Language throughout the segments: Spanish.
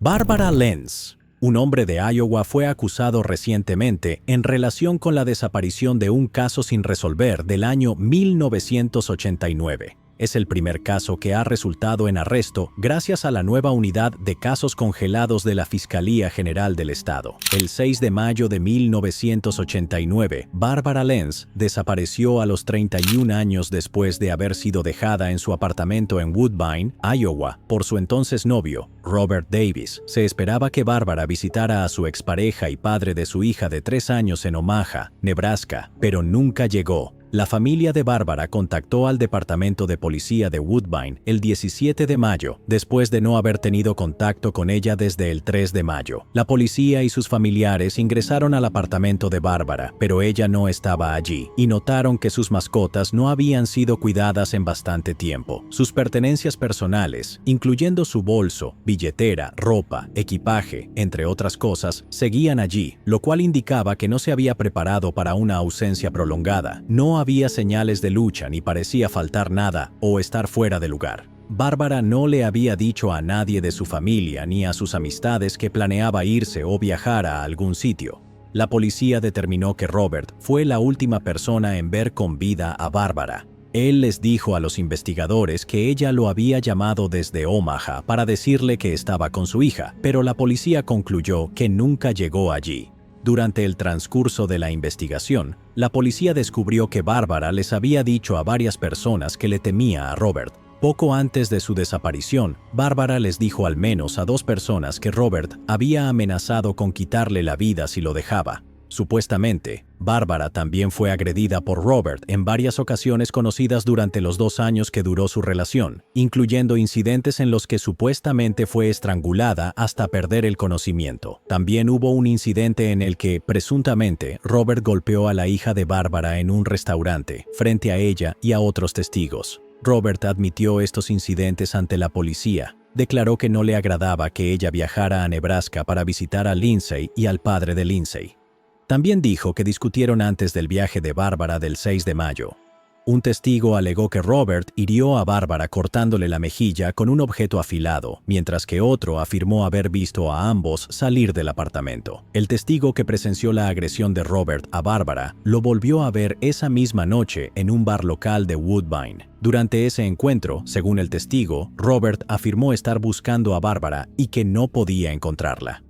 Barbara Lenz, un hombre de Iowa, fue acusado recientemente en relación con la desaparición de un caso sin resolver del año 1989. Es el primer caso que ha resultado en arresto gracias a la nueva unidad de casos congelados de la Fiscalía General del Estado. El 6 de mayo de 1989, Barbara Lenz desapareció a los 31 años después de haber sido dejada en su apartamento en Woodbine, Iowa, por su entonces novio, Robert Davis. Se esperaba que Barbara visitara a su expareja y padre de su hija de 3 años en Omaha, Nebraska, pero nunca llegó. La familia de Barbara contactó al Departamento de Policía de Woodbine el 17 de mayo, después de no haber tenido contacto con ella desde el 3 de mayo. La policía y sus familiares ingresaron al apartamento de Barbara, pero ella no estaba allí, y notaron que sus mascotas no habían sido cuidadas en bastante tiempo. Sus pertenencias personales, incluyendo su bolso, billetera, ropa, equipaje, entre otras cosas, seguían allí, lo cual indicaba que no se había preparado para una ausencia prolongada. No había señales de lucha ni parecía faltar nada o estar fuera de lugar. Barbara no le había dicho a nadie de su familia ni a sus amistades que planeaba irse o viajar a algún sitio. La policía determinó que Robert fue la última persona en ver con vida a Barbara. Él les dijo a los investigadores que ella lo había llamado desde Omaha para decirle que estaba con su hija, pero la policía concluyó que nunca llegó allí. Durante el transcurso de la investigación, la policía descubrió que Barbara les había dicho a varias personas que le temía a Robert. Poco antes de su desaparición, Barbara les dijo al menos a 2 personas que Robert había amenazado con quitarle la vida si lo dejaba. Supuestamente, Barbara también fue agredida por Robert en varias ocasiones conocidas durante los 2 años que duró su relación, incluyendo incidentes en los que supuestamente fue estrangulada hasta perder el conocimiento. También hubo un incidente en el que, presuntamente, Robert golpeó a la hija de Barbara en un restaurante, frente a ella y a otros testigos. Robert admitió estos incidentes ante la policía. Declaró que no le agradaba que ella viajara a Nebraska para visitar a Lindsay y al padre de Lindsay. También dijo que discutieron antes del viaje de Barbara del 6 de mayo. Un testigo alegó que Robert hirió a Barbara cortándole la mejilla con un objeto afilado, mientras que otro afirmó haber visto a ambos salir del apartamento. El testigo que presenció la agresión de Robert a Barbara lo volvió a ver esa misma noche en un bar local de Woodbine. Durante ese encuentro, según el testigo, Robert afirmó estar buscando a Barbara y que no podía encontrarla.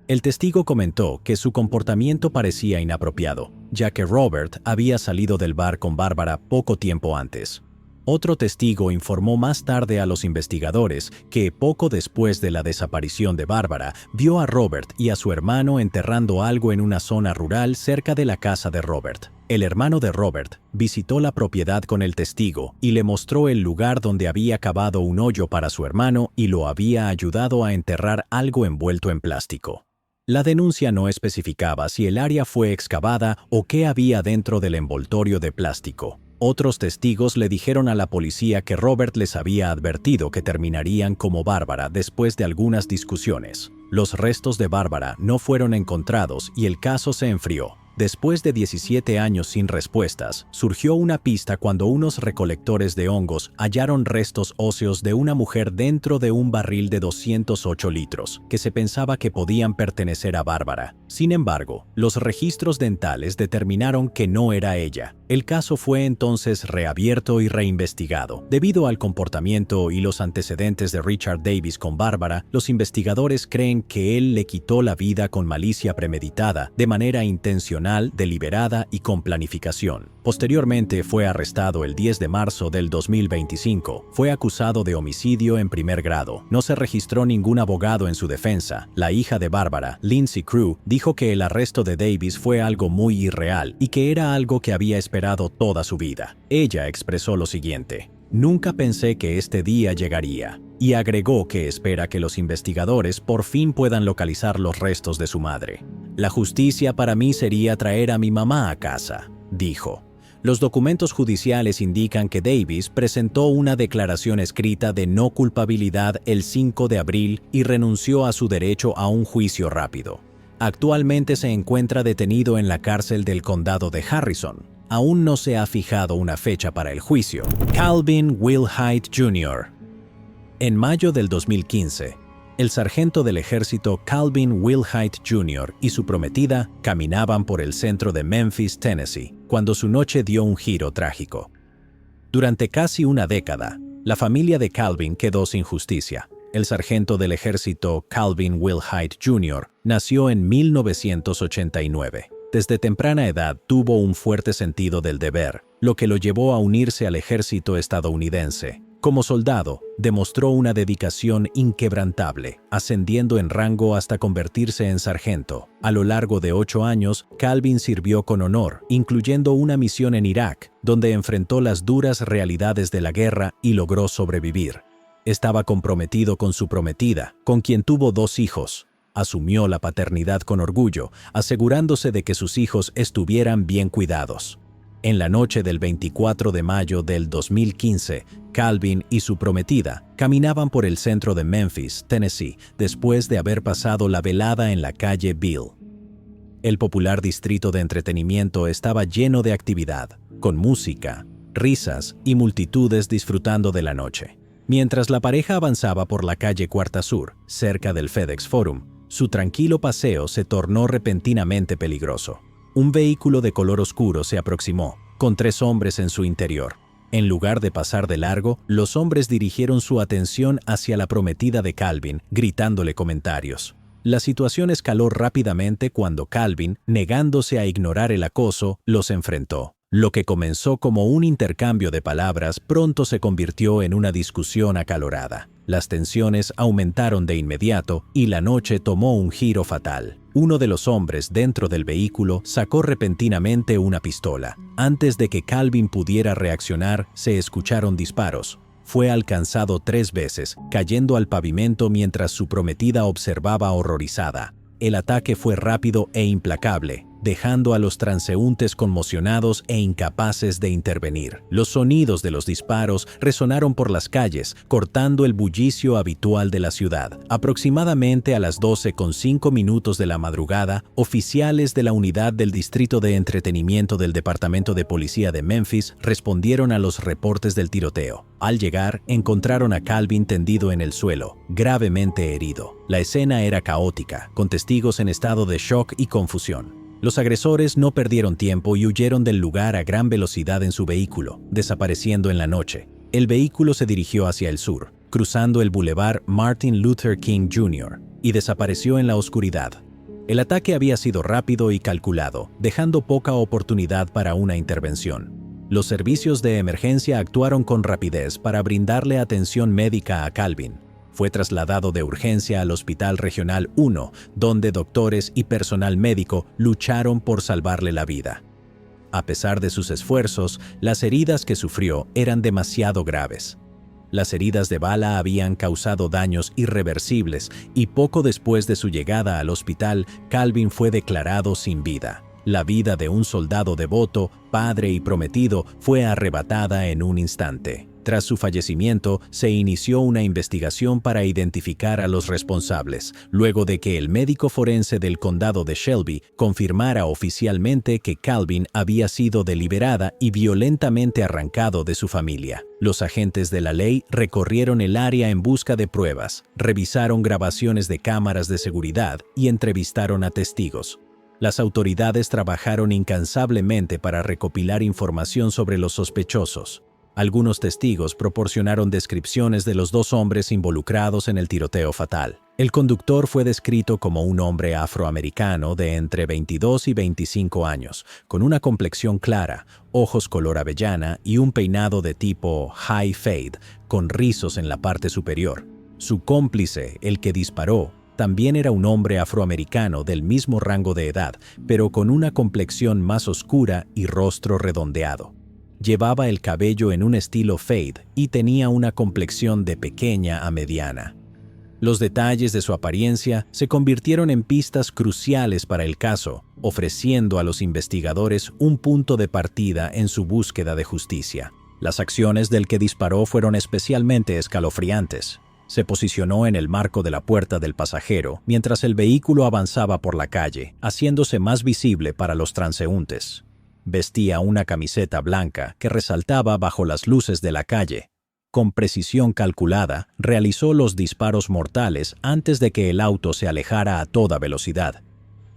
El testigo comentó que su comportamiento parecía inapropiado, ya que Robert había salido del bar con Barbara poco tiempo antes. Otro testigo informó más tarde a los investigadores que poco después de la desaparición de Barbara, vio a Robert y a su hermano enterrando algo en una zona rural cerca de la casa de Robert. El hermano de Robert visitó la propiedad con el testigo y le mostró el lugar donde había cavado un hoyo para su hermano y lo había ayudado a enterrar algo envuelto en plástico. La denuncia no especificaba si el área fue excavada o qué había dentro del envoltorio de plástico. Otros testigos le dijeron a la policía que Robert les había advertido que terminarían como Barbara después de algunas discusiones. Los restos de Barbara no fueron encontrados y el caso se enfrió. Después de 17 años sin respuestas, surgió una pista cuando unos recolectores de hongos hallaron restos óseos de una mujer dentro de un barril de 208 litros, que se pensaba que podían pertenecer a Barbara. Sin embargo, los registros dentales determinaron que no era ella. El caso fue entonces reabierto y reinvestigado. Debido al comportamiento y los antecedentes de Richard Davis con Barbara, los investigadores creen que él le quitó la vida con malicia premeditada, de manera intencional, deliberada y con planificación. Posteriormente fue arrestado el 10 de marzo del 2025. Fue acusado de homicidio en primer grado. No se registró ningún abogado en su defensa. La hija de Barbara, Lindsay Crew, dijo que el arresto de Davis fue algo muy irreal y que era algo que había esperado toda su vida. Ella expresó lo siguiente: "Nunca pensé que este día llegaría", y agregó que espera que los investigadores por fin puedan localizar los restos de su madre. "La justicia para mí sería traer a mi mamá a casa", dijo. Los documentos judiciales indican que Davis presentó una declaración escrita de no culpabilidad el 5 de abril y renunció a su derecho a un juicio rápido. Actualmente se encuentra detenido en la cárcel del condado de Harrison. Aún no se ha fijado una fecha para el juicio. Calvin Wilhite Jr. En mayo del 2015, El sargento del ejército Calvin Wilhite Jr. y su prometida caminaban por el centro de Memphis, Tennessee, cuando su noche dio un giro trágico. Durante casi una década, la familia de Calvin quedó sin justicia. El sargento del ejército Calvin Wilhite Jr. nació en 1989. Desde temprana edad tuvo un fuerte sentido del deber, lo que lo llevó a unirse al ejército estadounidense. Como soldado, demostró una dedicación inquebrantable, ascendiendo en rango hasta convertirse en sargento. A lo largo de 8 años, Calvin sirvió con honor, incluyendo una misión en Irak, donde enfrentó las duras realidades de la guerra y logró sobrevivir. Estaba comprometido con su prometida, con quien tuvo 2 hijos. Asumió la paternidad con orgullo, asegurándose de que sus hijos estuvieran bien cuidados. En la noche del 24 de mayo del 2015, Calvin y su prometida caminaban por el centro de Memphis, Tennessee, después de haber pasado la velada en la calle Beale. El popular distrito de entretenimiento estaba lleno de actividad, con música, risas y multitudes disfrutando de la noche. Mientras la pareja avanzaba por la calle Cuarta Sur, cerca del FedEx Forum, su tranquilo paseo se tornó repentinamente peligroso. Un vehículo de color oscuro se aproximó, con 3 hombres en su interior. En lugar de pasar de largo, los hombres dirigieron su atención hacia la prometida de Calvin, gritándole comentarios. La situación escaló rápidamente cuando Calvin, negándose a ignorar el acoso, los enfrentó. Lo que comenzó como un intercambio de palabras pronto se convirtió en una discusión acalorada. Las tensiones aumentaron de inmediato y la noche tomó un giro fatal. Uno de los hombres dentro del vehículo sacó repentinamente una pistola. Antes de que Calvin pudiera reaccionar, se escucharon disparos. Fue alcanzado 3 veces, cayendo al pavimento mientras su prometida observaba horrorizada. El ataque fue rápido e implacable, dejando a los transeúntes conmocionados e incapaces de intervenir. Los sonidos de los disparos resonaron por las calles, cortando el bullicio habitual de la ciudad. Aproximadamente a las 12:05 de la madrugada, oficiales de la unidad del Distrito de Entretenimiento del Departamento de Policía de Memphis respondieron a los reportes del tiroteo. Al llegar, encontraron a Calvin tendido en el suelo, gravemente herido. La escena era caótica, con testigos en estado de shock y confusión. Los agresores no perdieron tiempo y huyeron del lugar a gran velocidad en su vehículo, desapareciendo en la noche. El vehículo se dirigió hacia el sur, cruzando el bulevar Martin Luther King Jr., y desapareció en la oscuridad. El ataque había sido rápido y calculado, dejando poca oportunidad para una intervención. Los servicios de emergencia actuaron con rapidez para brindarle atención médica a Calvin. Fue trasladado de urgencia al Hospital Regional 1, donde doctores y personal médico lucharon por salvarle la vida. A pesar de sus esfuerzos, las heridas que sufrió eran demasiado graves. Las heridas de bala habían causado daños irreversibles y poco después de su llegada al hospital, Calvin fue declarado sin vida. La vida de un soldado devoto, padre y prometido fue arrebatada en un instante. Tras su fallecimiento, se inició una investigación para identificar a los responsables, luego de que el médico forense del condado de Shelby confirmara oficialmente que Calvin había sido deliberada y violentamente arrancado de su familia. Los agentes de la ley recorrieron el área en busca de pruebas, revisaron grabaciones de cámaras de seguridad y entrevistaron a testigos. Las autoridades trabajaron incansablemente para recopilar información sobre los sospechosos. Algunos testigos proporcionaron descripciones de los 2 hombres involucrados en el tiroteo fatal. El conductor fue descrito como un hombre afroamericano de entre 22 y 25 años, con una complexión clara, ojos color avellana y un peinado de tipo high fade, con rizos en la parte superior. Su cómplice, el que disparó, también era un hombre afroamericano del mismo rango de edad, pero con una complexión más oscura y rostro redondeado. Llevaba el cabello en un estilo fade y tenía una complexión de pequeña a mediana. Los detalles de su apariencia se convirtieron en pistas cruciales para el caso, ofreciendo a los investigadores un punto de partida en su búsqueda de justicia. Las acciones del que disparó fueron especialmente escalofriantes. Se posicionó en el marco de la puerta del pasajero mientras el vehículo avanzaba por la calle, haciéndose más visible para los transeúntes. Vestía una camiseta blanca que resaltaba bajo las luces de la calle. Con precisión calculada, realizó los disparos mortales antes de que el auto se alejara a toda velocidad.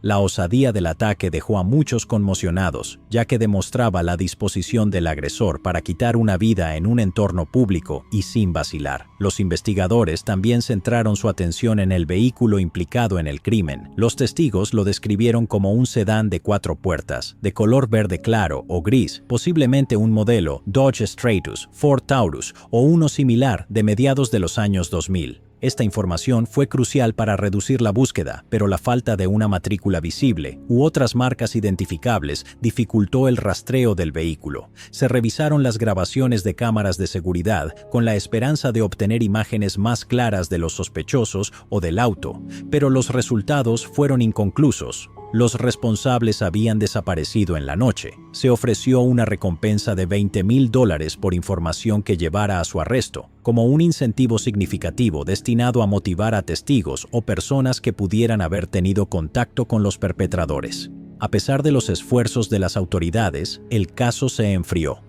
La osadía del ataque dejó a muchos conmocionados, ya que demostraba la disposición del agresor para quitar una vida en un entorno público y sin vacilar. Los investigadores también centraron su atención en el vehículo implicado en el crimen. Los testigos lo describieron como un sedán de 4 puertas, de color verde claro o gris, posiblemente un modelo Dodge Stratus, Ford Taurus o uno similar de mediados de los años 2000. Esta información fue crucial para reducir la búsqueda, pero la falta de una matrícula visible u otras marcas identificables dificultó el rastreo del vehículo. Se revisaron las grabaciones de cámaras de seguridad con la esperanza de obtener imágenes más claras de los sospechosos o del auto, pero los resultados fueron inconclusos. Los responsables habían desaparecido en la noche. Se ofreció una recompensa de $20,000 por información que llevara a su arresto, como un incentivo significativo destinado a motivar a testigos o personas que pudieran haber tenido contacto con los perpetradores. A pesar de los esfuerzos de las autoridades, el caso se enfrió.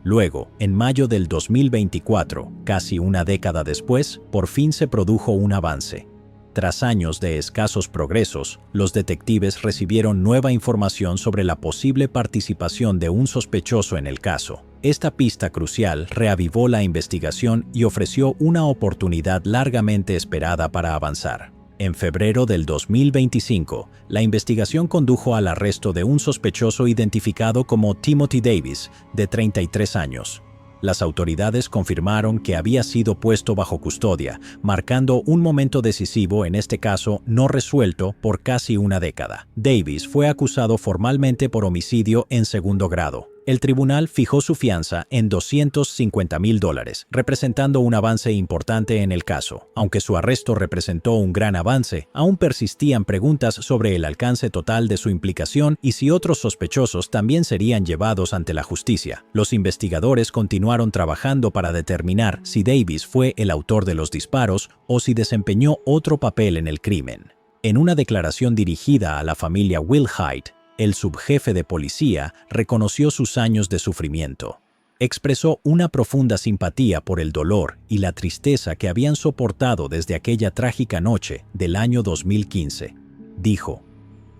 Luego, en mayo del 2024, casi una década después, por fin se produjo un avance. Tras años de escasos progresos, los detectives recibieron nueva información sobre la posible participación de un sospechoso en el caso. Esta pista crucial reavivó la investigación y ofreció una oportunidad largamente esperada para avanzar. En febrero del 2025, la investigación condujo al arresto de un sospechoso identificado como Timothy Davis, de 33 años. Las autoridades confirmaron que había sido puesto bajo custodia, marcando un momento decisivo en este caso no resuelto por casi una década. Davis fue acusado formalmente por homicidio en segundo grado. El tribunal fijó su fianza en $250,000, representando un avance importante en el caso. Aunque su arresto representó un gran avance, aún persistían preguntas sobre el alcance total de su implicación y si otros sospechosos también serían llevados ante la justicia. Los investigadores continuaron trabajando para determinar si Davis fue el autor de los disparos o si desempeñó otro papel en el crimen. En una declaración dirigida a la familia Wilhite, el subjefe de policía reconoció sus años de sufrimiento. Expresó una profunda simpatía por el dolor y la tristeza que habían soportado desde aquella trágica noche del año 2015. Dijo: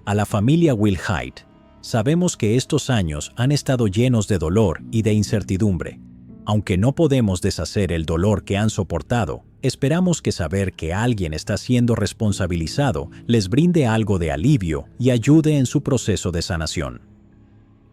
"A la familia Wilhite, sabemos que estos años han estado llenos de dolor y de incertidumbre. Aunque no podemos deshacer el dolor que han soportado, esperamos que saber que alguien está siendo responsabilizado les brinde algo de alivio y ayude en su proceso de sanación".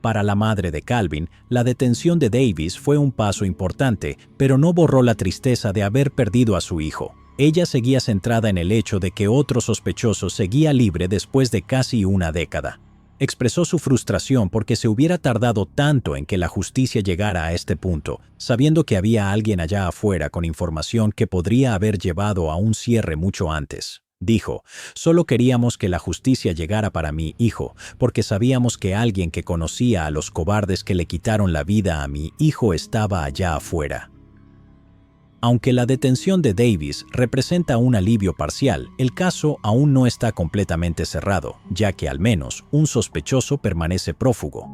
Para la madre de Calvin, la detención de Davis fue un paso importante, pero no borró la tristeza de haber perdido a su hijo. Ella seguía centrada en el hecho de que otro sospechoso seguía libre después de casi una década. Expresó su frustración porque se hubiera tardado tanto en que la justicia llegara a este punto, sabiendo que había alguien allá afuera con información que podría haber llevado a un cierre mucho antes. Dijo: "Solo queríamos que la justicia llegara para mi hijo, porque sabíamos que alguien que conocía a los cobardes que le quitaron la vida a mi hijo estaba allá afuera". Aunque la detención de Davis representa un alivio parcial, el caso aún no está completamente cerrado, ya que al menos un sospechoso permanece prófugo.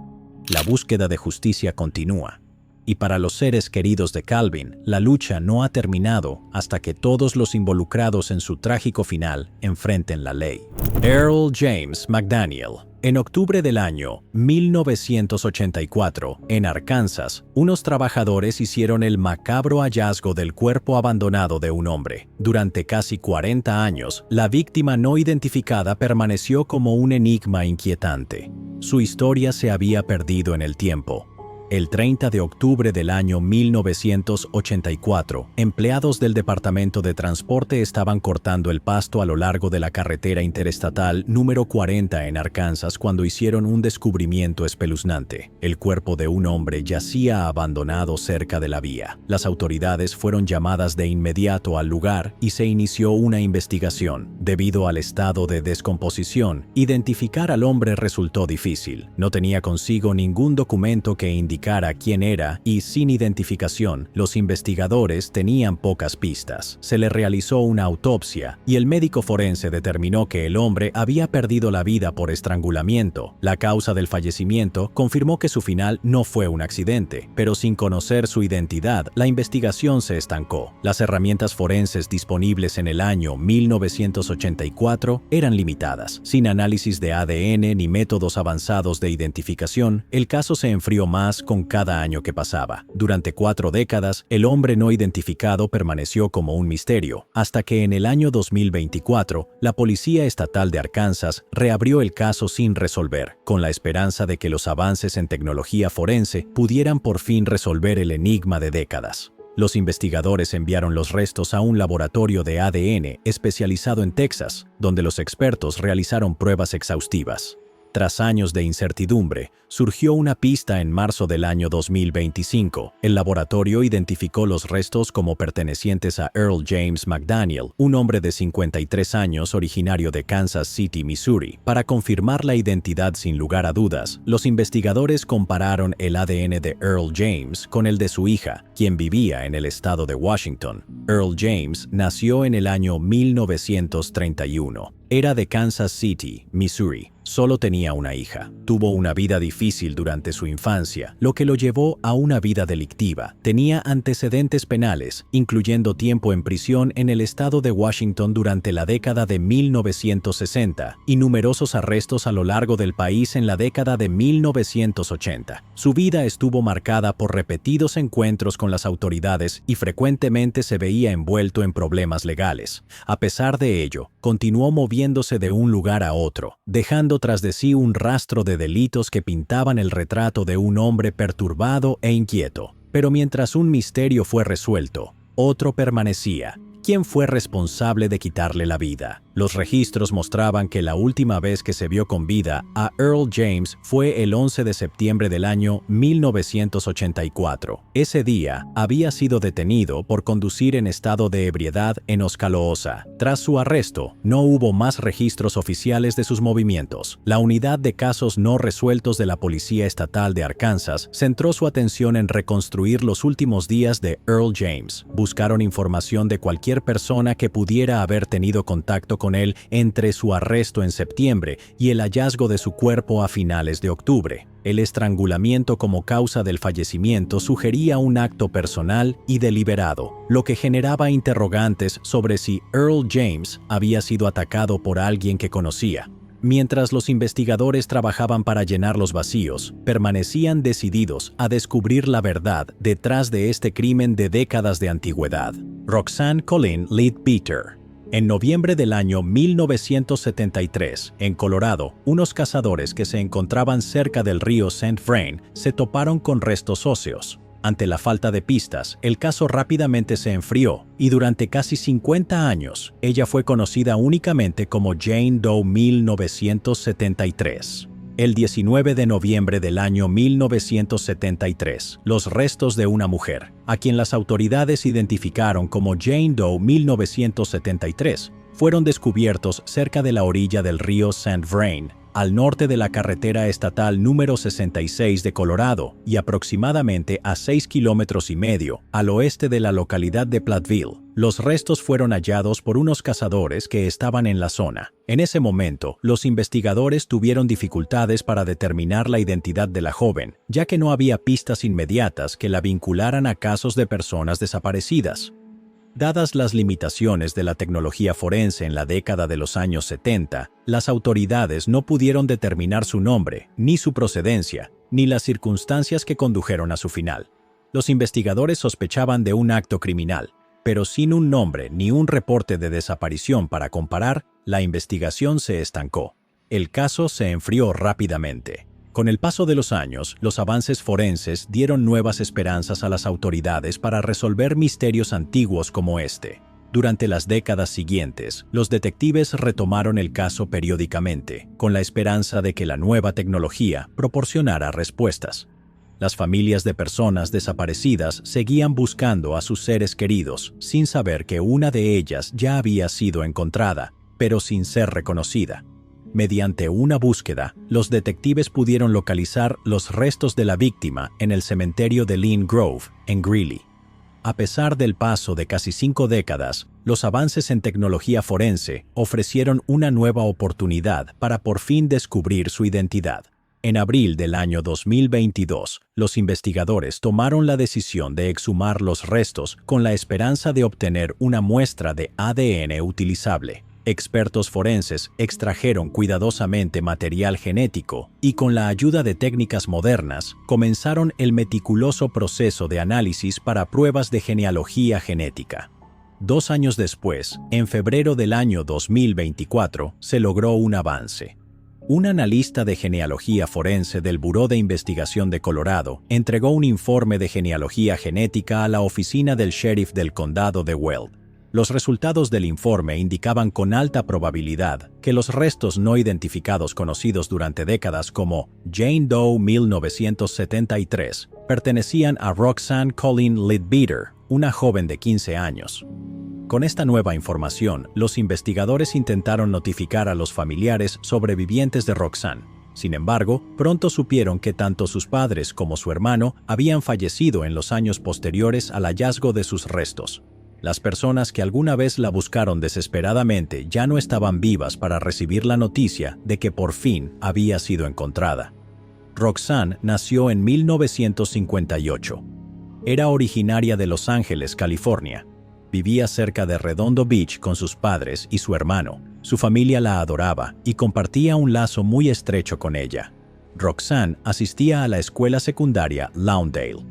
La búsqueda de justicia continúa. Y para los seres queridos de Calvin, la lucha no ha terminado hasta que todos los involucrados en su trágico final enfrenten la ley. Earl James McDaniel. En octubre del año 1984, en Arkansas, unos trabajadores hicieron el macabro hallazgo del cuerpo abandonado de un hombre. Durante casi 40 años, la víctima no identificada permaneció como un enigma inquietante. Su historia se había perdido en el tiempo. El 30 de octubre del año 1984, empleados del Departamento de Transporte estaban cortando el pasto a lo largo de la carretera interestatal número 40 en Arkansas cuando hicieron un descubrimiento espeluznante. El cuerpo de un hombre yacía abandonado cerca de la vía. Las autoridades fueron llamadas de inmediato al lugar y se inició una investigación. Debido al estado de descomposición, identificar al hombre resultó difícil. No tenía consigo ningún documento que indicara indicara quién era y, sin identificación, los investigadores tenían pocas pistas. Se le realizó una autopsia y el médico forense determinó que el hombre había perdido la vida por estrangulamiento. La causa del fallecimiento confirmó que su final no fue un accidente, pero sin conocer su identidad, la investigación se estancó. Las herramientas forenses disponibles en el año 1984 eran limitadas. Sin análisis de ADN ni métodos avanzados de identificación, el caso se enfrió más con cada año que pasaba. Durante 4 décadas, el hombre no identificado permaneció como un misterio, hasta que en el año 2024, la Policía Estatal de Arkansas reabrió el caso sin resolver, con la esperanza de que los avances en tecnología forense pudieran por fin resolver el enigma de décadas. Los investigadores enviaron los restos a un laboratorio de ADN especializado en Texas, donde los expertos realizaron pruebas exhaustivas. Tras años de incertidumbre, surgió una pista en marzo del año 2025. El laboratorio identificó los restos como pertenecientes a Earl James McDaniel, un hombre de 53 años originario de Kansas City, Missouri. Para confirmar la identidad sin lugar a dudas, los investigadores compararon el ADN de Earl James con el de su hija, quien vivía en el estado de Washington. Earl James nació en el año 1931. Era de Kansas City, Missouri. Solo tenía una hija. Tuvo una vida difícil durante su infancia, lo que lo llevó a una vida delictiva. Tenía antecedentes penales, incluyendo tiempo en prisión en el estado de Washington durante la década de 1960 y numerosos arrestos a lo largo del país en la década de 1980. Su vida estuvo marcada por repetidos encuentros con las autoridades y frecuentemente se veía envuelto en problemas legales. A pesar de ello, continuó moviéndose de un lugar a otro, dejando tras de sí un rastro de delitos que pintaban el retrato de un hombre perturbado e inquieto. Pero mientras un misterio fue resuelto, otro permanecía. ¿Quién fue responsable de quitarle la vida? Los registros mostraban que la última vez que se vio con vida a Earl James fue el 11 de septiembre del año 1984. Ese día había sido detenido por conducir en estado de ebriedad en Oskaloosa. Tras su arresto, no hubo más registros oficiales de sus movimientos. La unidad de casos no resueltos de la Policía Estatal de Arkansas centró su atención en reconstruir los últimos días de Earl James. Buscaron información de cualquier persona que pudiera haber tenido contacto con él entre su arresto en septiembre y el hallazgo de su cuerpo a finales de octubre. El estrangulamiento como causa del fallecimiento sugería un acto personal y deliberado, lo que generaba interrogantes sobre si Earl James había sido atacado por alguien que conocía. Mientras los investigadores trabajaban para llenar los vacíos, permanecían decididos a descubrir la verdad detrás de este crimen de décadas de antigüedad. Roxanne Colleen Leadbeater. En noviembre del año 1973, en Colorado, unos cazadores que se encontraban cerca del río St. Vrain se toparon con restos óseos. Ante la falta de pistas, el caso rápidamente se enfrió y durante casi 50 años, ella fue conocida únicamente como Jane Doe 1973. El 19 de noviembre del año 1973, los restos de una mujer, a quien las autoridades identificaron como Jane Doe 1973, fueron descubiertos cerca de la orilla del río St. Vrain, al norte de la carretera estatal número 66 de Colorado y aproximadamente a 6,5 kilómetros al oeste de la localidad de Platteville. Los restos fueron hallados por unos cazadores que estaban en la zona. En ese momento, los investigadores tuvieron dificultades para determinar la identidad de la joven, ya que no había pistas inmediatas que la vincularan a casos de personas desaparecidas. Dadas las limitaciones de la tecnología forense en la década de los años 70, las autoridades no pudieron determinar su nombre, ni su procedencia, ni las circunstancias que condujeron a su final. Los investigadores sospechaban de un acto criminal, pero sin un nombre ni un reporte de desaparición para comparar, la investigación se estancó. El caso se enfrió rápidamente. Con el paso de los años, los avances forenses dieron nuevas esperanzas a las autoridades para resolver misterios antiguos como este. Durante las décadas siguientes, los detectives retomaron el caso periódicamente, con la esperanza de que la nueva tecnología proporcionara respuestas. Las familias de personas desaparecidas seguían buscando a sus seres queridos, sin saber que una de ellas ya había sido encontrada, pero sin ser reconocida. Mediante una búsqueda, los detectives pudieron localizar los restos de la víctima en el cementerio de Lynn Grove, en Greeley. A pesar del paso de casi 5 décadas, los avances en tecnología forense ofrecieron una nueva oportunidad para por fin descubrir su identidad. En abril del año 2022, los investigadores tomaron la decisión de exhumar los restos con la esperanza de obtener una muestra de ADN utilizable. Expertos forenses extrajeron cuidadosamente material genético y con la ayuda de técnicas modernas comenzaron el meticuloso proceso de análisis para pruebas de genealogía genética. 2 años después, en febrero del año 2024, se logró un avance. Un analista de genealogía forense del Buró de Investigación de Colorado entregó un informe de genealogía genética a la oficina del sheriff del condado de Weld. Los resultados del informe indicaban con alta probabilidad que los restos no identificados conocidos durante décadas como Jane Doe 1973 pertenecían a Roxanne Colleen Leadbeater, una joven de 15 años. Con esta nueva información, los investigadores intentaron notificar a los familiares sobrevivientes de Roxanne. Sin embargo, pronto supieron que tanto sus padres como su hermano habían fallecido en los años posteriores al hallazgo de sus restos. Las personas que alguna vez la buscaron desesperadamente ya no estaban vivas para recibir la noticia de que por fin había sido encontrada. Roxanne nació en 1958. Era originaria de Los Ángeles, California. Vivía cerca de Redondo Beach con sus padres y su hermano. Su familia la adoraba y compartía un lazo muy estrecho con ella. Roxanne asistía a la escuela secundaria Lawndale.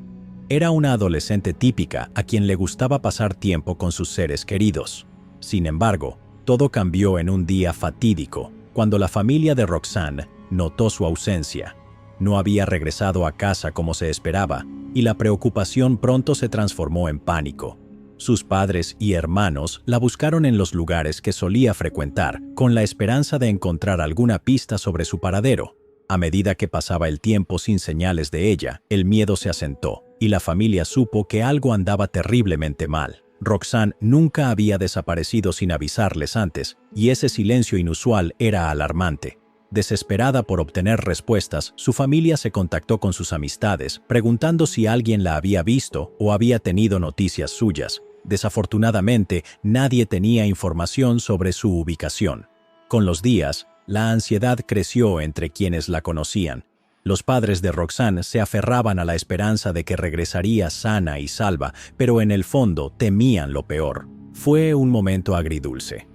Era una adolescente típica a quien le gustaba pasar tiempo con sus seres queridos. Sin embargo, todo cambió en un día fatídico, cuando la familia de Roxanne notó su ausencia. No había regresado a casa como se esperaba, y la preocupación pronto se transformó en pánico. Sus padres y hermanos la buscaron en los lugares que solía frecuentar, con la esperanza de encontrar alguna pista sobre su paradero. A medida que pasaba el tiempo sin señales de ella, el miedo se asentó, y la familia supo que algo andaba terriblemente mal. Roxanne nunca había desaparecido sin avisarles antes, y ese silencio inusual era alarmante. Desesperada por obtener respuestas, su familia se contactó con sus amistades, preguntando si alguien la había visto o había tenido noticias suyas. Desafortunadamente, nadie tenía información sobre su ubicación. Con los días, la ansiedad creció entre quienes la conocían. Los padres de Roxanne se aferraban a la esperanza de que regresaría sana y salva, pero en el fondo temían lo peor. Fue un momento agridulce.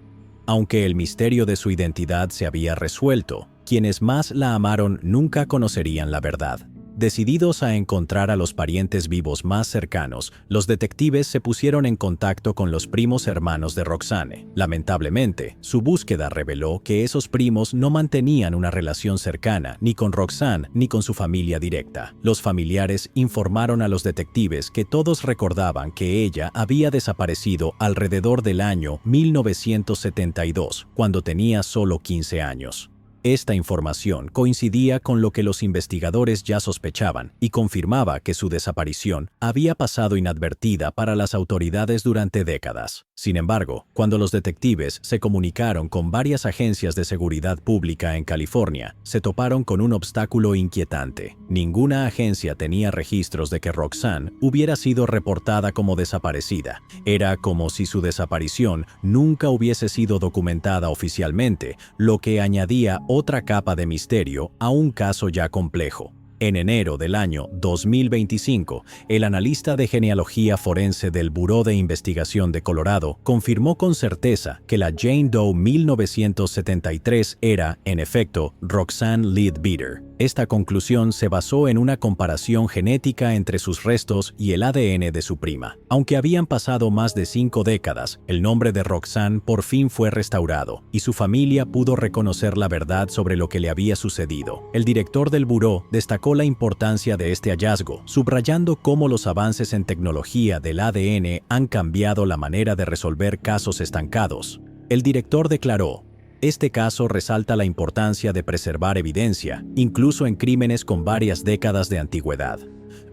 Aunque el misterio de su identidad se había resuelto, quienes más la amaron nunca conocerían la verdad. Decididos a encontrar a los parientes vivos más cercanos, los detectives se pusieron en contacto con los primos hermanos de Roxanne. Lamentablemente, su búsqueda reveló que esos primos no mantenían una relación cercana ni con Roxanne ni con su familia directa. Los familiares informaron a los detectives que todos recordaban que ella había desaparecido alrededor del año 1972, cuando tenía solo 15 años. Esta información coincidía con lo que los investigadores ya sospechaban y confirmaba que su desaparición había pasado inadvertida para las autoridades durante décadas. Sin embargo, cuando los detectives se comunicaron con varias agencias de seguridad pública en California, se toparon con un obstáculo inquietante. Ninguna agencia tenía registros de que Roxanne hubiera sido reportada como desaparecida. Era como si su desaparición nunca hubiese sido documentada oficialmente, lo que añadía otra capa de misterio a un caso ya complejo. En enero del año 2025, el analista de genealogía forense del Buró de Investigación de Colorado confirmó con certeza que la Jane Doe 1973 era, en efecto, Roxanne Leadbeater. Esta conclusión se basó en una comparación genética entre sus restos y el ADN de su prima. Aunque habían pasado más de 5 décadas, el nombre de Roxanne por fin fue restaurado y su familia pudo reconocer la verdad sobre lo que le había sucedido. El director del buró destacó la importancia de este hallazgo, subrayando cómo los avances en tecnología del ADN han cambiado la manera de resolver casos estancados. El director declaró: Este caso resalta la importancia de preservar evidencia, incluso en crímenes con varias décadas de antigüedad.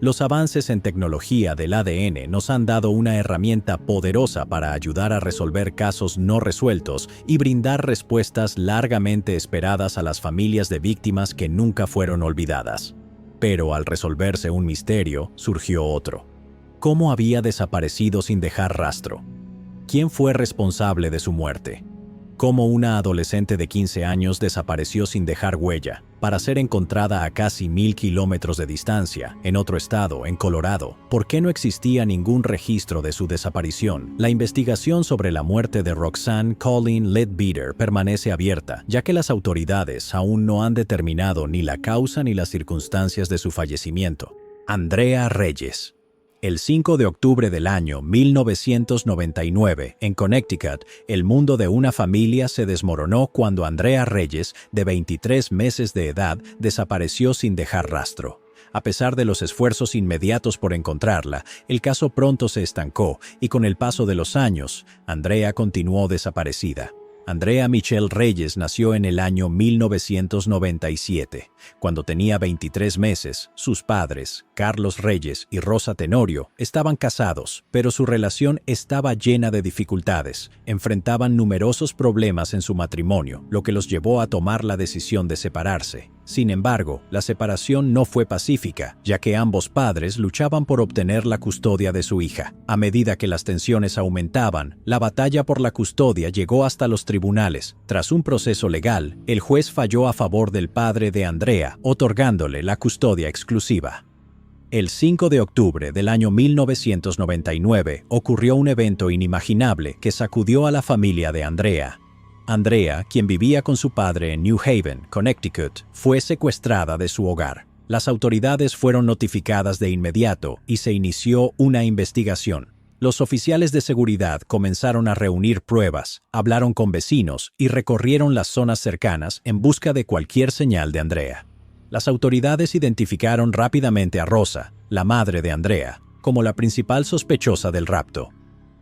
Los avances en tecnología del ADN nos han dado una herramienta poderosa para ayudar a resolver casos no resueltos y brindar respuestas largamente esperadas a las familias de víctimas que nunca fueron olvidadas. Pero al resolverse un misterio, surgió otro. ¿Cómo había desaparecido sin dejar rastro? ¿Quién fue responsable de su muerte? ¿Cómo una adolescente de 15 años desapareció sin dejar huella, para ser encontrada a casi 1000 kilómetros de distancia, en otro estado, en Colorado? ¿Por qué no existía ningún registro de su desaparición? La investigación sobre la muerte de Roxanne Colleen Leadbeater permanece abierta, ya que las autoridades aún no han determinado ni la causa ni las circunstancias de su fallecimiento. Andrea Reyes. El 5 de octubre del año 1999, en Connecticut, el mundo de una familia se desmoronó cuando Andrea Reyes, de 23 meses de edad, desapareció sin dejar rastro. A pesar de los esfuerzos inmediatos por encontrarla, el caso pronto se estancó y con el paso de los años, Andrea continuó desaparecida. Andrea Michelle Reyes nació en el año 1997. Cuando tenía 23 meses, sus padres, Carlos Reyes y Rosa Tenorio, estaban casados, pero su relación estaba llena de dificultades. Enfrentaban numerosos problemas en su matrimonio, lo que los llevó a tomar la decisión de separarse. Sin embargo, la separación no fue pacífica, ya que ambos padres luchaban por obtener la custodia de su hija. A medida que las tensiones aumentaban, la batalla por la custodia llegó hasta los tribunales. Tras un proceso legal, el juez falló a favor del padre de Andrea, otorgándole la custodia exclusiva. El 5 de octubre del año 1999 ocurrió un evento inimaginable que sacudió a la familia de Andrea. Andrea, quien vivía con su padre en New Haven, Connecticut, fue secuestrada de su hogar. Las autoridades fueron notificadas de inmediato y se inició una investigación. Los oficiales de seguridad comenzaron a reunir pruebas, hablaron con vecinos y recorrieron las zonas cercanas en busca de cualquier señal de Andrea. Las autoridades identificaron rápidamente a Rosa, la madre de Andrea, como la principal sospechosa del rapto.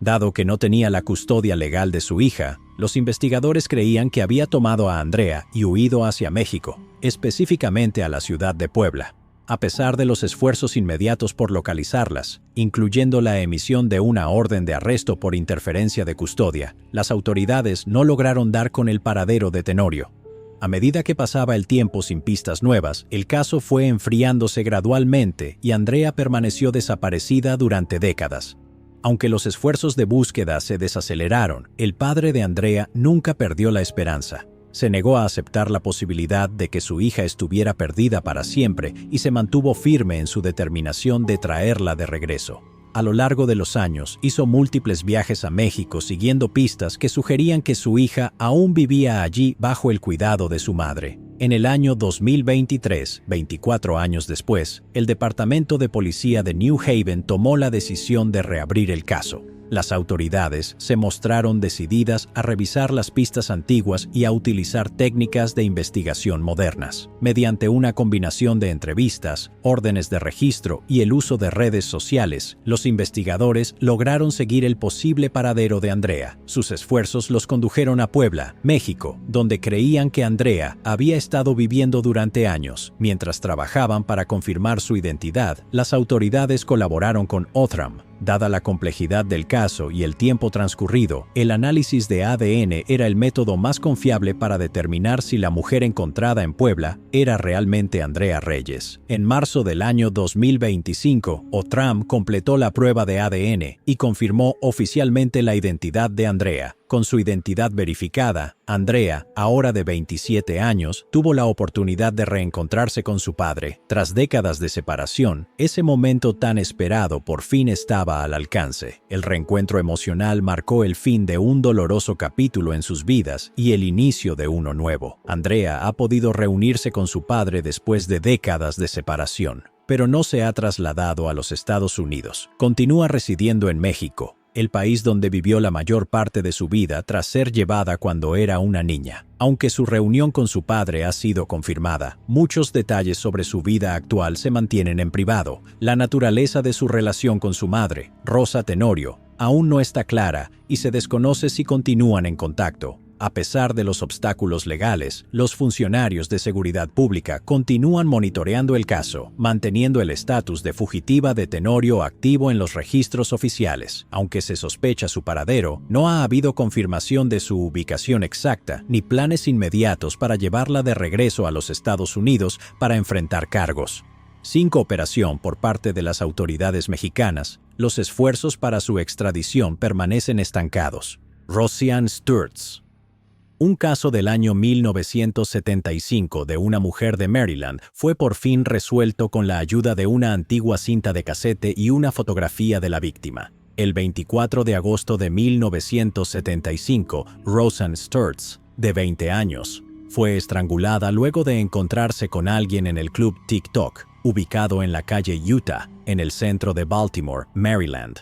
Dado que no tenía la custodia legal de su hija, los investigadores creían que había tomado a Andrea y huido hacia México, específicamente a la ciudad de Puebla. A pesar de los esfuerzos inmediatos por localizarlas, incluyendo la emisión de una orden de arresto por interferencia de custodia, las autoridades no lograron dar con el paradero de Tenorio. A medida que pasaba el tiempo sin pistas nuevas, el caso fue enfriándose gradualmente y Andrea permaneció desaparecida durante décadas. Aunque los esfuerzos de búsqueda se desaceleraron, el padre de Andrea nunca perdió la esperanza. Se negó a aceptar la posibilidad de que su hija estuviera perdida para siempre y se mantuvo firme en su determinación de traerla de regreso. A lo largo de los años, hizo múltiples viajes a México siguiendo pistas que sugerían que su hija aún vivía allí bajo el cuidado de su madre. En el año 2023, 24 años después, el Departamento de Policía de New Haven tomó la decisión de reabrir el caso. Las autoridades se mostraron decididas a revisar las pistas antiguas y a utilizar técnicas de investigación modernas. Mediante una combinación de entrevistas, órdenes de registro y el uso de redes sociales, los investigadores lograron seguir el posible paradero de Andrea. Sus esfuerzos los condujeron a Puebla, México, donde creían que Andrea había estado viviendo durante años. Mientras trabajaban para confirmar su identidad, las autoridades colaboraron con Othram. Dada la complejidad del caso y el tiempo transcurrido, el análisis de ADN era el método más confiable para determinar si la mujer encontrada en Puebla era realmente Andrea Reyes. En marzo del año 2025, Othram completó la prueba de ADN y confirmó oficialmente la identidad de Andrea. Con su identidad verificada, Andrea, ahora de 27 años, tuvo la oportunidad de reencontrarse con su padre. Tras décadas de separación, ese momento tan esperado por fin estaba al alcance. El reencuentro emocional marcó el fin de un doloroso capítulo en sus vidas y el inicio de uno nuevo. Andrea ha podido reunirse con su padre después de décadas de separación, pero no se ha trasladado a los Estados Unidos. Continúa residiendo en México, el país donde vivió la mayor parte de su vida tras ser llevada cuando era una niña. Aunque su reunión con su padre ha sido confirmada, muchos detalles sobre su vida actual se mantienen en privado. La naturaleza de su relación con su madre, Rosa Tenorio, aún no está clara y se desconoce si continúan en contacto. A pesar de los obstáculos legales, los funcionarios de seguridad pública continúan monitoreando el caso, manteniendo el estatus de fugitiva de Tenorio activo en los registros oficiales. Aunque se sospecha su paradero, no ha habido confirmación de su ubicación exacta ni planes inmediatos para llevarla de regreso a los Estados Unidos para enfrentar cargos. Sin cooperación por parte de las autoridades mexicanas, los esfuerzos para su extradición permanecen estancados. Roseanne Sturtz. Un caso del año 1975 de una mujer de Maryland fue por fin resuelto con la ayuda de una antigua cinta de casete y una fotografía de la víctima. El 24 de agosto de 1975, Roseanne Sturtz, de 20 años, fue estrangulada luego de encontrarse con alguien en el club TikTok, ubicado en la calle Utah, en el centro de Baltimore, Maryland.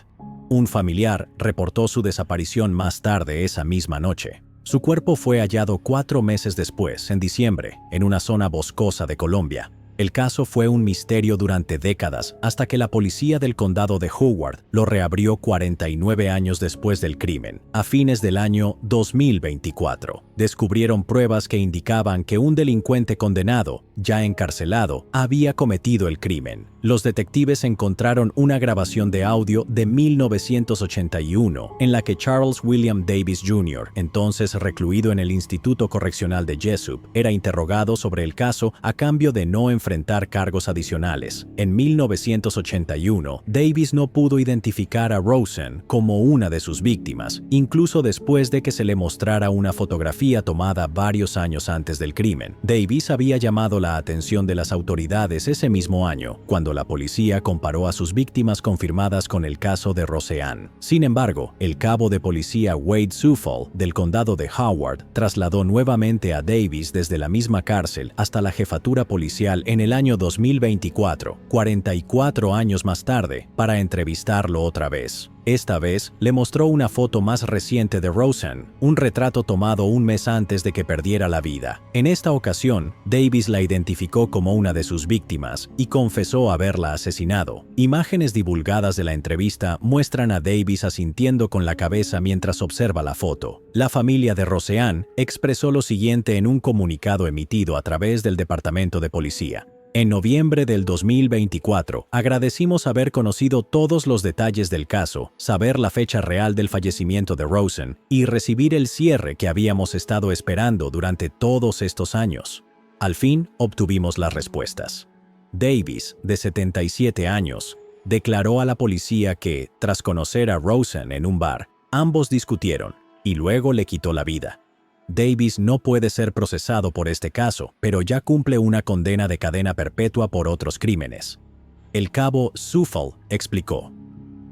Un familiar reportó su desaparición más tarde esa misma noche. Su cuerpo fue hallado 4 meses después, en diciembre, en una zona boscosa de Colombia. El caso fue un misterio durante décadas hasta que la policía del condado de Howard lo reabrió 49 años después del crimen, a fines del año 2024. Descubrieron pruebas que indicaban que un delincuente condenado, ya encarcelado, había cometido el crimen. Los detectives encontraron una grabación de audio de 1981 en la que Charles William Davis Jr., entonces recluido en el Instituto Correccional de Jessup, era interrogado sobre el caso a cambio de no enfrentar cargos adicionales. En 1981, Davis no pudo identificar a Roseanne como una de sus víctimas, incluso después de que se le mostrara una fotografía tomada varios años antes del crimen. Davis había llamado la atención de las autoridades ese mismo año, cuando la policía comparó a sus víctimas confirmadas con el caso de Roseanne. Sin embargo, el cabo de policía Wade Suffolk, del condado de Howard, trasladó nuevamente a Davis desde la misma cárcel hasta la jefatura policial en el año 2024, 44 años más tarde, para entrevistarlo otra vez. Esta vez, le mostró una foto más reciente de Roseanne, un retrato tomado un mes antes de que perdiera la vida. En esta ocasión, Davis la identificó como una de sus víctimas y confesó haberla asesinado. Imágenes divulgadas de la entrevista muestran a Davis asintiendo con la cabeza mientras observa la foto. La familia de Roseanne expresó lo siguiente en un comunicado emitido a través del Departamento de Policía. En noviembre del 2024, agradecimos haber conocido todos los detalles del caso, saber la fecha real del fallecimiento de Roseanne y recibir el cierre que habíamos estado esperando durante todos estos años. Al fin, obtuvimos las respuestas. Davis, de 77 años, declaró a la policía que, tras conocer a Roseanne en un bar, ambos discutieron y luego le quitó la vida. Davis no puede ser procesado por este caso, pero ya cumple una condena de cadena perpetua por otros crímenes. El cabo Suffolk explicó: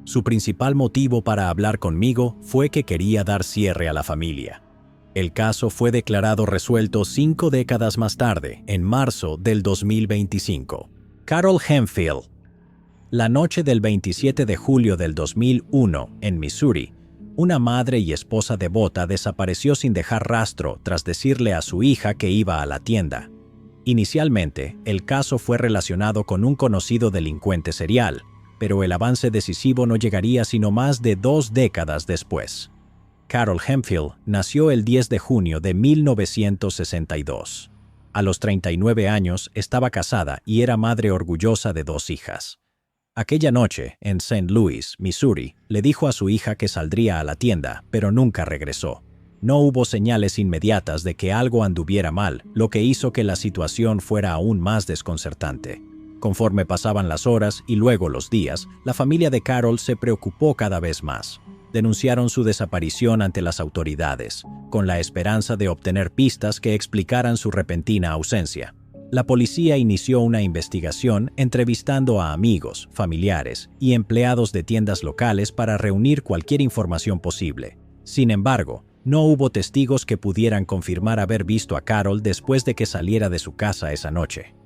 su principal motivo para hablar conmigo fue que quería dar cierre a la familia. El caso fue declarado resuelto 5 décadas más tarde, en marzo del 2025. Carol Hemphill. La noche del 27 de julio del 2001, en Missouri, una madre y esposa devota desapareció sin dejar rastro tras decirle a su hija que iba a la tienda. Inicialmente, el caso fue relacionado con un conocido delincuente serial, pero el avance decisivo no llegaría sino más de 2 décadas después. Carol Hemphill nació el 10 de junio de 1962. A los 39 años estaba casada y era madre orgullosa de 2 hijas. Aquella noche, en St. Louis, Missouri, le dijo a su hija que saldría a la tienda, pero nunca regresó. No hubo señales inmediatas de que algo anduviera mal, lo que hizo que la situación fuera aún más desconcertante. Conforme pasaban las horas y luego los días, la familia de Carol se preocupó cada vez más. Denunciaron su desaparición ante las autoridades, con la esperanza de obtener pistas que explicaran su repentina ausencia. La policía inició una investigación entrevistando a amigos, familiares y empleados de tiendas locales para reunir cualquier información posible. Sin embargo, no hubo testigos que pudieran confirmar haber visto a Carol después de que saliera de su casa esa noche.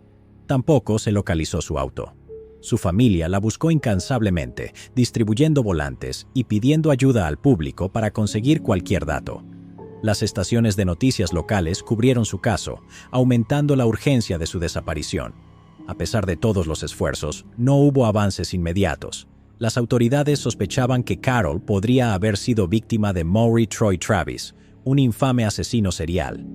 Tampoco se localizó su auto. Su familia la buscó incansablemente, distribuyendo volantes y pidiendo ayuda al público para conseguir cualquier dato. Las estaciones de noticias locales cubrieron su caso, aumentando la urgencia de su desaparición. A pesar de todos los esfuerzos, no hubo avances inmediatos. Las autoridades sospechaban que Carol podría haber sido víctima de Maury Troy Travis, un infame asesino serial.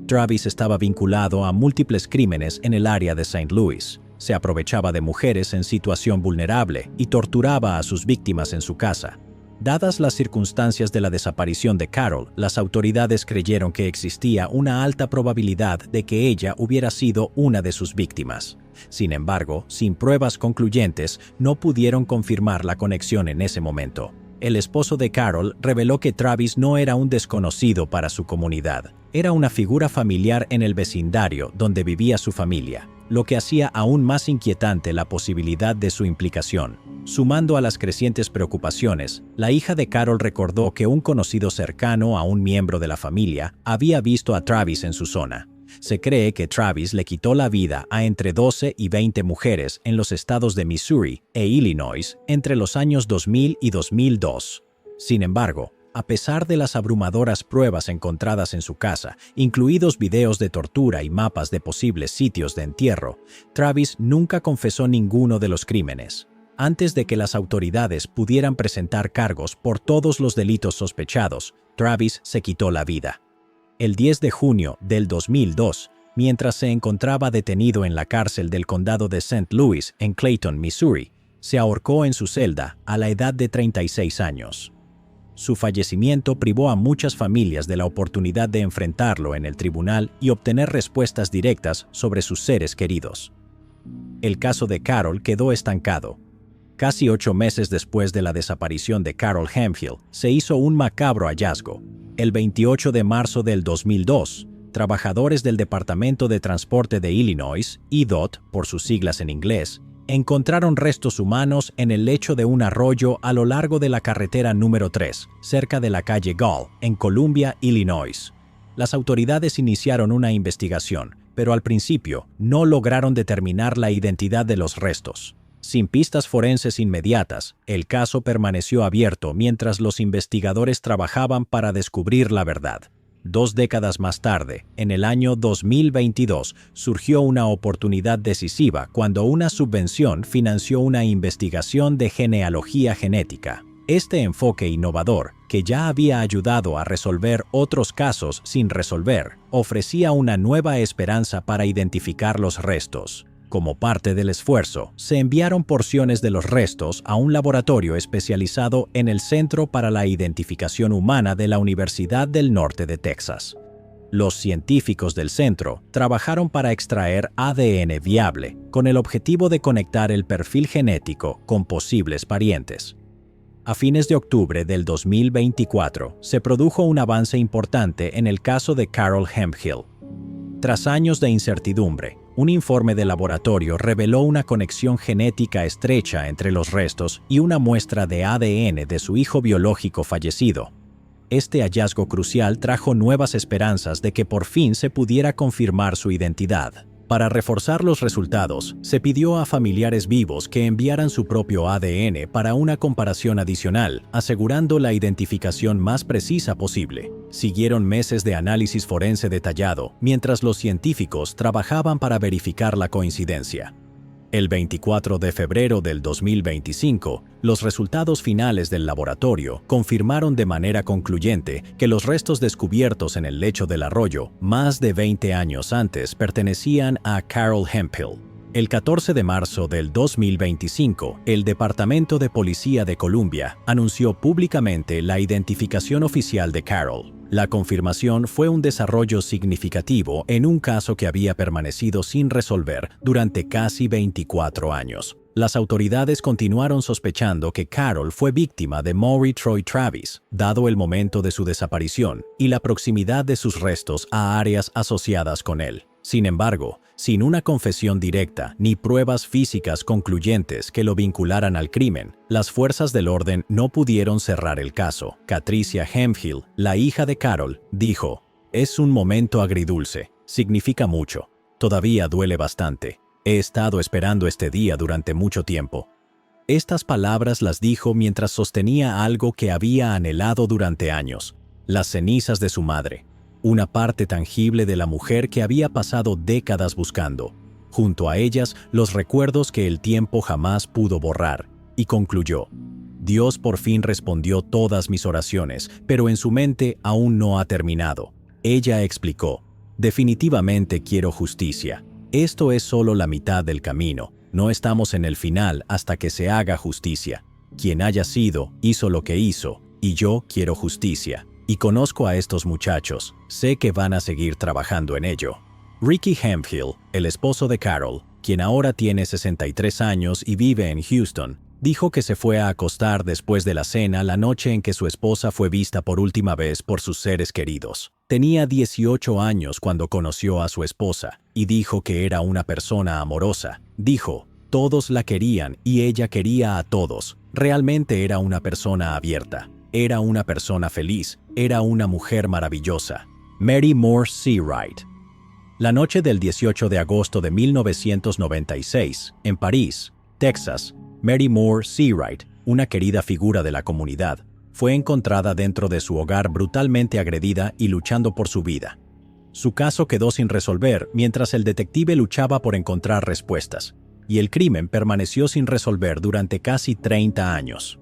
Travis estaba vinculado a múltiples crímenes en el área de St. Louis. Se aprovechaba de mujeres en situación vulnerable y torturaba a sus víctimas en su casa. Dadas las circunstancias de la desaparición de Carol, las autoridades creyeron que existía una alta probabilidad de que ella hubiera sido una de sus víctimas. Sin embargo, sin pruebas concluyentes, no pudieron confirmar la conexión en ese momento. El esposo de Carol reveló que Travis no era un desconocido para su comunidad. Era una figura familiar en el vecindario donde vivía su familia, lo que hacía aún más inquietante la posibilidad de su implicación. Sumando a las crecientes preocupaciones, la hija de Carol recordó que un conocido cercano a un miembro de la familia había visto a Travis en su zona. Se cree que Travis le quitó la vida a entre 12 y 20 mujeres en los estados de Missouri e Illinois entre los años 2000 y 2002. Sin embargo, a pesar de las abrumadoras pruebas encontradas en su casa, incluidos videos de tortura y mapas de posibles sitios de entierro, Travis nunca confesó ninguno de los crímenes. Antes de que las autoridades pudieran presentar cargos por todos los delitos sospechados, Travis se quitó la vida. El 10 de junio del 2002, mientras se encontraba detenido en la cárcel del condado de St. Louis en Clayton, Missouri, se ahorcó en su celda a la edad de 36 años. Su fallecimiento privó a muchas familias de la oportunidad de enfrentarlo en el tribunal y obtener respuestas directas sobre sus seres queridos. El caso de Carol quedó estancado. Casi 8 meses después de la desaparición de Carol Hemphill, se hizo un macabro hallazgo. El 28 de marzo del 2002, trabajadores del Departamento de Transporte de Illinois, IDOT por sus siglas en inglés, encontraron restos humanos en el lecho de un arroyo a lo largo de la carretera número 3, cerca de la calle Gall, en Columbia, Illinois. Las autoridades iniciaron una investigación, pero al principio no lograron determinar la identidad de los restos. Sin pistas forenses inmediatas, el caso permaneció abierto mientras los investigadores trabajaban para descubrir la verdad. 2 décadas más tarde, en el año 2022, surgió una oportunidad decisiva cuando una subvención financió una investigación de genealogía genética. Este enfoque innovador, que ya había ayudado a resolver otros casos sin resolver, ofrecía una nueva esperanza para identificar los restos. Como parte del esfuerzo, se enviaron porciones de los restos a un laboratorio especializado en el Centro para la Identificación Humana de la Universidad del Norte de Texas. Los científicos del centro trabajaron para extraer ADN viable, con el objetivo de conectar el perfil genético con posibles parientes. A fines de octubre del 2024, se produjo un avance importante en el caso de Carol Hemphill. Tras años de incertidumbre, un informe de laboratorio reveló una conexión genética estrecha entre los restos y una muestra de ADN de su hijo biológico fallecido. Este hallazgo crucial trajo nuevas esperanzas de que por fin se pudiera confirmar su identidad. Para reforzar los resultados, se pidió a familiares vivos que enviaran su propio ADN para una comparación adicional, asegurando la identificación más precisa posible. Siguieron meses de análisis forense detallado, mientras los científicos trabajaban para verificar la coincidencia. El 24 de febrero del 2025, los resultados finales del laboratorio confirmaron de manera concluyente que los restos descubiertos en el lecho del arroyo, más de 20 años antes, pertenecían a Carol Hemphill. El 14 de marzo del 2025, el Departamento de Policía de Columbia anunció públicamente la identificación oficial de Carol. La confirmación fue un desarrollo significativo en un caso que había permanecido sin resolver durante casi 24 años. Las autoridades continuaron sospechando que Carol fue víctima de Maury Troy Travis, dado el momento de su desaparición y la proximidad de sus restos a áreas asociadas con él. Sin embargo, sin una confesión directa ni pruebas físicas concluyentes que lo vincularan al crimen, las fuerzas del orden no pudieron cerrar el caso. Catricia Hemphill, la hija de Carol, dijo: "Es un momento agridulce. Significa mucho. Todavía duele bastante. He estado esperando este día durante mucho tiempo". Estas palabras las dijo mientras sostenía algo que había anhelado durante años: las cenizas de su madre. Una parte tangible de la mujer que había pasado décadas buscando. Junto a ellas, los recuerdos que el tiempo jamás pudo borrar. Y concluyó: Dios por fin respondió todas mis oraciones, pero en su mente aún no ha terminado. Ella explicó, definitivamente quiero justicia. Esto es solo la mitad del camino. No estamos en el final hasta que se haga justicia. Quien haya sido, hizo lo que hizo, y yo quiero justicia. Y conozco a estos muchachos, sé que van a seguir trabajando en ello. Ricky Hemphill, el esposo de Carol, quien ahora tiene 63 años y vive en Houston, dijo que se fue a acostar después de la cena la noche en que su esposa fue vista por última vez por sus seres queridos. Tenía 18 años cuando conoció a su esposa y dijo que era una persona amorosa. Dijo, todos la querían y ella quería a todos. Realmente era una persona abierta. Era una persona feliz. Era una mujer maravillosa. Mary Moore Seawright. La noche del 18 de agosto de 1996, en París, Texas, Mary Moore Seawright, una querida figura de la comunidad, fue encontrada dentro de su hogar brutalmente agredida y luchando por su vida. Su caso quedó sin resolver mientras el detective luchaba por encontrar respuestas, y el crimen permaneció sin resolver durante casi 30 años.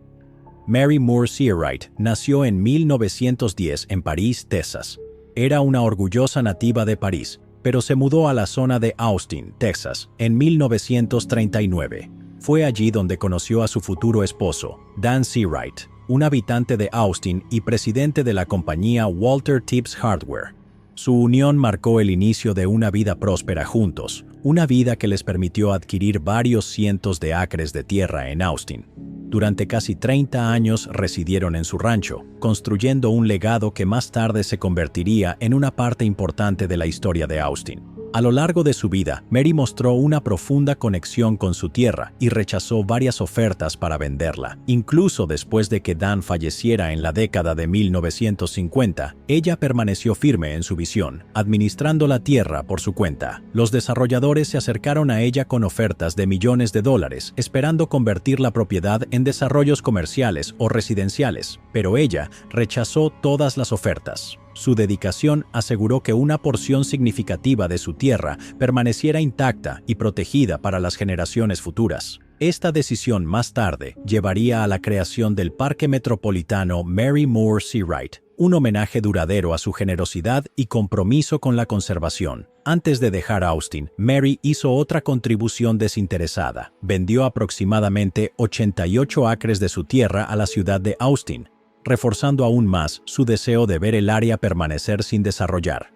Mary Moore Seawright nació en 1910 en París, Texas. Era una orgullosa nativa de París, pero se mudó a la zona de Austin, Texas, en 1939. Fue allí donde conoció a su futuro esposo, Dan Seawright, un habitante de Austin y presidente de la compañía Walter Tibbs Hardware. Su unión marcó el inicio de una vida próspera juntos, una vida que les permitió adquirir varios cientos de acres de tierra en Austin. Durante casi 30 años residieron en su rancho, construyendo un legado que más tarde se convertiría en una parte importante de la historia de Austin. A lo largo de su vida, Mary mostró una profunda conexión con su tierra y rechazó varias ofertas para venderla. Incluso después de que Dan falleciera en la década de 1950, ella permaneció firme en su visión, administrando la tierra por su cuenta. Los desarrolladores se acercaron a ella con ofertas de millones de dólares, esperando convertir la propiedad en desarrollos comerciales o residenciales, pero ella rechazó todas las ofertas. Su dedicación aseguró que una porción significativa de su tierra permaneciera intacta y protegida para las generaciones futuras. Esta decisión más tarde llevaría a la creación del Parque Metropolitano Mary Moore Seawright, un homenaje duradero a su generosidad y compromiso con la conservación. Antes de dejar Austin, Mary hizo otra contribución desinteresada. Vendió aproximadamente 88 acres de su tierra a la ciudad de Austin, reforzando aún más su deseo de ver el área permanecer sin desarrollar.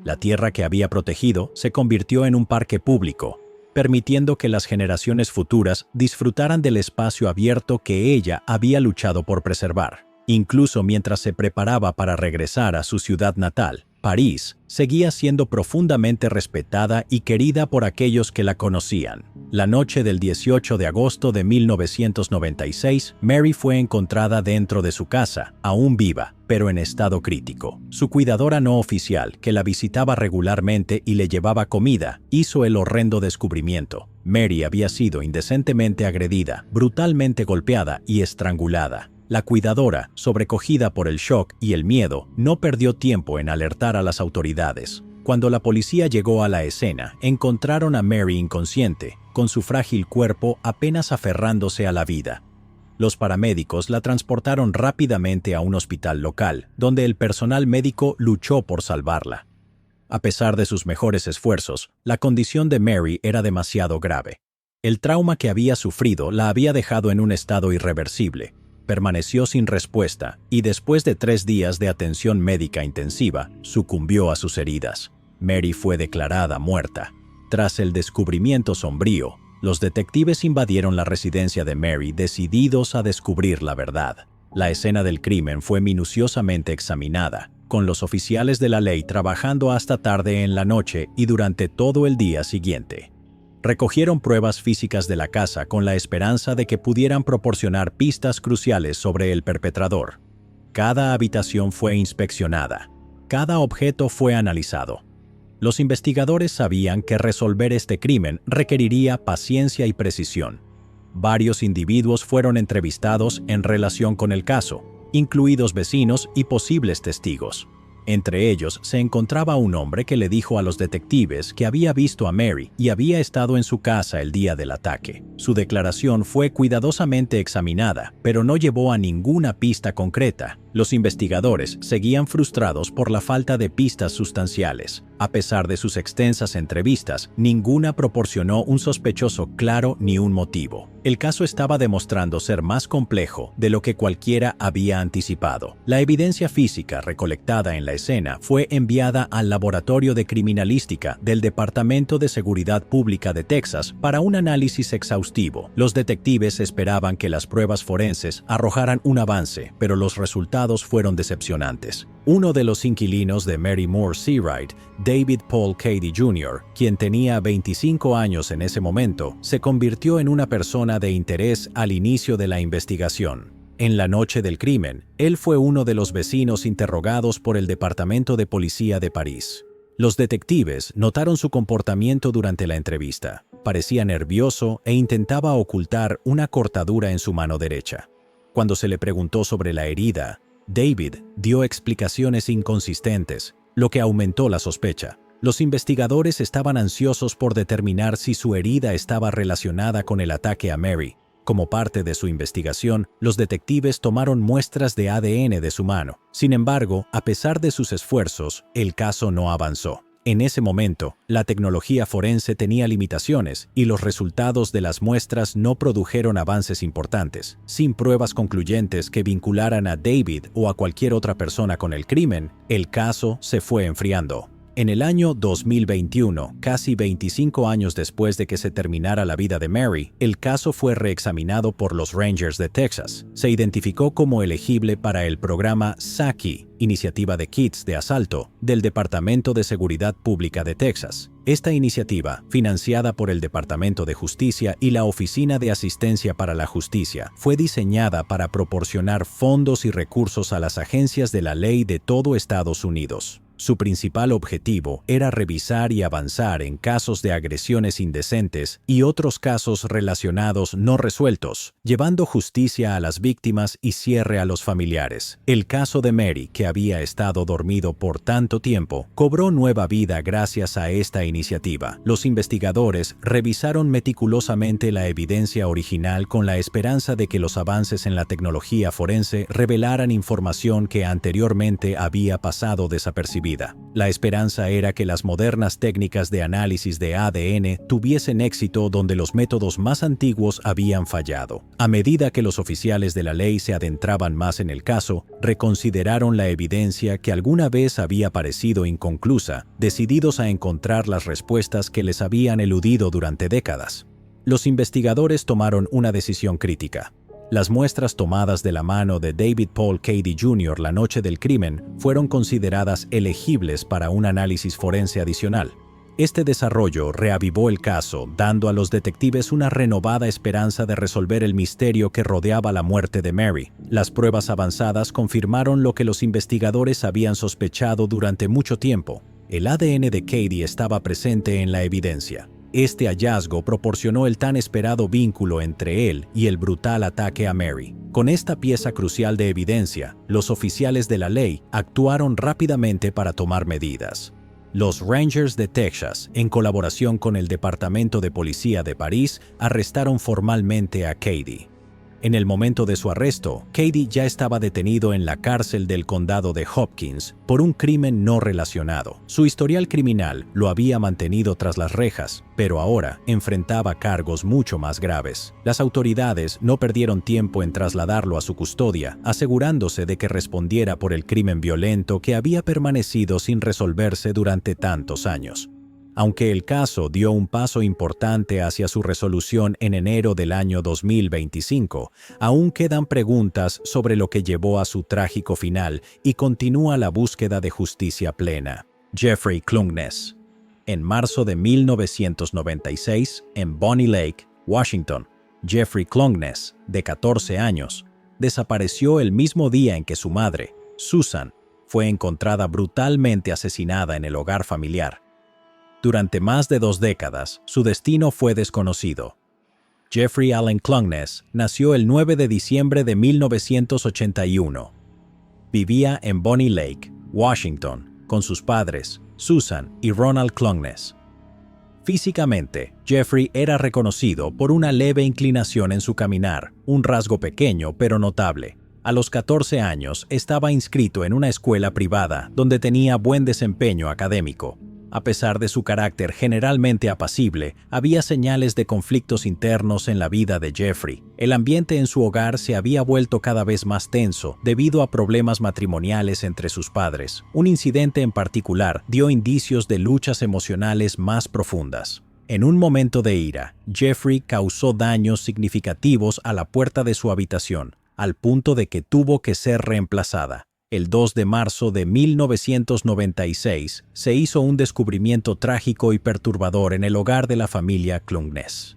La tierra que había protegido se convirtió en un parque público, permitiendo que las generaciones futuras disfrutaran del espacio abierto que ella había luchado por preservar. Incluso mientras se preparaba para regresar a su ciudad natal, París seguía siendo profundamente respetada y querida por aquellos que la conocían. La noche del 18 de agosto de 1996, Mary fue encontrada dentro de su casa, aún viva, pero en estado crítico. Su cuidadora no oficial, que la visitaba regularmente y le llevaba comida, hizo el horrendo descubrimiento. Mary había sido indecentemente agredida, brutalmente golpeada y estrangulada. La cuidadora, sobrecogida por el shock y el miedo, no perdió tiempo en alertar a las autoridades. Cuando la policía llegó a la escena, encontraron a Mary inconsciente, con su frágil cuerpo apenas aferrándose a la vida. Los paramédicos la transportaron rápidamente a un hospital local, donde el personal médico luchó por salvarla. A pesar de sus mejores esfuerzos, la condición de Mary era demasiado grave. El trauma que había sufrido la había dejado en un estado irreversible. Permaneció sin respuesta y después de 3 días de atención médica intensiva, sucumbió a sus heridas. Mary fue declarada muerta. Tras el descubrimiento sombrío, los detectives invadieron la residencia de Mary decididos a descubrir la verdad. La escena del crimen fue minuciosamente examinada, con los oficiales de la ley trabajando hasta tarde en la noche y durante todo el día siguiente. Recogieron pruebas físicas de la casa con la esperanza de que pudieran proporcionar pistas cruciales sobre el perpetrador. Cada habitación fue inspeccionada. Cada objeto fue analizado. Los investigadores sabían que resolver este crimen requeriría paciencia y precisión. Varios individuos fueron entrevistados en relación con el caso, incluidos vecinos y posibles testigos. Entre ellos se encontraba un hombre que le dijo a los detectives que había visto a Mary y había estado en su casa el día del ataque. Su declaración fue cuidadosamente examinada, pero no llevó a ninguna pista concreta. Los investigadores seguían frustrados por la falta de pistas sustanciales. A pesar de sus extensas entrevistas, ninguna proporcionó un sospechoso claro ni un motivo. El caso estaba demostrando ser más complejo de lo que cualquiera había anticipado. La evidencia física recolectada en la escena fue enviada al Laboratorio de Criminalística del Departamento de Seguridad Pública de Texas para un análisis exhaustivo. Los detectives esperaban que las pruebas forenses arrojaran un avance, pero los resultados fueron decepcionantes. Uno de los inquilinos de Mary Moore Seawright, David Paul Cady Jr., quien tenía 25 años en ese momento, se convirtió en una persona de interés al inicio de la investigación. En la noche del crimen, él fue uno de los vecinos interrogados por el Departamento de Policía de París. Los detectives notaron su comportamiento durante la entrevista. Parecía nervioso e intentaba ocultar una cortadura en su mano derecha. Cuando se le preguntó sobre la herida, David dio explicaciones inconsistentes, lo que aumentó la sospecha. Los investigadores estaban ansiosos por determinar si su herida estaba relacionada con el ataque a Mary. Como parte de su investigación, los detectives tomaron muestras de ADN de su mano. Sin embargo, a pesar de sus esfuerzos, el caso no avanzó. En ese momento, la tecnología forense tenía limitaciones y los resultados de las muestras no produjeron avances importantes. Sin pruebas concluyentes que vincularan a David o a cualquier otra persona con el crimen, el caso se fue enfriando. En el año 2021, casi 25 años después de que se terminara la vida de Mary, el caso fue reexaminado por los Rangers de Texas. Se identificó como elegible para el programa SAKI, Iniciativa de Kits de Asalto, del Departamento de Seguridad Pública de Texas. Esta iniciativa, financiada por el Departamento de Justicia y la Oficina de Asistencia para la Justicia, fue diseñada para proporcionar fondos y recursos a las agencias de la ley de todo Estados Unidos. Su principal objetivo era revisar y avanzar en casos de agresiones indecentes y otros casos relacionados no resueltos, llevando justicia a las víctimas y cierre a los familiares. El caso de Mary, que había estado dormido por tanto tiempo, cobró nueva vida gracias a esta iniciativa. Los investigadores revisaron meticulosamente la evidencia original con la esperanza de que los avances en la tecnología forense revelaran información que anteriormente había pasado desapercibida. La esperanza era que las modernas técnicas de análisis de ADN tuviesen éxito donde los métodos más antiguos habían fallado. A medida que los oficiales de la ley se adentraban más en el caso, reconsideraron la evidencia que alguna vez había parecido inconclusa, decididos a encontrar las respuestas que les habían eludido durante décadas. Los investigadores tomaron una decisión crítica. Las muestras tomadas de la mano de David Paul Cady Jr. la noche del crimen fueron consideradas elegibles para un análisis forense adicional. Este desarrollo reavivó el caso, dando a los detectives una renovada esperanza de resolver el misterio que rodeaba la muerte de Mary. Las pruebas avanzadas confirmaron lo que los investigadores habían sospechado durante mucho tiempo. El ADN de Cady estaba presente en la evidencia. Este hallazgo proporcionó el tan esperado vínculo entre él y el brutal ataque a Mary. Con esta pieza crucial de evidencia, los oficiales de la ley actuaron rápidamente para tomar medidas. Los Rangers de Texas, en colaboración con el Departamento de Policía de París, arrestaron formalmente a Cady. En el momento de su arresto, Cady ya estaba detenido en la cárcel del condado de Hopkins por un crimen no relacionado. Su historial criminal lo había mantenido tras las rejas, pero ahora enfrentaba cargos mucho más graves. Las autoridades no perdieron tiempo en trasladarlo a su custodia, asegurándose de que respondiera por el crimen violento que había permanecido sin resolverse durante tantos años. Aunque el caso dio un paso importante hacia su resolución en enero del año 2025, aún quedan preguntas sobre lo que llevó a su trágico final y continúa la búsqueda de justicia plena. Jeffrey Klugnes. En marzo de 1996, en Bonnie Lake, Washington, Jeffrey Klugnes, de 14 años, desapareció el mismo día en que su madre, Susan, fue encontrada brutalmente asesinada en el hogar familiar. Durante más de 2 décadas, su destino fue desconocido. Jeffrey Allen Klugnes nació el 9 de diciembre de 1981. Vivía en Bonnie Lake, Washington, con sus padres, Susan y Ronald Clungness. Físicamente, Jeffrey era reconocido por una leve inclinación en su caminar, un rasgo pequeño pero notable. A los 14 años estaba inscrito en una escuela privada donde tenía buen desempeño académico. A pesar de su carácter generalmente apacible, había señales de conflictos internos en la vida de Jeffrey. El ambiente en su hogar se había vuelto cada vez más tenso debido a problemas matrimoniales entre sus padres. Un incidente en particular dio indicios de luchas emocionales más profundas. En un momento de ira, Jeffrey causó daños significativos a la puerta de su habitación, al punto de que tuvo que ser reemplazada. El 2 de marzo de 1996 se hizo un descubrimiento trágico y perturbador en el hogar de la familia Clungness.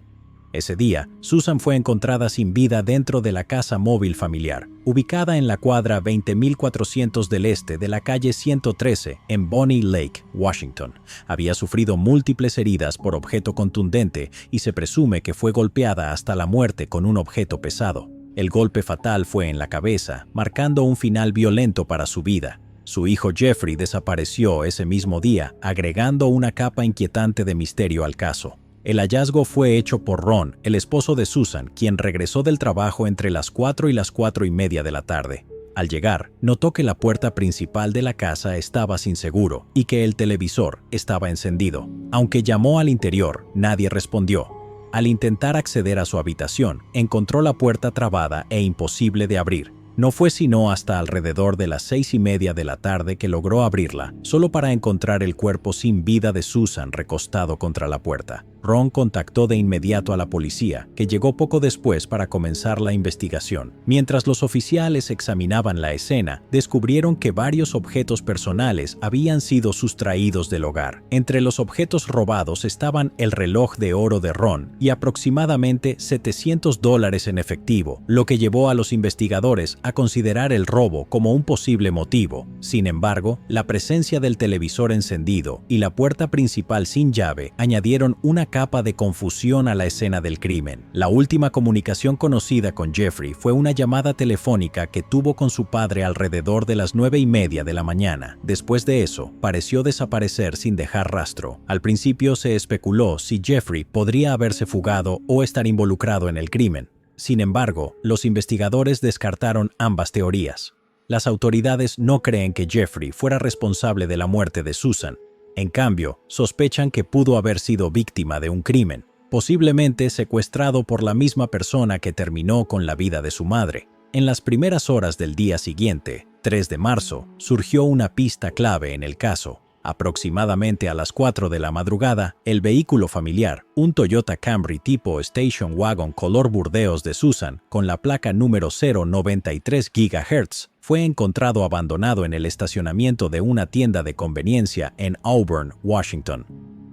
Ese día, Susan fue encontrada sin vida dentro de la casa móvil familiar, ubicada en la cuadra 20.400 del este de la calle 113 en Bonnie Lake, Washington. Había sufrido múltiples heridas por objeto contundente y se presume que fue golpeada hasta la muerte con un objeto pesado. El golpe fatal fue en la cabeza, marcando un final violento para su vida. Su hijo Jeffrey desapareció ese mismo día, agregando una capa inquietante de misterio al caso. El hallazgo fue hecho por Ron, el esposo de Susan, quien regresó del trabajo entre las 4 y las 4:30 de la tarde. Al llegar, notó que la puerta principal de la casa estaba sin seguro y que el televisor estaba encendido. Aunque llamó al interior, nadie respondió. Al intentar acceder a su habitación, encontró la puerta trabada e imposible de abrir. No fue sino hasta alrededor de las 6:30 de la tarde que logró abrirla, solo para encontrar el cuerpo sin vida de Susan recostado contra la puerta. Ron contactó de inmediato a la policía, que llegó poco después para comenzar la investigación. Mientras los oficiales examinaban la escena, descubrieron que varios objetos personales habían sido sustraídos del hogar. Entre los objetos robados estaban el reloj de oro de Ron y aproximadamente $700 en efectivo, lo que llevó a los investigadores a considerar el robo como un posible motivo. Sin embargo, la presencia del televisor encendido y la puerta principal sin llave añadieron una capa de confusión a la escena del crimen. La última comunicación conocida con Jeffrey fue una llamada telefónica que tuvo con su padre alrededor de las 9:30 de la mañana. Después de eso, pareció desaparecer sin dejar rastro. Al principio se especuló si Jeffrey podría haberse fugado o estar involucrado en el crimen. Sin embargo, los investigadores descartaron ambas teorías. Las autoridades no creen que Jeffrey fuera responsable de la muerte de Susan. En cambio, sospechan que pudo haber sido víctima de un crimen, posiblemente secuestrado por la misma persona que terminó con la vida de su madre. En las primeras horas del día siguiente, 3 de marzo, surgió una pista clave en el caso. Aproximadamente a las 4 de la madrugada, el vehículo familiar, un Toyota Camry tipo Station Wagon color burdeos de Susan, con la placa número 093 GHz, fue encontrado abandonado en el estacionamiento de una tienda de conveniencia en Auburn, Washington.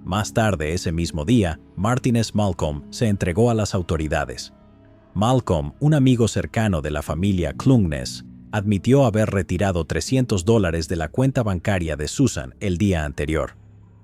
Más tarde ese mismo día, Martin S. Malcolm se entregó a las autoridades. Malcolm, un amigo cercano de la familia Clungness, admitió haber retirado $300 de la cuenta bancaria de Susan el día anterior.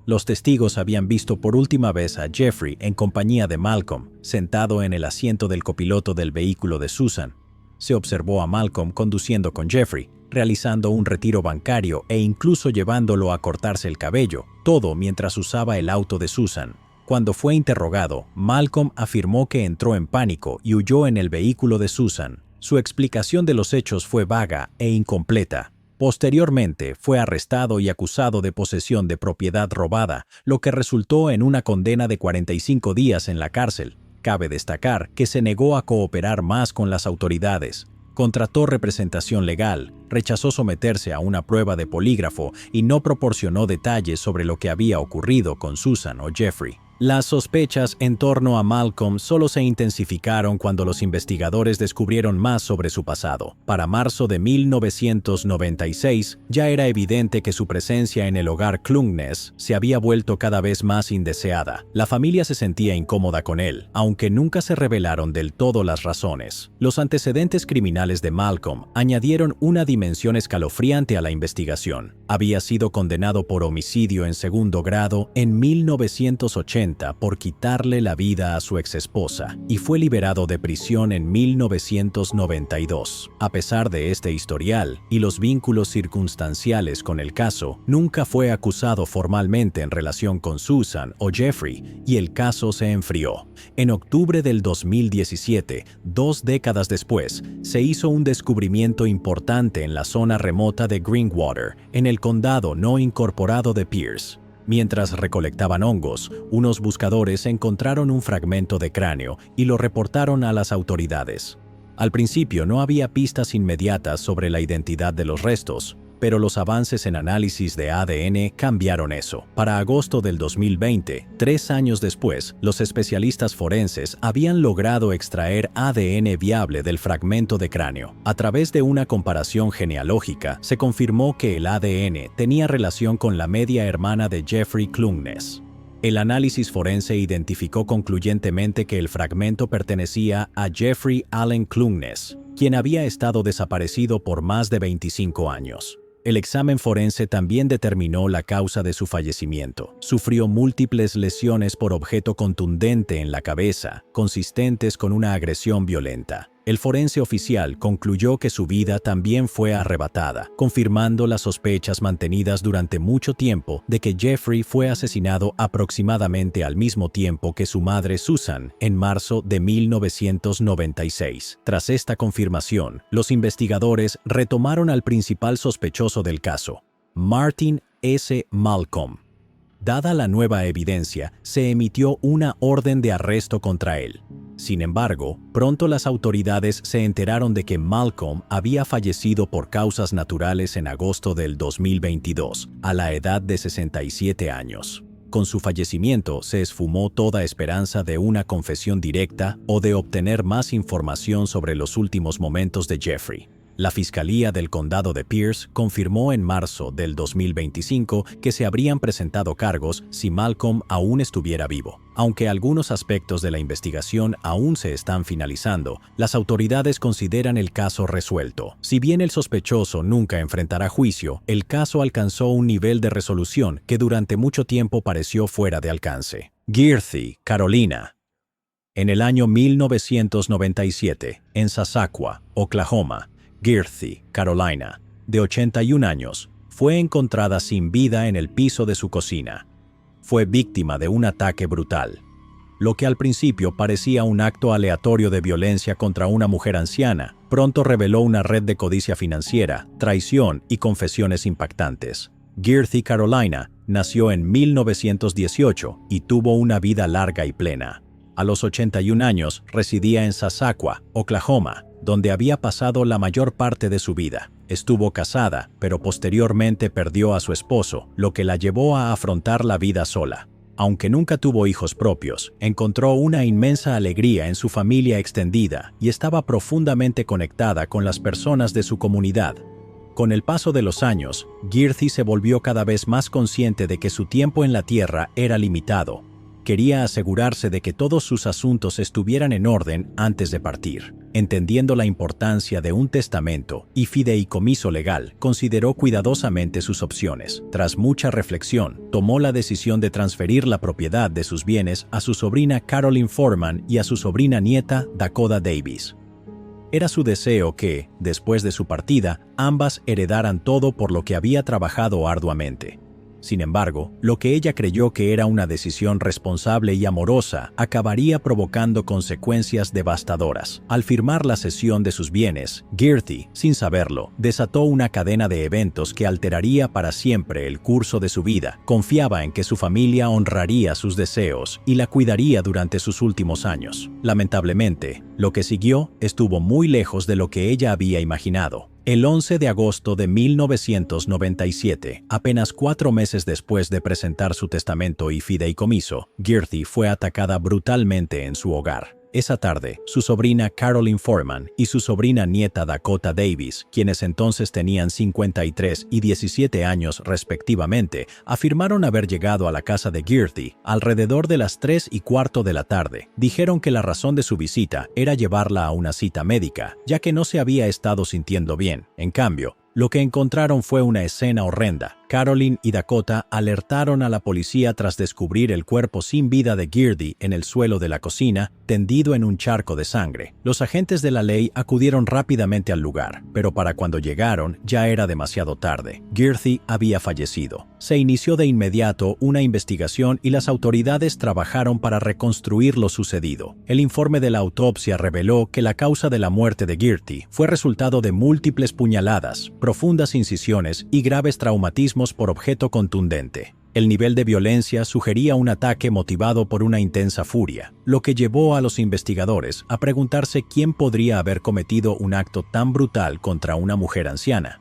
Los testigos habían visto por última vez a Jeffrey en compañía de Malcolm, sentado en el asiento del copiloto del vehículo de Susan. Se observó a Malcolm conduciendo con Jeffrey, realizando un retiro bancario e incluso llevándolo a cortarse el cabello, todo mientras usaba el auto de Susan. Cuando fue interrogado, Malcolm afirmó que entró en pánico y huyó en el vehículo de Susan. Su explicación de los hechos fue vaga e incompleta. Posteriormente, fue arrestado y acusado de posesión de propiedad robada, lo que resultó en una condena de 45 días en la cárcel. Cabe destacar que se negó a cooperar más con las autoridades. Contrató representación legal, rechazó someterse a una prueba de polígrafo y no proporcionó detalles sobre lo que había ocurrido con Susan o Jeffrey. Las sospechas en torno a Malcolm solo se intensificaron cuando los investigadores descubrieron más sobre su pasado. Para marzo de 1996, ya era evidente que su presencia en el hogar Clungness se había vuelto cada vez más indeseada. La familia se sentía incómoda con él, aunque nunca se revelaron del todo las razones. Los antecedentes criminales de Malcolm añadieron una dimensión escalofriante a la investigación. Había sido condenado por homicidio en segundo grado en 1980 violenta por quitarle la vida a su exesposa y fue liberado de prisión en 1992. A pesar de este historial y los vínculos circunstanciales con el caso, nunca fue acusado formalmente en relación con Susan o Jeffrey y el caso se enfrió. En octubre del 2017, 2 décadas después, se hizo un descubrimiento importante en la zona remota de Greenwater, en el condado no incorporado de Pierce. Mientras recolectaban hongos, unos buscadores encontraron un fragmento de cráneo y lo reportaron a las autoridades. Al principio no había pistas inmediatas sobre la identidad de los restos, pero los avances en análisis de ADN cambiaron eso. Para agosto del 2020, 3 años después, los especialistas forenses habían logrado extraer ADN viable del fragmento de cráneo. A través de una comparación genealógica, se confirmó que el ADN tenía relación con la media hermana de Jeffrey Cluness. El análisis forense identificó concluyentemente que el fragmento pertenecía a Jeffrey Allen Cluness, quien había estado desaparecido por más de 25 años. El examen forense también determinó la causa de su fallecimiento. Sufrió múltiples lesiones por objeto contundente en la cabeza, consistentes con una agresión violenta. El forense oficial concluyó que su vida también fue arrebatada, confirmando las sospechas mantenidas durante mucho tiempo de que Jeffrey fue asesinado aproximadamente al mismo tiempo que su madre Susan, en marzo de 1996. Tras esta confirmación, los investigadores retomaron al principal sospechoso del caso, Martin S. Malcolm. Dada la nueva evidencia, se emitió una orden de arresto contra él. Sin embargo, pronto las autoridades se enteraron de que Malcolm había fallecido por causas naturales en agosto del 2022, a la edad de 67 años. Con su fallecimiento se esfumó toda esperanza de una confesión directa o de obtener más información sobre los últimos momentos de Jeffrey. La Fiscalía del Condado de Pierce confirmó en marzo del 2025 que se habrían presentado cargos si Malcolm aún estuviera vivo. Aunque algunos aspectos de la investigación aún se están finalizando, las autoridades consideran el caso resuelto. Si bien el sospechoso nunca enfrentará juicio, el caso alcanzó un nivel de resolución que durante mucho tiempo pareció fuera de alcance. Girthy, Carolina. En el año 1997, en Sasakwa, Oklahoma, Girthy, Carolina, de 81 años, fue encontrada sin vida en el piso de su cocina. Fue víctima de un ataque brutal. Lo que al principio parecía un acto aleatorio de violencia contra una mujer anciana, pronto reveló una red de codicia financiera, traición y confesiones impactantes. Girthy, Carolina, nació en 1918 y tuvo una vida larga y plena. A los 81 años residía en Sasakwa, Oklahoma, donde había pasado la mayor parte de su vida. Estuvo casada, pero posteriormente perdió a su esposo, lo que la llevó a afrontar la vida sola. Aunque nunca tuvo hijos propios, encontró una inmensa alegría en su familia extendida y estaba profundamente conectada con las personas de su comunidad. Con el paso de los años, Girthy se volvió cada vez más consciente de que su tiempo en la tierra era limitado. Quería asegurarse de que todos sus asuntos estuvieran en orden antes de partir. Entendiendo la importancia de un testamento y fideicomiso legal, consideró cuidadosamente sus opciones. Tras mucha reflexión, tomó la decisión de transferir la propiedad de sus bienes a su sobrina Carolyn Foreman y a su sobrina nieta Dakota Davis. Era su deseo que, después de su partida, ambas heredaran todo por lo que había trabajado arduamente. Sin embargo, lo que ella creyó que era una decisión responsable y amorosa acabaría provocando consecuencias devastadoras. Al firmar la cesión de sus bienes, Girthy, sin saberlo, desató una cadena de eventos que alteraría para siempre el curso de su vida. Confiaba en que su familia honraría sus deseos y la cuidaría durante sus últimos años. Lamentablemente, lo que siguió estuvo muy lejos de lo que ella había imaginado. El 11 de agosto de 1997, apenas 4 meses después de presentar su testamento y fideicomiso, Girthy fue atacada brutalmente en su hogar. Esa tarde, su sobrina Carolyn Foreman y su sobrina nieta Dakota Davis, quienes entonces tenían 53 y 17 años respectivamente, afirmaron haber llegado a la casa de Girthy alrededor de las 3:15 de la tarde. Dijeron que la razón de su visita era llevarla a una cita médica, ya que no se había estado sintiendo bien. En cambio, Lo que encontraron fue una escena horrenda. Carolyn y Dakota alertaron a la policía tras descubrir el cuerpo sin vida de Girty en el suelo de la cocina, tendido en un charco de sangre. Los agentes de la ley acudieron rápidamente al lugar, pero para cuando llegaron ya era demasiado tarde. Girty había fallecido. Se inició de inmediato una investigación y las autoridades trabajaron para reconstruir lo sucedido. El informe de la autopsia reveló que la causa de la muerte de Girty fue resultado de múltiples puñaladas, profundas incisiones y graves traumatismos por objeto contundente. El nivel de violencia sugería un ataque motivado por una intensa furia, lo que llevó a los investigadores a preguntarse quién podría haber cometido un acto tan brutal contra una mujer anciana.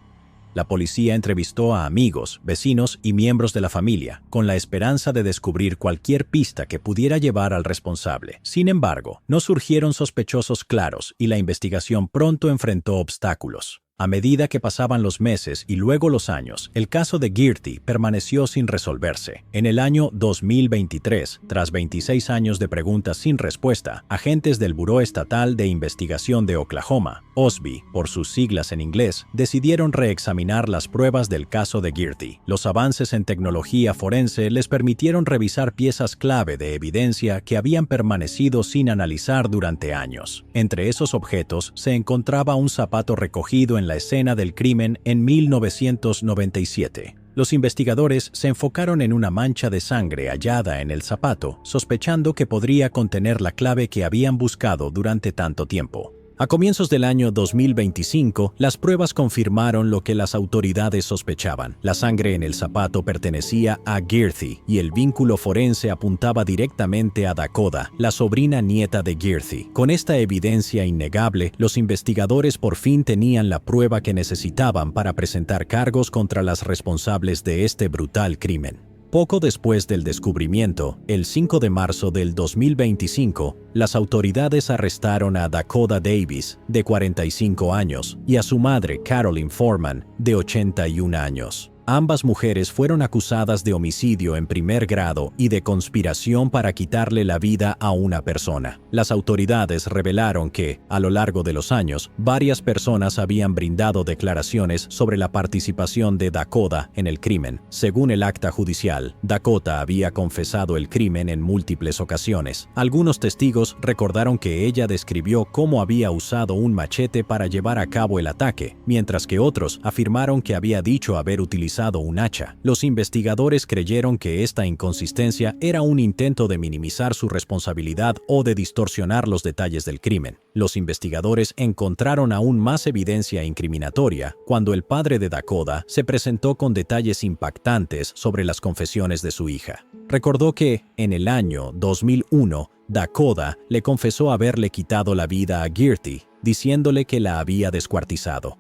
La policía entrevistó a amigos, vecinos y miembros de la familia, con la esperanza de descubrir cualquier pista que pudiera llevar al responsable. Sin embargo, no surgieron sospechosos claros y la investigación pronto enfrentó obstáculos. A medida que pasaban los meses y luego los años, el caso de Girty permaneció sin resolverse. En el año 2023, tras 26 años de preguntas sin respuesta, agentes del Buró Estatal de Investigación de Oklahoma, OSBI, por sus siglas en inglés, decidieron reexaminar las pruebas del caso de Girty. Los avances en tecnología forense les permitieron revisar piezas clave de evidencia que habían permanecido sin analizar durante años. Entre esos objetos se encontraba un zapato recogido en la escena del crimen en 1997. Los investigadores se enfocaron en una mancha de sangre hallada en el zapato, sospechando que podría contener la clave que habían buscado durante tanto tiempo. A comienzos del año 2025, las pruebas confirmaron lo que las autoridades sospechaban. La sangre en el zapato pertenecía a Girty y el vínculo forense apuntaba directamente a Dakota, la sobrina nieta de Girty. Con esta evidencia innegable, los investigadores por fin tenían la prueba que necesitaban para presentar cargos contra las responsables de este brutal crimen. Poco después del descubrimiento, el 5 de marzo del 2025, las autoridades arrestaron a Dakota Davis, de 45 años, y a su madre, Carolyn Foreman, de 81 años. Ambas mujeres fueron acusadas de homicidio en primer grado y de conspiración para quitarle la vida a una persona. Las autoridades revelaron que, a lo largo de los años, varias personas habían brindado declaraciones sobre la participación de Dakota en el crimen. Según el acta judicial, Dakota había confesado el crimen en múltiples ocasiones. Algunos testigos recordaron que ella describió cómo había usado un machete para llevar a cabo el ataque, mientras que otros afirmaron que había dicho haber utilizado un hacha. Los investigadores creyeron que esta inconsistencia era un intento de minimizar su responsabilidad o de distorsionar los detalles del crimen. Los investigadores encontraron aún más evidencia incriminatoria cuando el padre de Dakota se presentó con detalles impactantes sobre las confesiones de su hija. Recordó que, en el año 2001, Dakota le confesó haberle quitado la vida a Girty, diciéndole que la había descuartizado.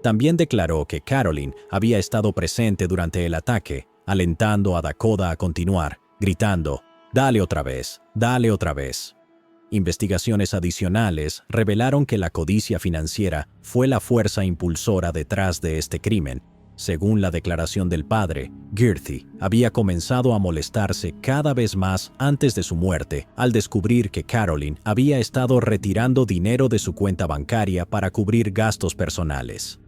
También declaró que Carolyn había estado presente durante el ataque, alentando a Dakota a continuar, gritando, «Dale otra vez, dale otra vez». Investigaciones adicionales revelaron que la codicia financiera fue la fuerza impulsora detrás de este crimen. Según la declaración del padre, Girty había comenzado a molestarse cada vez más antes de su muerte al descubrir que Carolyn había estado retirando dinero de su cuenta bancaria para cubrir gastos personales.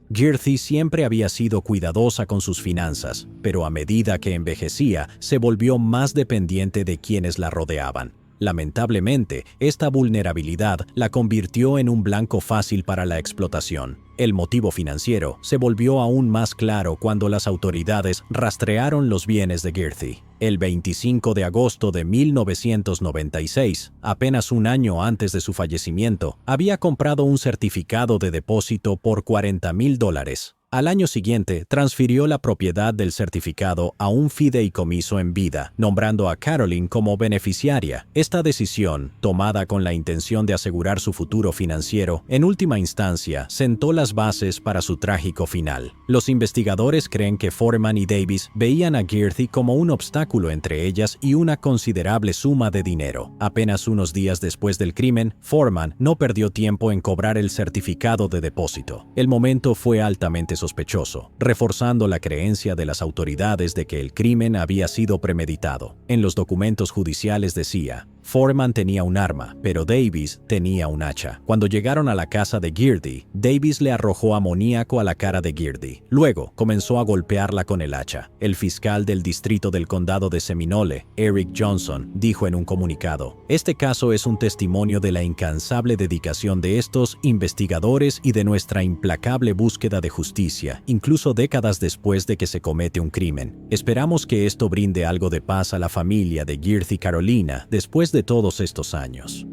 Girty siempre había sido cuidadosa con sus finanzas, pero a medida que envejecía, se volvió más dependiente de quienes la rodeaban. Lamentablemente, esta vulnerabilidad la convirtió en un blanco fácil para la explotación. El motivo financiero se volvió aún más claro cuando las autoridades rastrearon los bienes de Girty. El 25 de agosto de 1996, apenas un año antes de su fallecimiento, había comprado un certificado de depósito por $40,000. Al año siguiente, transfirió la propiedad del certificado a un fideicomiso en vida, nombrando a Carolyn como beneficiaria. Esta decisión, tomada con la intención de asegurar su futuro financiero, en última instancia, sentó las bases para su trágico final. Los investigadores creen que Foreman y Davis veían a Girty como un obstáculo entre ellas y una considerable suma de dinero. Apenas unos días después del crimen, Foreman no perdió tiempo en cobrar el certificado de depósito. El momento fue altamente sospechoso, reforzando la creencia de las autoridades de que el crimen había sido premeditado. En los documentos judiciales decía, Foreman tenía un arma, pero Davis tenía un hacha. Cuando llegaron a la casa de Girdy, Davis le arrojó amoníaco a la cara de Girdy. Luego, comenzó a golpearla con el hacha. El fiscal del distrito del condado de Seminole, Eric Johnson, dijo en un comunicado: "Este caso es un testimonio de la incansable dedicación de estos investigadores y de nuestra implacable búsqueda de justicia, incluso décadas después de que se comete un crimen. Esperamos que esto brinde algo de paz a la familia de Girdy Carolina después de todos estos años".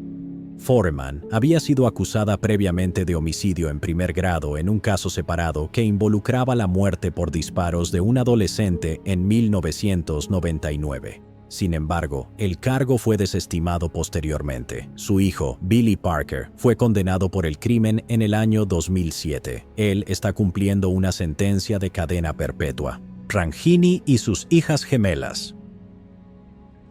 Foreman había sido acusada previamente de homicidio en primer grado en un caso separado que involucraba la muerte por disparos de un adolescente en 1999. Sin embargo, el cargo fue desestimado posteriormente. Su hijo, Billy Parker, fue condenado por el crimen en el año 2007. Él está cumpliendo una sentencia de cadena perpetua. Ranjini y sus hijas gemelas.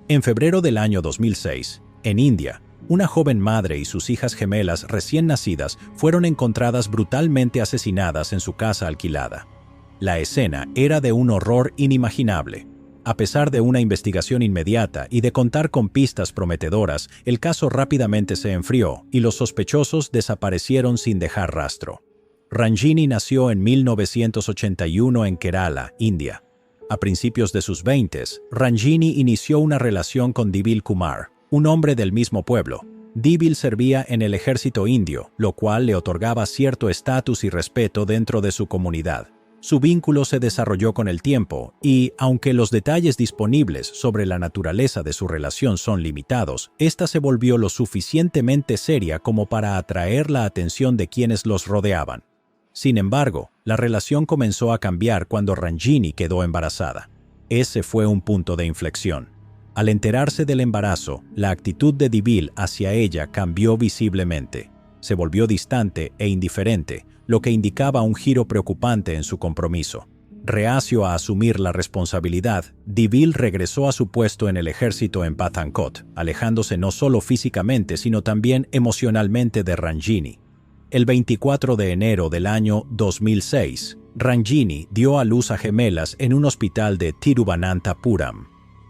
En febrero del año 2006, en India, una joven madre y sus hijas gemelas recién nacidas fueron encontradas brutalmente asesinadas en su casa alquilada. La escena era de un horror inimaginable. A pesar de una investigación inmediata y de contar con pistas prometedoras, el caso rápidamente se enfrió y los sospechosos desaparecieron sin dejar rastro. Ranjini nació en 1981 en Kerala, India. A principios de sus 20s, Ranjini inició una relación con Divil Kumar, un hombre del mismo pueblo. Divil servía en el ejército indio, lo cual le otorgaba cierto estatus y respeto dentro de su comunidad. Su vínculo se desarrolló con el tiempo y, aunque los detalles disponibles sobre la naturaleza de su relación son limitados, esta se volvió lo suficientemente seria como para atraer la atención de quienes los rodeaban. Sin embargo, la relación comenzó a cambiar cuando Ranjini quedó embarazada. Ese fue un punto de inflexión. Al enterarse del embarazo, la actitud de Divil hacia ella cambió visiblemente. Se volvió distante e indiferente, lo que indicaba un giro preocupante en su compromiso. Reacio a asumir la responsabilidad, Divil regresó a su puesto en el ejército en Pathankot, alejándose no solo físicamente sino también emocionalmente de Ranjini. El 24 de enero del año 2006, Ranjini dio a luz a gemelas en un hospital de Tiruvananthapuram.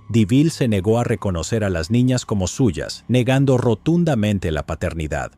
Divil se negó a reconocer a las niñas como suyas, negando rotundamente la paternidad.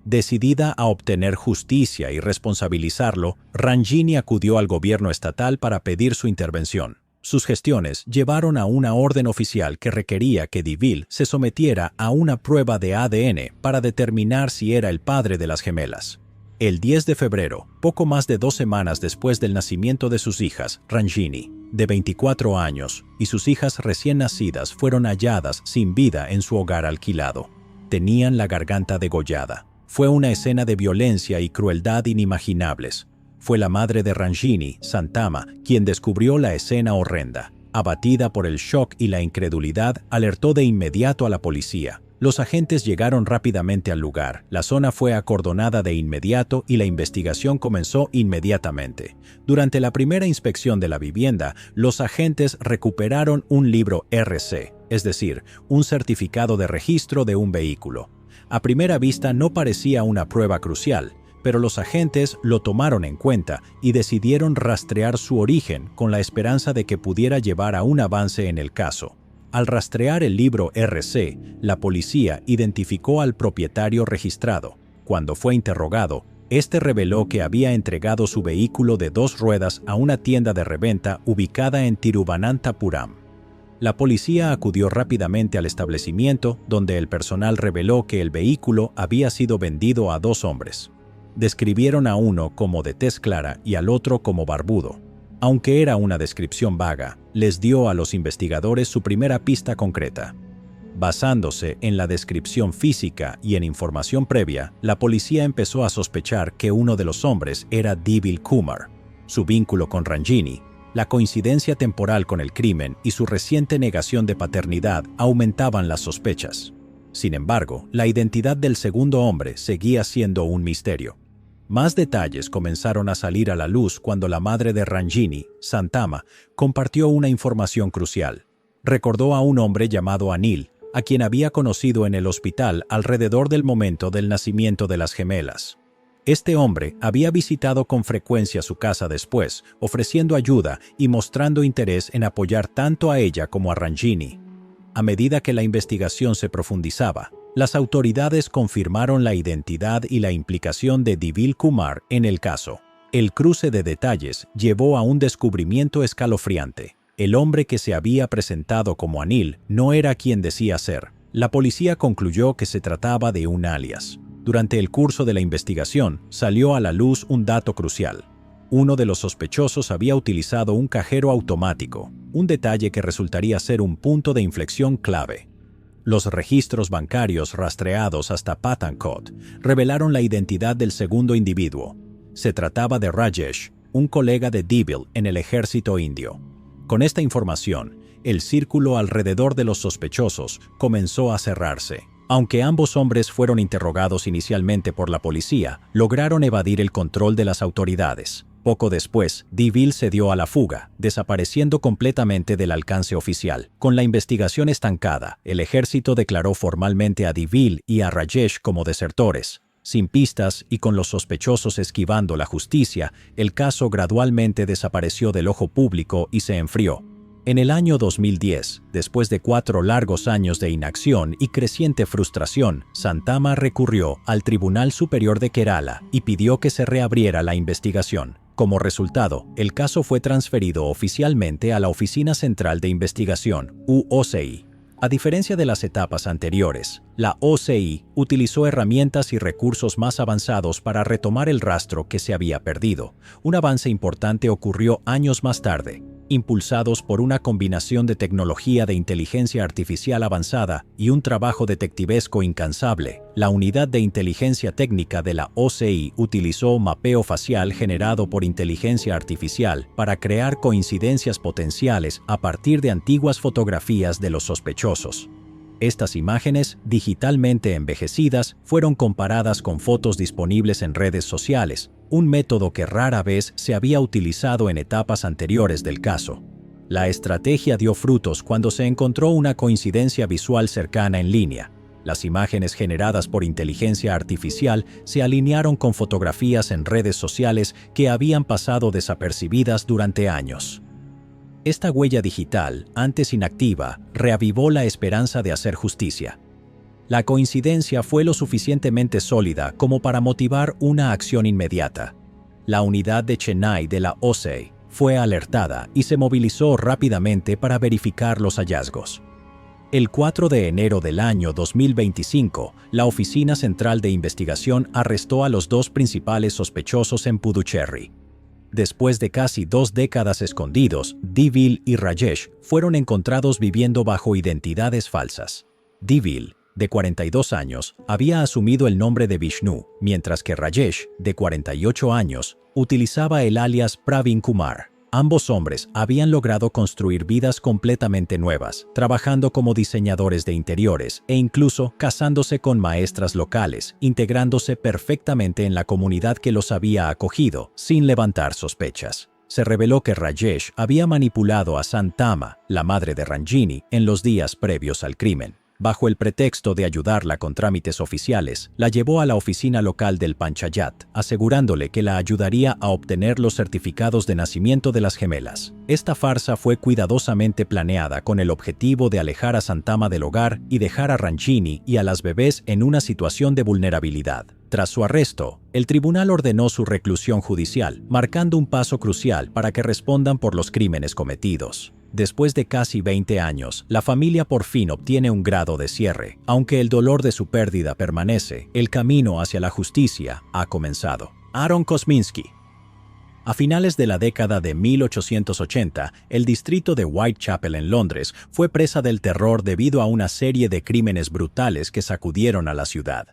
Decidida a obtener justicia y responsabilizarlo, Ranjini acudió al gobierno estatal para pedir su intervención. Sus gestiones llevaron a una orden oficial que requería que Divil se sometiera a una prueba de ADN para determinar si era el padre de las gemelas. El 10 de febrero, poco más de 2 semanas después del nacimiento de sus hijas, Ranjini, de 24 años, y sus hijas recién nacidas fueron halladas sin vida en su hogar alquilado. Tenían la garganta degollada. Fue una escena de violencia y crueldad inimaginables. Fue la madre de Ranjini, Santama, quien descubrió la escena horrenda. Abatida por el shock y la incredulidad, alertó de inmediato a la policía. Los agentes llegaron rápidamente al lugar. La zona fue acordonada de inmediato y la investigación comenzó inmediatamente. Durante la primera inspección de la vivienda, los agentes recuperaron un libro RC, es decir, un certificado de registro de un vehículo. A primera vista no parecía una prueba crucial, pero los agentes lo tomaron en cuenta y decidieron rastrear su origen con la esperanza de que pudiera llevar a un avance en el caso. Al rastrear el libro RC, la policía identificó al propietario registrado. Cuando fue interrogado, este reveló que había entregado su vehículo de 2 ruedas a una tienda de reventa ubicada en Tiruvananthapuram. La policía acudió rápidamente al establecimiento, donde el personal reveló que el vehículo había sido vendido a 2 hombres. Describieron a uno como de tez clara y al otro como barbudo. Aunque era una descripción vaga, les dio a los investigadores su primera pista concreta. Basándose en la descripción física y en información previa, la policía empezó a sospechar que uno de los hombres era Divil Kumar. Su vínculo con Ranjini, la coincidencia temporal con el crimen y su reciente negación de paternidad aumentaban las sospechas. Sin embargo, la identidad del segundo hombre seguía siendo un misterio. Más detalles comenzaron a salir a la luz cuando la madre de Ranjini, Santama, compartió una información crucial. Recordó a un hombre llamado Anil, a quien había conocido en el hospital alrededor del momento del nacimiento de las gemelas. Este hombre había visitado con frecuencia su casa después, ofreciendo ayuda y mostrando interés en apoyar tanto a ella como a Ranjini. A medida que la investigación se profundizaba, las autoridades confirmaron la identidad y la implicación de Divil Kumar en el caso. El cruce de detalles llevó a un descubrimiento escalofriante. El hombre que se había presentado como Anil no era quien decía ser. La policía concluyó que se trataba de un alias. Durante el curso de la investigación, salió a la luz un dato crucial. Uno de los sospechosos había utilizado un cajero automático, un detalle que resultaría ser un punto de inflexión clave. Los registros bancarios rastreados hasta Pathankot revelaron la identidad del segundo individuo. Se trataba de Rajesh, un colega de Divil en el ejército indio. Con esta información, el círculo alrededor de los sospechosos comenzó a cerrarse. Aunque ambos hombres fueron interrogados inicialmente por la policía, lograron evadir el control de las autoridades. Poco después, Divil se dio a la fuga, desapareciendo completamente del alcance oficial. Con la investigación estancada, el ejército declaró formalmente a Divil y a Rajesh como desertores. Sin pistas y con los sospechosos esquivando la justicia, el caso gradualmente desapareció del ojo público y se enfrió. En el año 2010, después de 4 largos años de inacción y creciente frustración, Santama recurrió al Tribunal Superior de Kerala y pidió que se reabriera la investigación. Como resultado, el caso fue transferido oficialmente a la Oficina Central de Investigación, UOCI. A diferencia de las etapas anteriores, la OCI utilizó herramientas y recursos más avanzados para retomar el rastro que se había perdido. Un avance importante ocurrió años más tarde. Impulsados por una combinación de tecnología de inteligencia artificial avanzada y un trabajo detectivesco incansable, la unidad de inteligencia técnica de la OCI utilizó mapeo facial generado por inteligencia artificial para crear coincidencias potenciales a partir de antiguas fotografías de los sospechosos. Estas imágenes, digitalmente envejecidas, fueron comparadas con fotos disponibles en redes sociales, un método que rara vez se había utilizado en etapas anteriores del caso. La estrategia dio frutos cuando se encontró una coincidencia visual cercana en línea. Las imágenes generadas por inteligencia artificial se alinearon con fotografías en redes sociales que habían pasado desapercibidas durante años. Esta huella digital, antes inactiva, reavivó la esperanza de hacer justicia. La coincidencia fue lo suficientemente sólida como para motivar una acción inmediata. La unidad de Chennai de la OCI fue alertada y se movilizó rápidamente para verificar los hallazgos. El 4 de enero del año 2025, la Oficina Central de Investigación arrestó a los 2 principales sospechosos en Puducherry. Después de casi 2 décadas escondidos, Divil y Rajesh fueron encontrados viviendo bajo identidades falsas. Divil, de 42 años, había asumido el nombre de Vishnu, mientras que Rajesh, de 48 años, utilizaba el alias Pravin Kumar. Ambos hombres habían logrado construir vidas completamente nuevas, trabajando como diseñadores de interiores e incluso casándose con maestras locales, integrándose perfectamente en la comunidad que los había acogido, sin levantar sospechas. Se reveló que Rajesh había manipulado a Santama, la madre de Ranjini, en los días previos al crimen. Bajo el pretexto de ayudarla con trámites oficiales, la llevó a la oficina local del Panchayat, asegurándole que la ayudaría a obtener los certificados de nacimiento de las gemelas. Esta farsa fue cuidadosamente planeada con el objetivo de alejar a Santama del hogar y dejar a Ranjini y a las bebés en una situación de vulnerabilidad. Tras su arresto, el tribunal ordenó su reclusión judicial, marcando un paso crucial para que respondan por los crímenes cometidos. Después de casi 20 años, la familia por fin obtiene un grado de cierre. Aunque el dolor de su pérdida permanece, el camino hacia la justicia ha comenzado. Aaron Kosminski. A finales de la década de 1880, el distrito de Whitechapel en Londres fue presa del terror debido a una serie de crímenes brutales que sacudieron a la ciudad.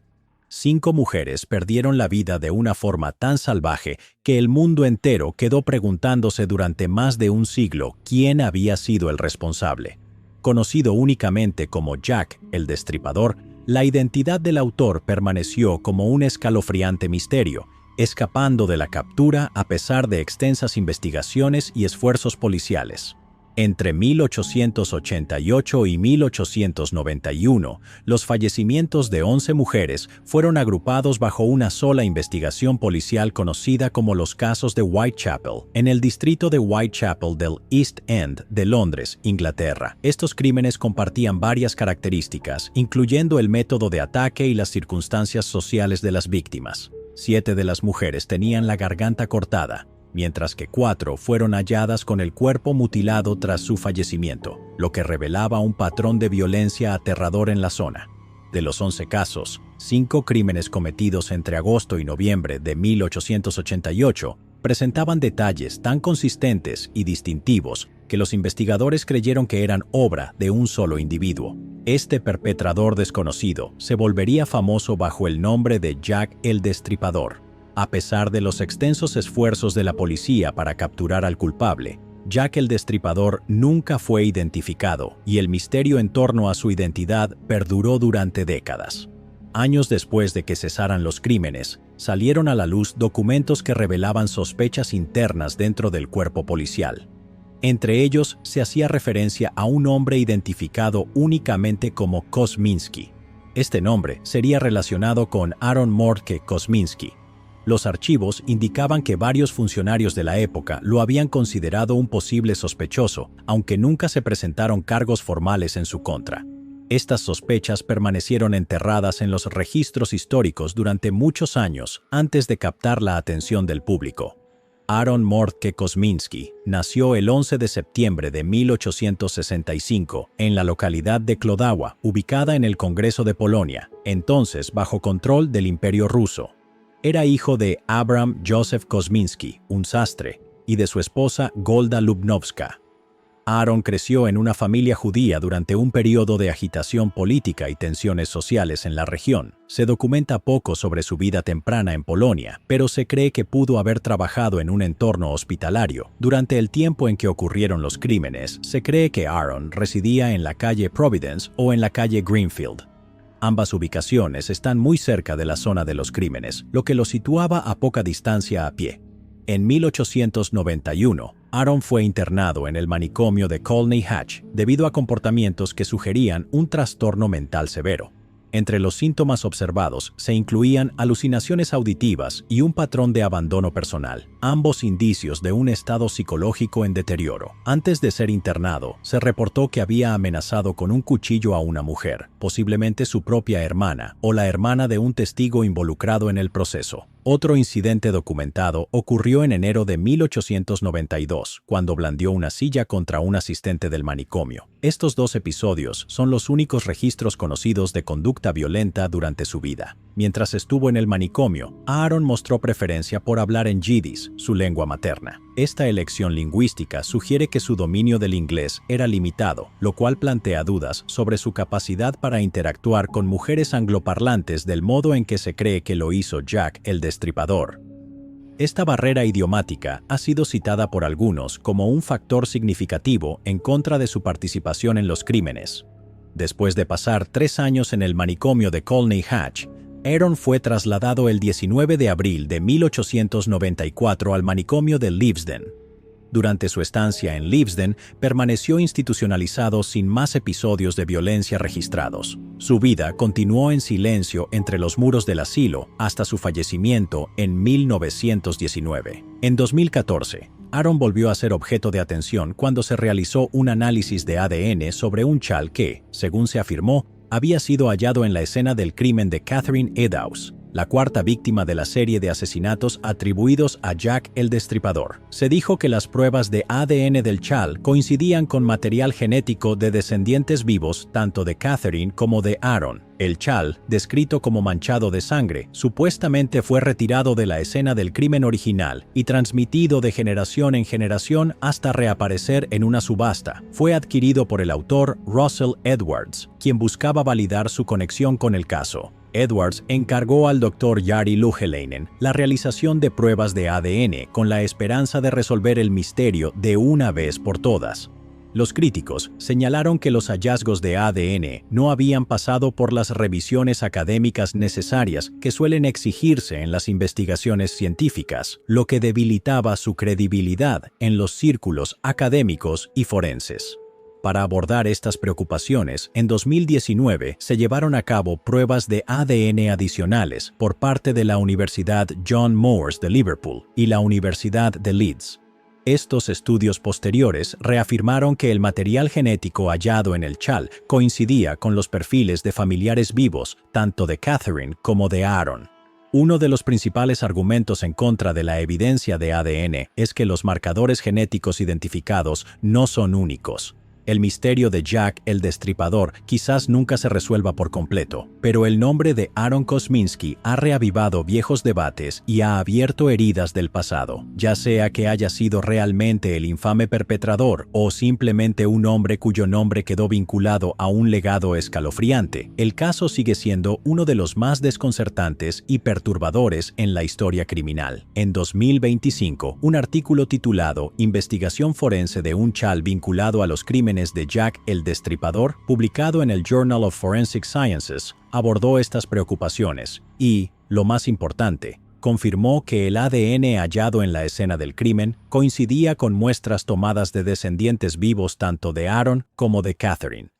5 mujeres perdieron la vida de una forma tan salvaje que el mundo entero quedó preguntándose durante más de un siglo quién había sido el responsable. Conocido únicamente como Jack el Destripador, la identidad del autor permaneció como un escalofriante misterio, escapando de la captura a pesar de extensas investigaciones y esfuerzos policiales. Entre 1888 y 1891, los fallecimientos de 11 mujeres fueron agrupados bajo una sola investigación policial conocida como los casos de Whitechapel, en el distrito de Whitechapel del East End de Londres, Inglaterra. Estos crímenes compartían varias características, incluyendo el método de ataque y las circunstancias sociales de las víctimas. 7 de las mujeres tenían la garganta cortada, mientras que 4 fueron halladas con el cuerpo mutilado tras su fallecimiento, lo que revelaba un patrón de violencia aterrador en la zona. De los 11 casos, 5 crímenes cometidos entre agosto y noviembre de 1888 presentaban detalles tan consistentes y distintivos que los investigadores creyeron que eran obra de un solo individuo. Este perpetrador desconocido se volvería famoso bajo el nombre de Jack el Destripador. A pesar de los extensos esfuerzos de la policía para capturar al culpable, Jack el Destripador nunca fue identificado y el misterio en torno a su identidad perduró durante décadas. Años después de que cesaran los crímenes, salieron a la luz documentos que revelaban sospechas internas dentro del cuerpo policial. Entre ellos se hacía referencia a un hombre identificado únicamente como Kosminski. Este nombre sería relacionado con Aaron Mordke Kosminski. Los archivos indicaban que varios funcionarios de la época lo habían considerado un posible sospechoso, aunque nunca se presentaron cargos formales en su contra. Estas sospechas permanecieron enterradas en los registros históricos durante muchos años antes de captar la atención del público. Aaron Mordke Kosminski nació el 11 de septiembre de 1865 en la localidad de Klodawa, ubicada en el Congreso de Polonia, entonces bajo control del Imperio Ruso. Era hijo de Abram Joseph Kosminski, un sastre, y de su esposa Golda Lubnowska. Aaron creció en una familia judía durante un periodo de agitación política y tensiones sociales en la región. Se documenta poco sobre su vida temprana en Polonia, pero se cree que pudo haber trabajado en un entorno hospitalario. Durante el tiempo en que ocurrieron los crímenes, se cree que Aaron residía en la calle Providence o en la calle Greenfield. Ambas ubicaciones están muy cerca de la zona de los crímenes, lo que lo situaba a poca distancia a pie. En 1891, Aaron fue internado en el manicomio de Colney Hatch debido a comportamientos que sugerían un trastorno mental severo. Entre los síntomas observados se incluían alucinaciones auditivas y un patrón de abandono personal, ambos indicios de un estado psicológico en deterioro. Antes de ser internado, se reportó que había amenazado con un cuchillo a una mujer, posiblemente su propia hermana o la hermana de un testigo involucrado en el proceso. Otro incidente documentado ocurrió en enero de 1892, cuando blandió una silla contra un asistente del manicomio. Estos 2 episodios son los únicos registros conocidos de conducta violenta durante su vida. Mientras estuvo en el manicomio, Aaron mostró preferencia por hablar en yiddish, su lengua materna. Esta elección lingüística sugiere que su dominio del inglés era limitado, lo cual plantea dudas sobre su capacidad para interactuar con mujeres angloparlantes del modo en que se cree que lo hizo Jack el Destripador. Esta barrera idiomática ha sido citada por algunos como un factor significativo en contra de su participación en los crímenes. Después de pasar 3 años en el manicomio de Colney Hatch, Aaron fue trasladado el 19 de abril de 1894 al manicomio de Leavesden. Durante su estancia en Leavesden, permaneció institucionalizado sin más episodios de violencia registrados. Su vida continuó en silencio entre los muros del asilo hasta su fallecimiento en 1919. En 2014, Aaron volvió a ser objeto de atención cuando se realizó un análisis de ADN sobre un chal que, según se afirmó, había sido hallado en la escena del crimen de Catherine Eddowes, la 4ª víctima de la serie de asesinatos atribuidos a Jack el Destripador. Se dijo que las pruebas de ADN del chal coincidían con material genético de descendientes vivos tanto de Catherine como de Aaron. El chal, descrito como manchado de sangre, supuestamente fue retirado de la escena del crimen original y transmitido de generación en generación hasta reaparecer en una subasta. Fue adquirido por el autor Russell Edwards, quien buscaba validar su conexión con el caso. Edwards encargó al Dr. Jari Louhelainen la realización de pruebas de ADN con la esperanza de resolver el misterio de una vez por todas. Los críticos señalaron que los hallazgos de ADN no habían pasado por las revisiones académicas necesarias que suelen exigirse en las investigaciones científicas, lo que debilitaba su credibilidad en los círculos académicos y forenses. Para abordar estas preocupaciones, en 2019 se llevaron a cabo pruebas de ADN adicionales por parte de la Universidad John Moores de Liverpool y la Universidad de Leeds. Estos estudios posteriores reafirmaron que el material genético hallado en el chal coincidía con los perfiles de familiares vivos tanto de Catherine como de Aaron. Uno de los principales argumentos en contra de la evidencia de ADN es que los marcadores genéticos identificados no son únicos. El misterio de Jack el Destripador quizás nunca se resuelva por completo, pero el nombre de Aaron Kosminski ha reavivado viejos debates y ha abierto heridas del pasado, ya sea que haya sido realmente el infame perpetrador o simplemente un hombre cuyo nombre quedó vinculado a un legado escalofriante. El caso sigue siendo uno de los más desconcertantes y perturbadores en la historia criminal. En 2025, un artículo titulado Investigación forense de un chal vinculado a los crímenes de Jack el Destripador, publicado en el Journal of Forensic Sciences, abordó estas preocupaciones y, lo más importante, confirmó que el ADN hallado en la escena del crimen coincidía con muestras tomadas de descendientes vivos tanto de Aaron como de Catherine.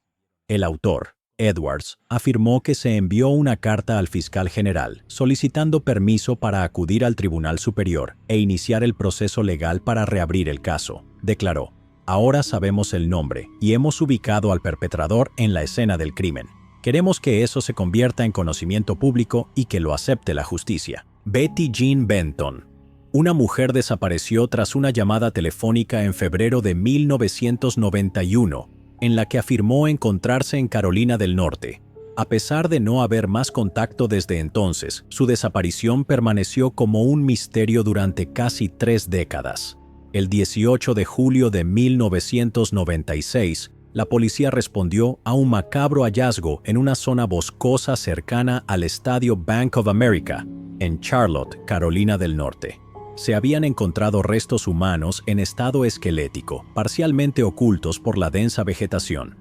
El autor, Edwards, afirmó que se envió una carta al fiscal general solicitando permiso para acudir al Tribunal Superior e iniciar el proceso legal para reabrir el caso. Declaró: "Ahora sabemos el nombre y hemos ubicado al perpetrador en la escena del crimen. Queremos que eso se convierta en conocimiento público y que lo acepte la justicia". Betty Jean Benton. Una mujer desapareció tras una llamada telefónica en febrero de 1991, en la que afirmó encontrarse en Carolina del Norte. A pesar de no haber más contacto desde entonces, su desaparición permaneció como un misterio durante casi 3 décadas. El 18 de julio de 1996, la policía respondió a un macabro hallazgo en una zona boscosa cercana al estadio Bank of America, en Charlotte, Carolina del Norte. Se habían encontrado restos humanos en estado esquelético, parcialmente ocultos por la densa vegetación.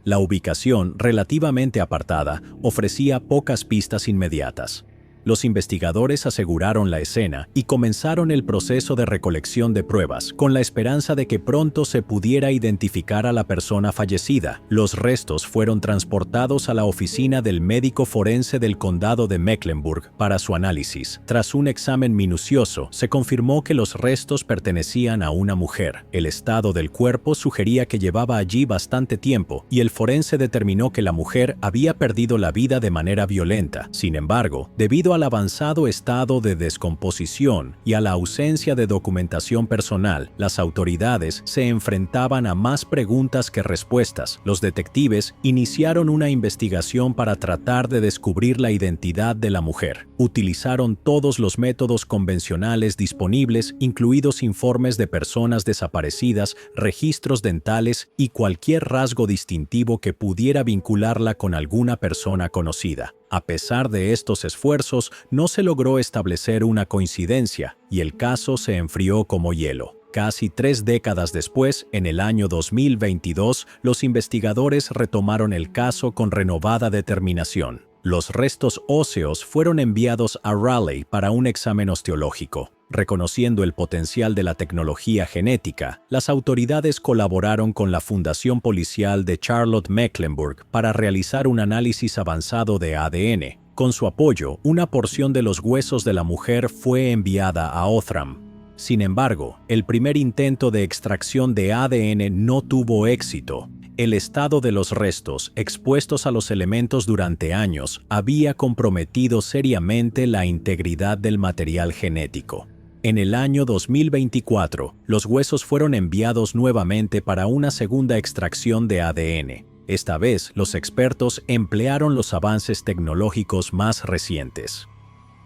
La ubicación, relativamente apartada, ofrecía pocas pistas inmediatas. Los investigadores aseguraron la escena y comenzaron el proceso de recolección de pruebas, con la esperanza de que pronto se pudiera identificar a la persona fallecida. Los restos fueron transportados a la oficina del médico forense del condado de Mecklenburg para su análisis. Tras un examen minucioso, se confirmó que los restos pertenecían a una mujer. El estado del cuerpo sugería que llevaba allí bastante tiempo y el forense determinó que la mujer había perdido la vida de manera violenta. Sin embargo, debido al avanzado estado de descomposición y a la ausencia de documentación personal, las autoridades se enfrentaban a más preguntas que respuestas. Los detectives iniciaron una investigación para tratar de descubrir la identidad de la mujer. Utilizaron todos los métodos convencionales disponibles, incluidos informes de personas desaparecidas, registros dentales y cualquier rasgo distintivo que pudiera vincularla con alguna persona conocida. A pesar de estos esfuerzos, no se logró establecer una coincidencia y el caso se enfrió como hielo. Casi 3 décadas después, en el año 2022, los investigadores retomaron el caso con renovada determinación. Los restos óseos fueron enviados a Raleigh para un examen osteológico. Reconociendo el potencial de la tecnología genética, las autoridades colaboraron con la Fundación Policial de Charlotte-Mecklenburg para realizar un análisis avanzado de ADN. Con su apoyo, una porción de los huesos de la mujer fue enviada a Othram. Sin embargo, el primer intento de extracción de ADN no tuvo éxito. El estado de los restos, expuestos a los elementos durante años, había comprometido seriamente la integridad del material genético. En el año 2024, los huesos fueron enviados nuevamente para una segunda extracción de ADN. Esta vez, los expertos emplearon los avances tecnológicos más recientes.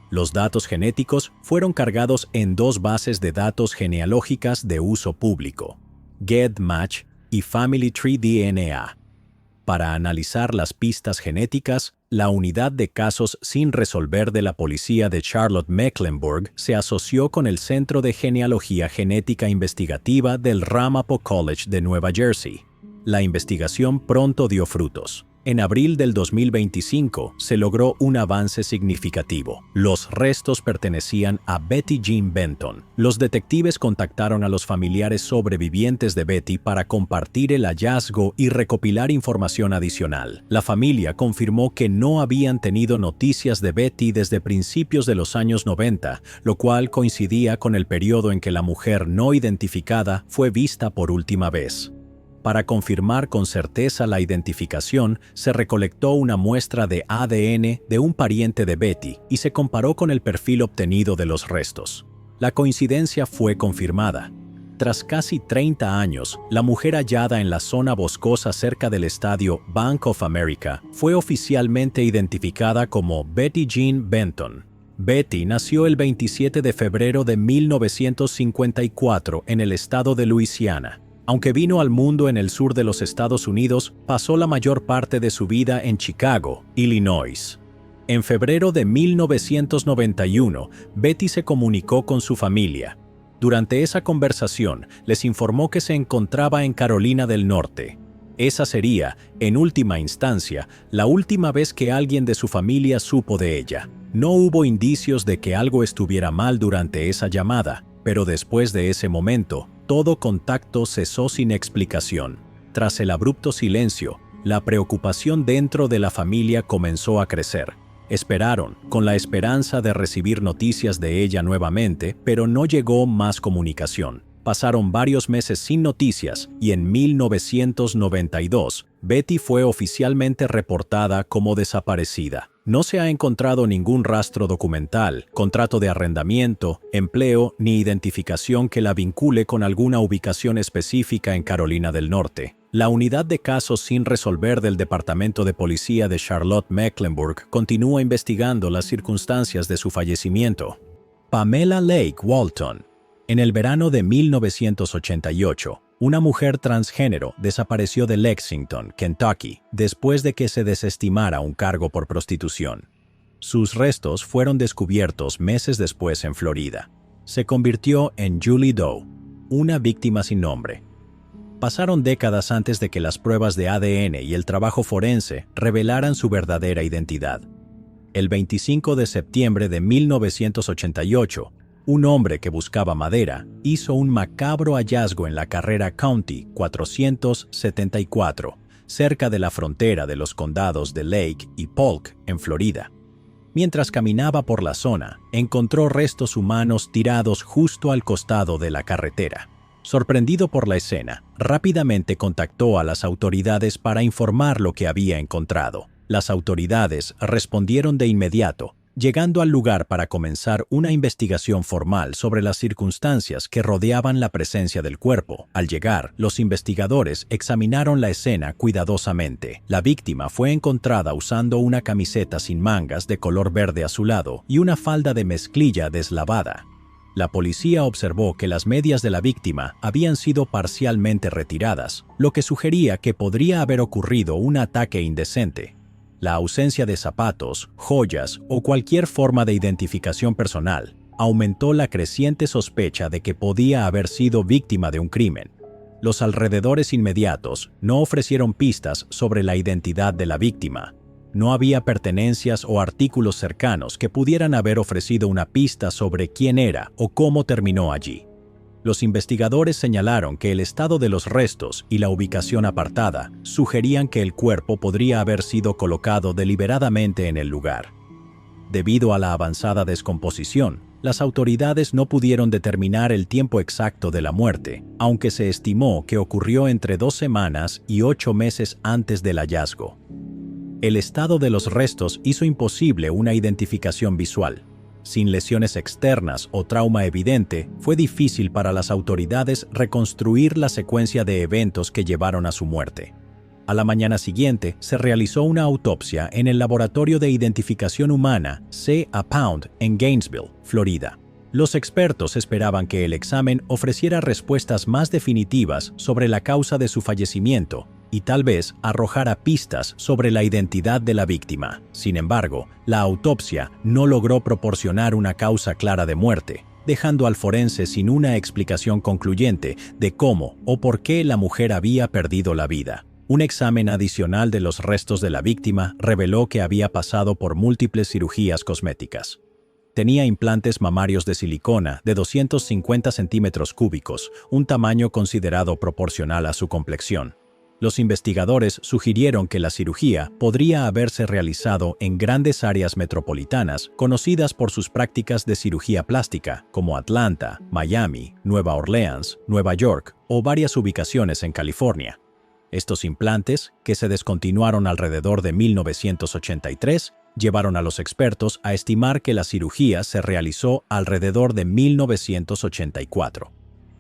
Los datos genéticos fueron cargados en 2 bases de datos genealógicas de uso público, GEDmatch y Family Tree DNA. Para analizar las pistas genéticas, la unidad de casos sin resolver de la policía de Charlotte-Mecklenburg se asoció con el Centro de Genealogía Genética Investigativa del Ramapo College de Nueva Jersey. La investigación pronto dio frutos. En abril del 2025 se logró un avance significativo. Los restos pertenecían a Betty Jean Benton. Los detectives contactaron a los familiares sobrevivientes de Betty para compartir el hallazgo y recopilar información adicional. La familia confirmó que no habían tenido noticias de Betty desde principios de los años 90, lo cual coincidía con el periodo en que la mujer no identificada fue vista por última vez. Para confirmar con certeza la identificación, se recolectó una muestra de ADN de un pariente de Betty y se comparó con el perfil obtenido de los restos. La coincidencia fue confirmada. Tras casi 30 años, la mujer hallada en la zona boscosa cerca del estadio Bank of America fue oficialmente identificada como Betty Jean Benton. Betty nació el 27 de febrero de 1954 en el estado de Luisiana. Aunque vino al mundo en el sur de los Estados Unidos, pasó la mayor parte de su vida en Chicago, Illinois. En febrero de 1991, Betty se comunicó con su familia. Durante esa conversación, les informó que se encontraba en Carolina del Norte. Esa sería, en última instancia, la última vez que alguien de su familia supo de ella. No hubo indicios de que algo estuviera mal durante esa llamada, pero después de ese momento, todo contacto cesó sin explicación. Tras el abrupto silencio, la preocupación dentro de la familia comenzó a crecer. Esperaron, con la esperanza de recibir noticias de ella nuevamente, pero no llegó más comunicación. Pasaron varios meses sin noticias y en 1992, Betty fue oficialmente reportada como desaparecida. No se ha encontrado ningún rastro documental, contrato de arrendamiento, empleo ni identificación que la vincule con alguna ubicación específica en Carolina del Norte. La unidad de casos sin resolver del Departamento de Policía de Charlotte-Mecklenburg continúa investigando las circunstancias de su fallecimiento. Pamela Lake Walton. En el verano de 1988, una mujer transgénero desapareció de Lexington, Kentucky, después de que se desestimara un cargo por prostitución. Sus restos fueron descubiertos meses después en Florida. Se convirtió en Julie Doe, una víctima sin nombre. Pasaron décadas antes de que las pruebas de ADN y el trabajo forense revelaran su verdadera identidad. El 25 de septiembre de 1988, un hombre que buscaba madera hizo un macabro hallazgo en la carrera County 474, cerca de la frontera de los condados de Lake y Polk, en Florida. Mientras caminaba por la zona, encontró restos humanos tirados justo al costado de la carretera. Sorprendido por la escena, rápidamente contactó a las autoridades para informar lo que había encontrado. Las autoridades respondieron de inmediato, llegando al lugar para comenzar una investigación formal sobre las circunstancias que rodeaban la presencia del cuerpo. Al llegar, los investigadores examinaron la escena cuidadosamente. La víctima fue encontrada usando una camiseta sin mangas de color verde azulado y una falda de mezclilla deslavada. La policía observó que las medias de la víctima habían sido parcialmente retiradas, lo que sugería que podría haber ocurrido un ataque indecente. La ausencia de zapatos, joyas o cualquier forma de identificación personal aumentó la creciente sospecha de que podía haber sido víctima de un crimen. Los alrededores inmediatos no ofrecieron pistas sobre la identidad de la víctima. No había pertenencias o artículos cercanos que pudieran haber ofrecido una pista sobre quién era o cómo terminó allí. Los investigadores señalaron que el estado de los restos y la ubicación apartada sugerían que el cuerpo podría haber sido colocado deliberadamente en el lugar. Debido a la avanzada descomposición, las autoridades no pudieron determinar el tiempo exacto de la muerte, aunque se estimó que ocurrió entre 2 semanas y 8 meses antes del hallazgo. El estado de los restos hizo imposible una identificación visual. Sin lesiones externas o trauma evidente, fue difícil para las autoridades reconstruir la secuencia de eventos que llevaron a su muerte. A la mañana siguiente, se realizó una autopsia en el Laboratorio de Identificación Humana C.A. Pound en Gainesville, Florida. Los expertos esperaban que el examen ofreciera respuestas más definitivas sobre la causa de su fallecimiento y tal vez arrojara pistas sobre la identidad de la víctima. Sin embargo, la autopsia no logró proporcionar una causa clara de muerte. dejando al forense sin una explicación concluyente de cómo o por qué la mujer había perdido la vida. Un examen adicional de los restos de la víctima reveló que había pasado por múltiples cirugías cosméticas. Tenía implantes mamarios de silicona de 250 centímetros cúbicos, un tamaño considerado proporcional a su complexión. Los investigadores sugirieron que la cirugía podría haberse realizado en grandes áreas metropolitanas conocidas por sus prácticas de cirugía plástica, como Atlanta, Miami, Nueva Orleans, Nueva York o varias ubicaciones en California. Estos implantes, que se descontinuaron alrededor de 1983, llevaron a los expertos a estimar que la cirugía se realizó alrededor de 1984.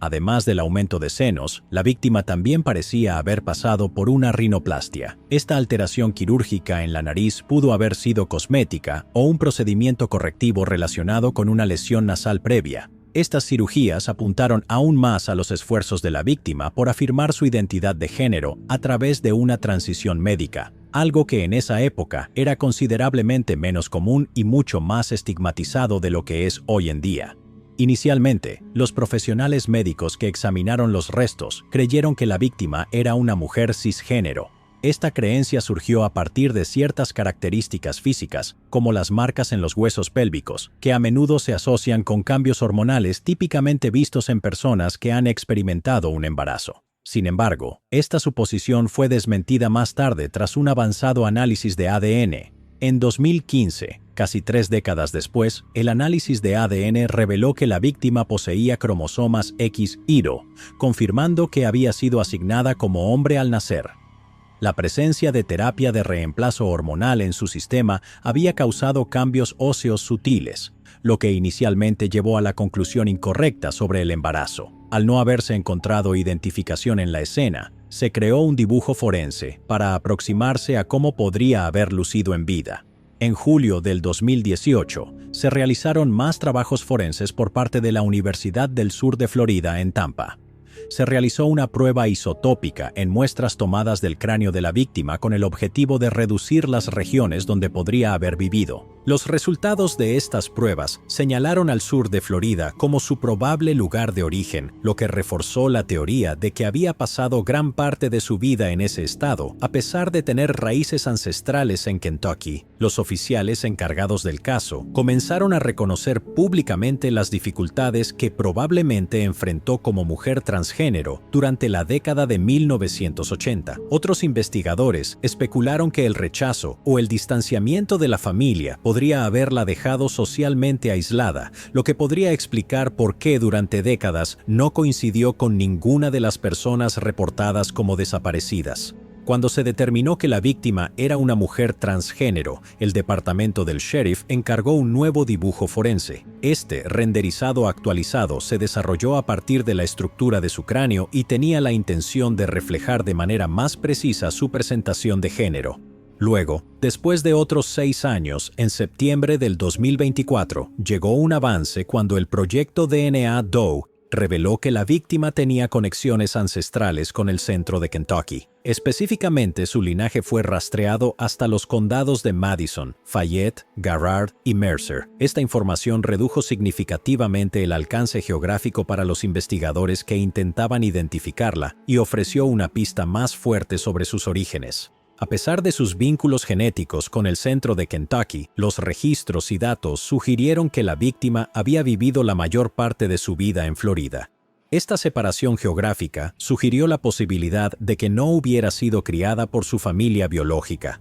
Además del aumento de senos, la víctima también parecía haber pasado por una rinoplastia. Esta alteración quirúrgica en la nariz pudo haber sido cosmética o un procedimiento correctivo relacionado con una lesión nasal previa. Estas cirugías apuntaron aún más a los esfuerzos de la víctima por afirmar su identidad de género a través de una transición médica, algo que en esa época era considerablemente menos común y mucho más estigmatizado de lo que es hoy en día. Inicialmente, los profesionales médicos que examinaron los restos creyeron que la víctima era una mujer cisgénero. Esta creencia surgió a partir de ciertas características físicas, como las marcas en los huesos pélvicos, que a menudo se asocian con cambios hormonales típicamente vistos en personas que han experimentado un embarazo. Sin embargo, esta suposición fue desmentida más tarde tras un avanzado análisis de ADN. En 2015, casi 3 décadas después, el análisis de ADN reveló que la víctima poseía cromosomas X-YRO, confirmando que había sido asignada como hombre al nacer. La presencia de terapia de reemplazo hormonal en su sistema había causado cambios óseos sutiles, lo que inicialmente llevó a la conclusión incorrecta sobre el embarazo. Al no haberse encontrado identificación en la escena, se creó un dibujo forense para aproximarse a cómo podría haber lucido en vida. En julio del 2018, se realizaron más trabajos forenses por parte de la Universidad del Sur de Florida en Tampa. Se realizó una prueba isotópica en muestras tomadas del cráneo de la víctima con el objetivo de reducir las regiones donde podría haber vivido. Los resultados de estas pruebas señalaron al sur de Florida como su probable lugar de origen, lo que reforzó la teoría de que había pasado gran parte de su vida en ese estado, a pesar de tener raíces ancestrales en Kentucky. Los oficiales encargados del caso comenzaron a reconocer públicamente las dificultades que probablemente enfrentó como mujer transgénero durante la década de 1980. Otros investigadores especularon que el rechazo o el distanciamiento de la familia podría haberla dejado socialmente aislada, lo que podría explicar por qué durante décadas no coincidió con ninguna de las personas reportadas como desaparecidas. Cuando se determinó que la víctima era una mujer transgénero, el departamento del sheriff encargó un nuevo dibujo forense. Este, renderizado actualizado, se desarrolló a partir de la estructura de su cráneo y tenía la intención de reflejar de manera más precisa su presentación de género. Luego, después de otros 6 años, en septiembre del 2024, llegó un avance cuando el proyecto DNA Doe reveló que la víctima tenía conexiones ancestrales con el centro de Kentucky. Específicamente, su linaje fue rastreado hasta los condados de Madison, Fayette, Garrard y Mercer. Esta información redujo significativamente el alcance geográfico para los investigadores que intentaban identificarla y ofreció una pista más fuerte sobre sus orígenes. A pesar de sus vínculos genéticos con el centro de Kentucky, los registros y datos sugirieron que la víctima había vivido la mayor parte de su vida en Florida. Esta separación geográfica sugirió la posibilidad de que no hubiera sido criada por su familia biológica.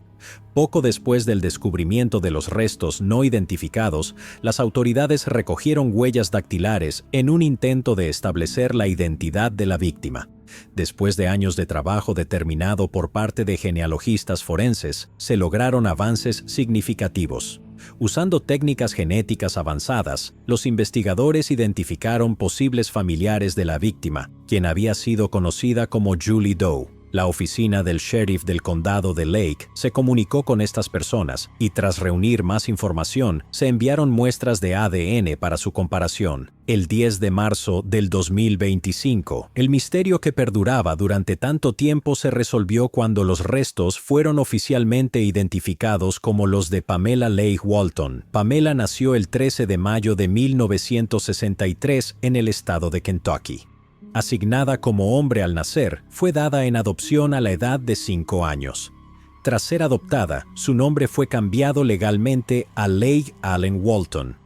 Poco después del descubrimiento de los restos no identificados, las autoridades recogieron huellas dactilares en un intento de establecer la identidad de la víctima. Después de años de trabajo determinado por parte de genealogistas forenses, se lograron avances significativos. Usando técnicas genéticas avanzadas, los investigadores identificaron posibles familiares de la víctima, quien había sido conocida como Julie Doe. La oficina del sheriff del condado de Lake se comunicó con estas personas y tras reunir más información, se enviaron muestras de ADN para su comparación. El 10 de marzo del 2025, el misterio que perduraba durante tanto tiempo se resolvió cuando los restos fueron oficialmente identificados como los de Pamela Leigh Walton. Pamela nació el 13 de mayo de 1963 en el estado de Kentucky. Asignada como hombre al nacer, fue dada en adopción a la edad de 5 años. Tras ser adoptada, su nombre fue cambiado legalmente a Leigh Allen Walton.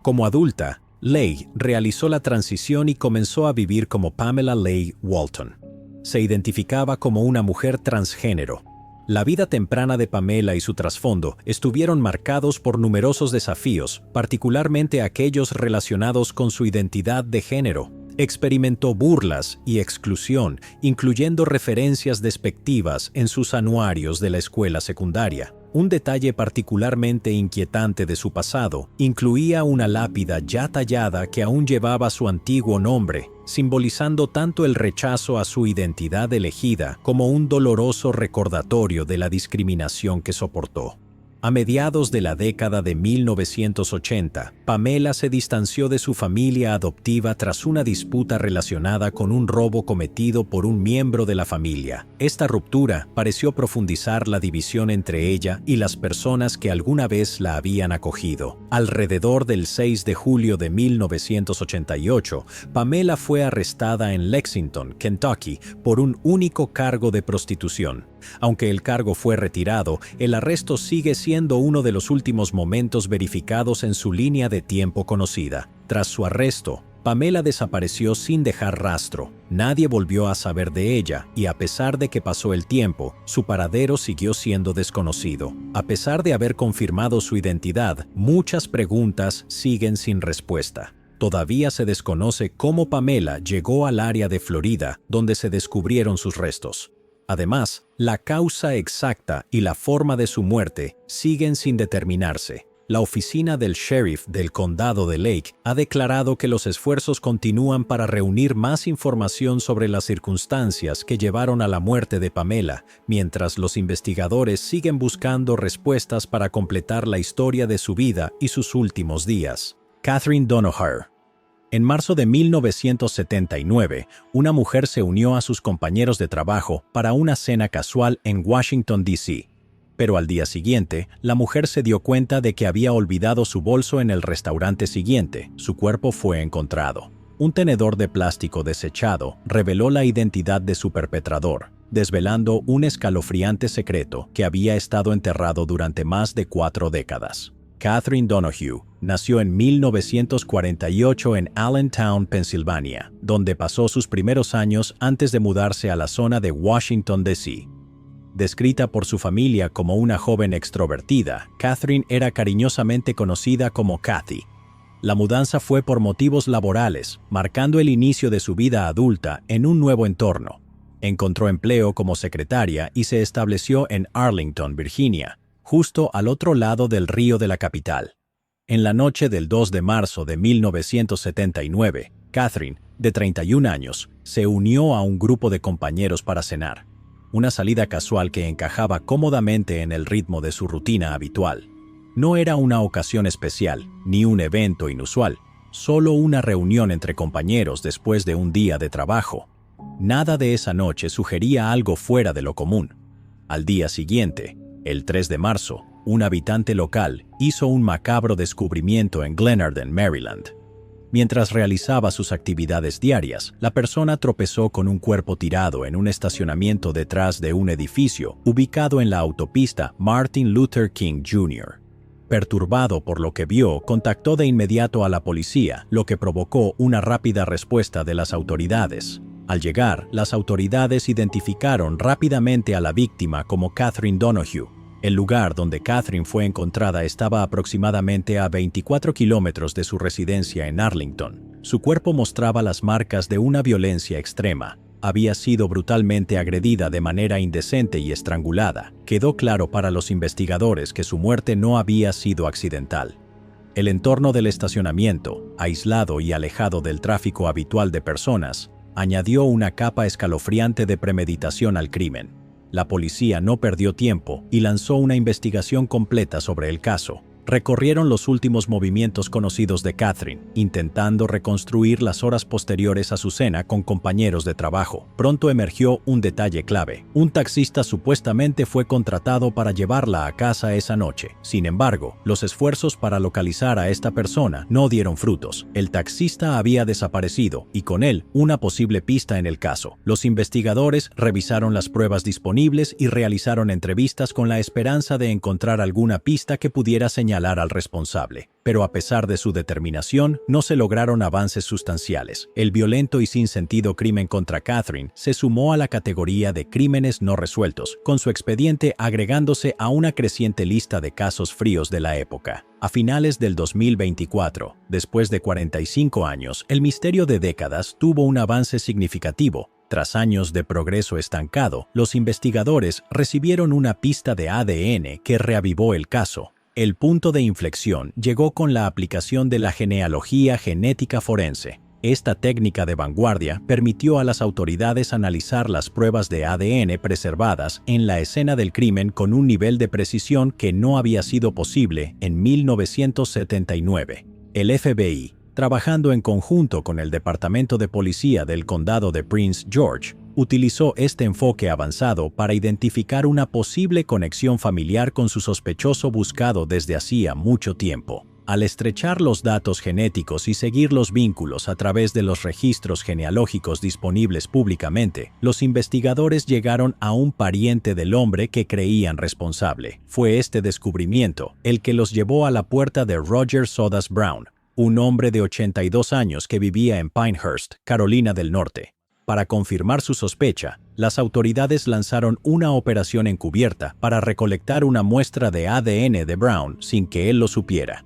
Como adulta, Leigh realizó la transición y comenzó a vivir como Pamela Leigh Walton. Se identificaba como una mujer transgénero. La vida temprana de Pamela y su trasfondo estuvieron marcados por numerosos desafíos, particularmente aquellos relacionados con su identidad de género. Experimentó burlas y exclusión, incluyendo referencias despectivas en sus anuarios de la escuela secundaria. Un detalle particularmente inquietante de su pasado incluía una lápida ya tallada que aún llevaba su antiguo nombre, simbolizando tanto el rechazo a su identidad elegida como un doloroso recordatorio de la discriminación que soportó. A mediados de la década de 1980, Pamela se distanció de su familia adoptiva tras una disputa relacionada con un robo cometido por un miembro de la familia. Esta ruptura pareció profundizar la división entre ella y las personas que alguna vez la habían acogido. Alrededor del 6 de julio de 1988, Pamela fue arrestada en Lexington, Kentucky, por un único cargo de prostitución. Aunque el cargo fue retirado, el arresto sigue siendo uno de los últimos momentos verificados en su línea de tiempo conocida. Tras su arresto, Pamela desapareció sin dejar rastro. Nadie volvió a saber de ella y a pesar de que pasó el tiempo, su paradero siguió siendo desconocido. A pesar de haber confirmado su identidad, muchas preguntas siguen sin respuesta. Todavía se desconoce cómo Pamela llegó al área de Florida donde se descubrieron sus restos. Además, la causa exacta y la forma de su muerte siguen sin determinarse. La oficina del sheriff del condado de Lake ha declarado que los esfuerzos continúan para reunir más información sobre las circunstancias que llevaron a la muerte de Pamela, mientras los investigadores siguen buscando respuestas para completar la historia de su vida y sus últimos días. Catherine Donohue. En marzo de 1979, una mujer se unió a sus compañeros de trabajo para una cena casual en Washington, D.C. Pero al día siguiente, la mujer se dio cuenta de que había olvidado su bolso en el restaurante siguiente. Su cuerpo fue encontrado. Un tenedor de plástico desechado reveló la identidad de su perpetrador, desvelando un escalofriante secreto que había estado enterrado durante más de 4 décadas. Catherine Donohue nació en 1948 en Allentown, Pensilvania, donde pasó sus primeros años antes de mudarse a la zona de Washington, D.C. Descrita por su familia como una joven extrovertida, Catherine era cariñosamente conocida como Kathy. La mudanza fue por motivos laborales, marcando el inicio de su vida adulta en un nuevo entorno. Encontró empleo como secretaria y se estableció en Arlington, Virginia, justo al otro lado del río de la capital. En la noche del 2 de marzo de 1979, Catherine, de 31 años, se unió a un grupo de compañeros para cenar, una salida casual que encajaba cómodamente en el ritmo de su rutina habitual. No era una ocasión especial, ni un evento inusual, solo una reunión entre compañeros después de un día de trabajo. Nada de esa noche sugería algo fuera de lo común. Al día siguiente, el 3 de marzo, un habitante local hizo un macabro descubrimiento en Glenarden, Maryland. Mientras realizaba sus actividades diarias, la persona tropezó con un cuerpo tirado en un estacionamiento detrás de un edificio ubicado en la autopista Martin Luther King Jr. Perturbado por lo que vio, contactó de inmediato a la policía, lo que provocó una rápida respuesta de las autoridades. Al llegar, las autoridades identificaron rápidamente a la víctima como Catherine Donohue. El lugar donde Catherine fue encontrada estaba aproximadamente a 24 kilómetros de su residencia en Arlington. Su cuerpo mostraba las marcas de una violencia extrema. Había sido brutalmente agredida de manera indecente y estrangulada. Quedó claro para los investigadores que su muerte no había sido accidental. El entorno del estacionamiento, aislado y alejado del tráfico habitual de personas, añadió una capa escalofriante de premeditación al crimen. La policía no perdió tiempo y lanzó una investigación completa sobre el caso. Recorrieron los últimos movimientos conocidos de Catherine, intentando reconstruir las horas posteriores a su cena con compañeros de trabajo. Pronto emergió un detalle clave. Un taxista supuestamente fue contratado para llevarla a casa esa noche. Sin embargo, los esfuerzos para localizar a esta persona no dieron frutos. El taxista había desaparecido y con él una posible pista en el caso. Los investigadores revisaron las pruebas disponibles y realizaron entrevistas con la esperanza de encontrar alguna pista que pudiera señalar al responsable. Pero a pesar de su determinación, no se lograron avances sustanciales. El violento y sin sentido crimen contra Catherine se sumó a la categoría de crímenes no resueltos, con su expediente agregándose a una creciente lista de casos fríos de la época. A finales del 2024, después de 45 años, el misterio de décadas tuvo un avance significativo. Tras años de progreso estancado, los investigadores recibieron una pista de ADN que reavivó el caso. El punto de inflexión llegó con la aplicación de la genealogía genética forense. Esta técnica de vanguardia permitió a las autoridades analizar las pruebas de ADN preservadas en la escena del crimen con un nivel de precisión que no había sido posible en 1979. El FBI, trabajando en conjunto con el Departamento de Policía del Condado de Prince George, utilizó este enfoque avanzado para identificar una posible conexión familiar con su sospechoso buscado desde hacía mucho tiempo. Al estrechar los datos genéticos y seguir los vínculos a través de los registros genealógicos disponibles públicamente, los investigadores llegaron a un pariente del hombre que creían responsable. Fue este descubrimiento el que los llevó a la puerta de Roger Sodas Brown, un hombre de 82 años que vivía en Pinehurst, Carolina del Norte. Para confirmar su sospecha, las autoridades lanzaron una operación encubierta para recolectar una muestra de ADN de Brown sin que él lo supiera.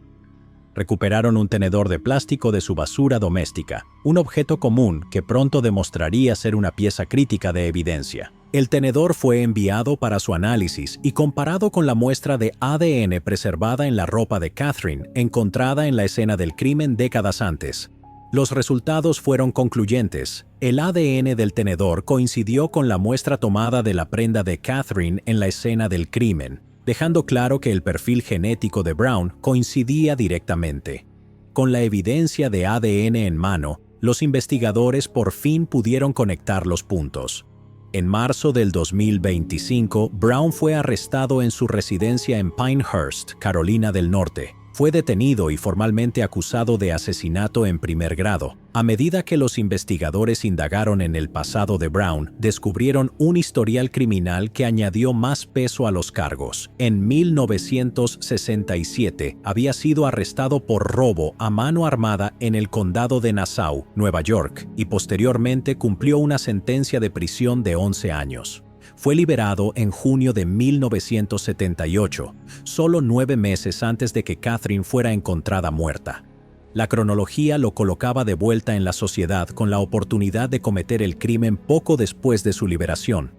Recuperaron un tenedor de plástico de su basura doméstica, un objeto común que pronto demostraría ser una pieza crítica de evidencia. El tenedor fue enviado para su análisis y comparado con la muestra de ADN preservada en la ropa de Catherine, encontrada en la escena del crimen décadas antes. Los resultados fueron concluyentes. El ADN del tenedor coincidió con la muestra tomada de la prenda de Catherine en la escena del crimen, dejando claro que el perfil genético de Brown coincidía directamente. Con la evidencia de ADN en mano, los investigadores por fin pudieron conectar los puntos. En marzo del 2025, Brown fue arrestado en su residencia en Pinehurst, Carolina del Norte. Fue detenido y formalmente acusado de asesinato en primer grado. A medida que los investigadores indagaron en el pasado de Brown, descubrieron un historial criminal que añadió más peso a los cargos. En 1967, había sido arrestado por robo a mano armada en el condado de Nassau, Nueva York, y posteriormente cumplió una sentencia de prisión de 11 años. Fue liberado en junio de 1978, solo 9 meses antes de que Catherine fuera encontrada muerta. La cronología lo colocaba de vuelta en la sociedad con la oportunidad de cometer el crimen poco después de su liberación.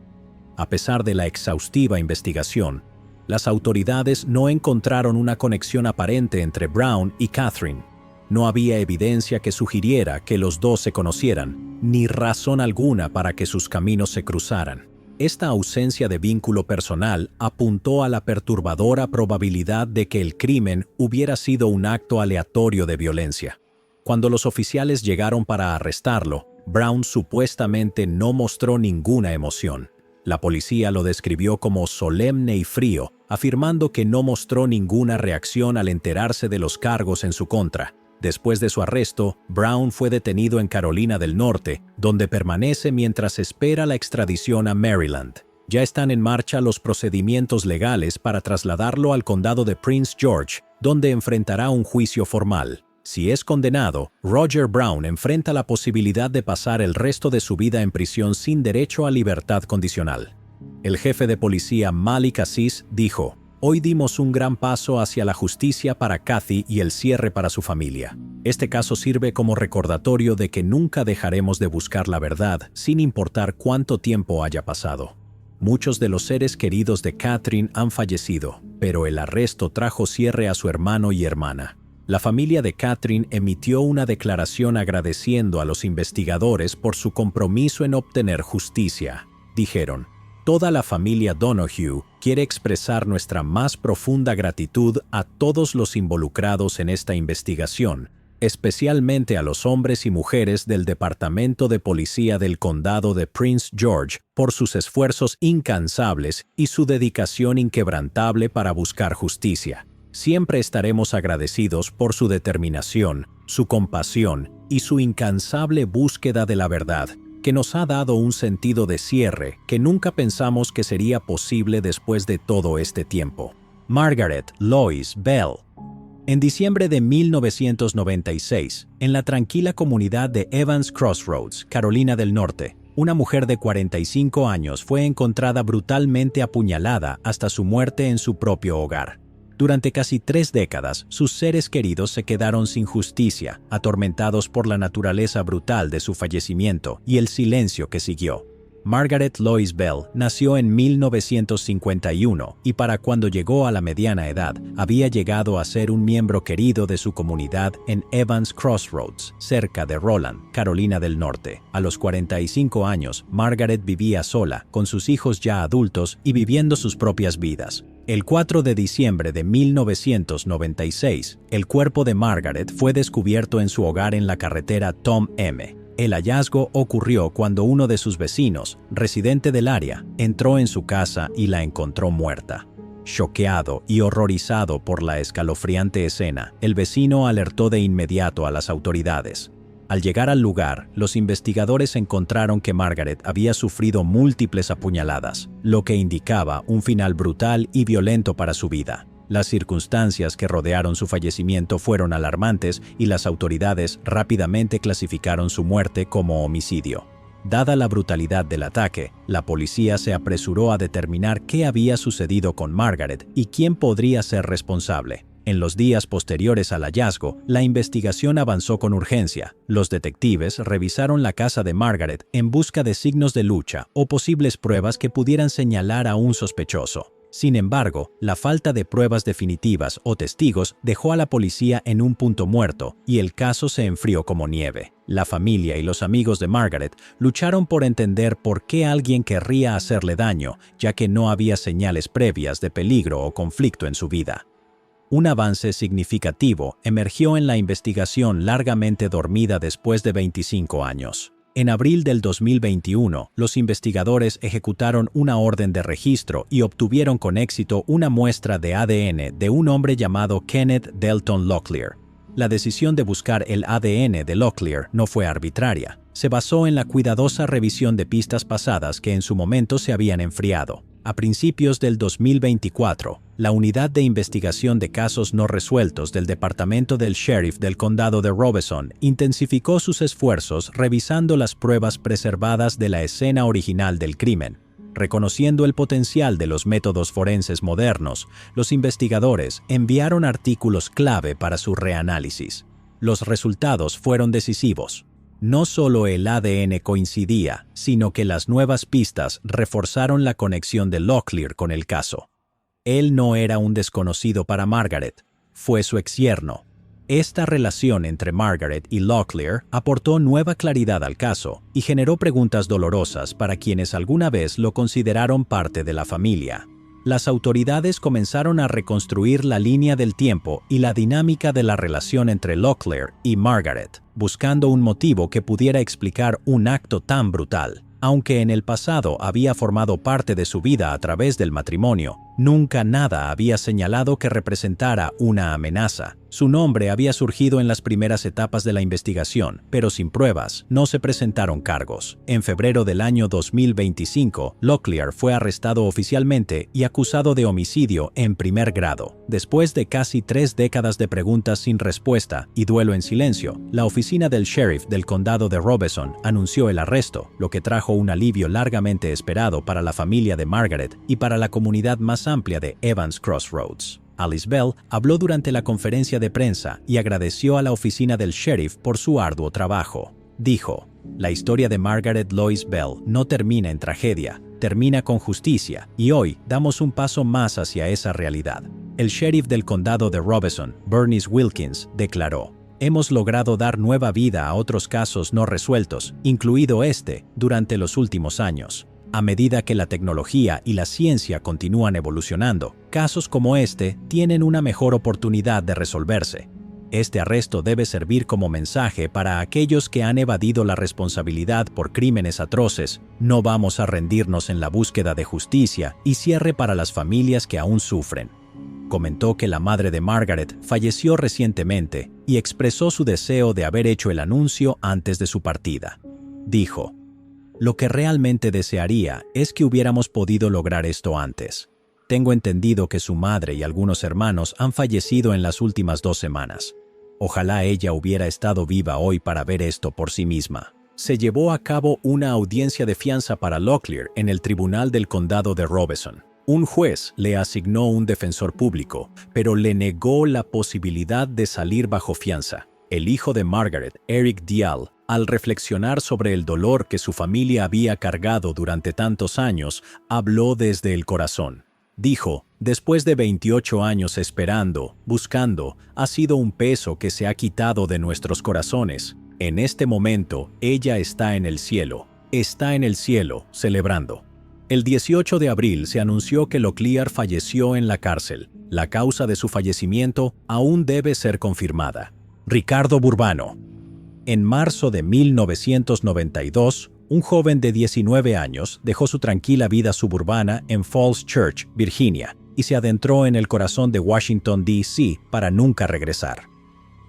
A pesar de la exhaustiva investigación, las autoridades no encontraron una conexión aparente entre Brown y Catherine. No había evidencia que sugiriera que los dos se conocieran, ni razón alguna para que sus caminos se cruzaran. Esta ausencia de vínculo personal apuntó a la perturbadora probabilidad de que el crimen hubiera sido un acto aleatorio de violencia. Cuando los oficiales llegaron para arrestarlo, Brown supuestamente no mostró ninguna emoción. La policía lo describió como solemne y frío, afirmando que no mostró ninguna reacción al enterarse de los cargos en su contra. Después de su arresto, Brown fue detenido en Carolina del Norte, donde permanece mientras espera la extradición a Maryland. Ya están en marcha los procedimientos legales para trasladarlo al condado de Prince George, donde enfrentará un juicio formal. Si es condenado, Roger Brown enfrenta la posibilidad de pasar el resto de su vida en prisión sin derecho a libertad condicional. El jefe de policía Malik Aziz dijo: "Hoy dimos un gran paso hacia la justicia para Cathy y el cierre para su familia. Este caso sirve como recordatorio de que nunca dejaremos de buscar la verdad, sin importar cuánto tiempo haya pasado. Muchos de los seres queridos de Catherine han fallecido, pero el arresto trajo cierre a su hermano y hermana. La familia de Catherine emitió una declaración agradeciendo a los investigadores por su compromiso en obtener justicia. Dijeron: "Toda la familia Donoghue quiere expresar nuestra más profunda gratitud a todos los involucrados en esta investigación, especialmente a los hombres y mujeres del Departamento de Policía del Condado de Prince George por sus esfuerzos incansables y su dedicación inquebrantable para buscar justicia. Siempre estaremos agradecidos por su determinación, su compasión y su incansable búsqueda de la verdad, que nos ha dado un sentido de cierre que nunca pensamos que sería posible después de todo este tiempo". Margaret Lois Bell. En diciembre de 1996, en la tranquila comunidad de Evans Crossroads, Carolina del Norte, una mujer de 45 años fue encontrada brutalmente apuñalada hasta su muerte en su propio hogar. Durante casi 3 décadas, sus seres queridos se quedaron sin justicia, atormentados por la naturaleza brutal de su fallecimiento y el silencio que siguió. Margaret Lois Bell nació en 1951 y para cuando llegó a la mediana edad, había llegado a ser un miembro querido de su comunidad en Evans Crossroads, cerca de Roland, Carolina del Norte. A los 45 años, Margaret vivía sola, con sus hijos ya adultos y viviendo sus propias vidas. El 4 de diciembre de 1996, el cuerpo de Margaret fue descubierto en su hogar en la carretera Tom M. El hallazgo ocurrió cuando uno de sus vecinos, residente del área, entró en su casa y la encontró muerta. Choqueado y horrorizado por la escalofriante escena, el vecino alertó de inmediato a las autoridades. Al llegar al lugar, los investigadores encontraron que Margaret había sufrido múltiples apuñaladas, lo que indicaba un final brutal y violento para su vida. Las circunstancias que rodearon su fallecimiento fueron alarmantes y las autoridades rápidamente clasificaron su muerte como homicidio. Dada la brutalidad del ataque, la policía se apresuró a determinar qué había sucedido con Margaret y quién podría ser responsable. En los días posteriores al hallazgo, la investigación avanzó con urgencia. Los detectives revisaron la casa de Margaret en busca de signos de lucha o posibles pruebas que pudieran señalar a un sospechoso. Sin embargo, la falta de pruebas definitivas o testigos dejó a la policía en un punto muerto y el caso se enfrió como nieve. La familia y los amigos de Margaret lucharon por entender por qué alguien querría hacerle daño, ya que no había señales previas de peligro o conflicto en su vida. Un avance significativo emergió en la investigación largamente dormida después de 25 años. En abril del 2021, los investigadores ejecutaron una orden de registro y obtuvieron con éxito una muestra de ADN de un hombre llamado Kenneth Delton Locklear. La decisión de buscar el ADN de Locklear no fue arbitraria. Se basó en la cuidadosa revisión de pistas pasadas que en su momento se habían enfriado. A principios del 2024, la Unidad de Investigación de Casos No Resueltos del Departamento del Sheriff del Condado de Robeson intensificó sus esfuerzos revisando las pruebas preservadas de la escena original del crimen. Reconociendo el potencial de los métodos forenses modernos, los investigadores enviaron artículos clave para su reanálisis. Los resultados fueron decisivos. No solo el ADN coincidía, sino que las nuevas pistas reforzaron la conexión de Locklear con el caso. Él no era un desconocido para Margaret, fue su exyerno. Esta relación entre Margaret y Locklear aportó nueva claridad al caso y generó preguntas dolorosas para quienes alguna vez lo consideraron parte de la familia. Las autoridades comenzaron a reconstruir la línea del tiempo y la dinámica de la relación entre Locklear y Margaret, buscando un motivo que pudiera explicar un acto tan brutal. Aunque en el pasado había formado parte de su vida a través del matrimonio, nunca nada había señalado que representara una amenaza. Su nombre había surgido en las primeras etapas de la investigación, pero sin pruebas, no se presentaron cargos. En febrero del año 2025, Locklear fue arrestado oficialmente y acusado de homicidio en primer grado. Después de casi 3 décadas de preguntas sin respuesta y duelo en silencio, la oficina del sheriff del condado de Robeson anunció el arresto, lo que trajo un alivio largamente esperado para la familia de Margaret y para la comunidad más amplia de Evans Crossroads. Alice Bell habló durante la conferencia de prensa y agradeció a la oficina del sheriff por su arduo trabajo. Dijo: "La historia de Margaret Lois Bell no termina en tragedia, termina con justicia, y hoy damos un paso más hacia esa realidad. El sheriff del condado de Robeson, Bernice Wilkins, declaró: «Hemos logrado dar nueva vida a otros casos no resueltos, incluido este, durante los últimos años. A medida que la tecnología y la ciencia continúan evolucionando, casos como este tienen una mejor oportunidad de resolverse. Este arresto debe servir como mensaje para aquellos que han evadido la responsabilidad por crímenes atroces. No vamos a rendirnos en la búsqueda de justicia y cierre para las familias que aún sufren». Comentó que la madre de Margaret falleció recientemente y expresó su deseo de haber hecho el anuncio antes de su partida. Dijo: «Lo que realmente desearía es que hubiéramos podido lograr esto antes. Tengo entendido que su madre y algunos hermanos han fallecido en las últimas 2 semanas. Ojalá ella hubiera estado viva hoy para ver esto por sí misma». Se llevó a cabo una audiencia de fianza para Locklear en el Tribunal del Condado de Robeson. Un juez le asignó un defensor público, pero le negó la posibilidad de salir bajo fianza. El hijo de Margaret, Eric Dial, al reflexionar sobre el dolor que su familia había cargado durante tantos años, habló desde el corazón. Dijo: «Después de 28 años esperando, buscando, ha sido un peso que se ha quitado de nuestros corazones. En este momento, ella está en el cielo, celebrando». El 18 de abril se anunció que Locklear falleció en la cárcel. La causa de su fallecimiento aún debe ser confirmada. Ricardo Burbano. En marzo de 1992, un joven de 19 años dejó su tranquila vida suburbana en Falls Church, Virginia, y se adentró en el corazón de Washington, D.C. para nunca regresar.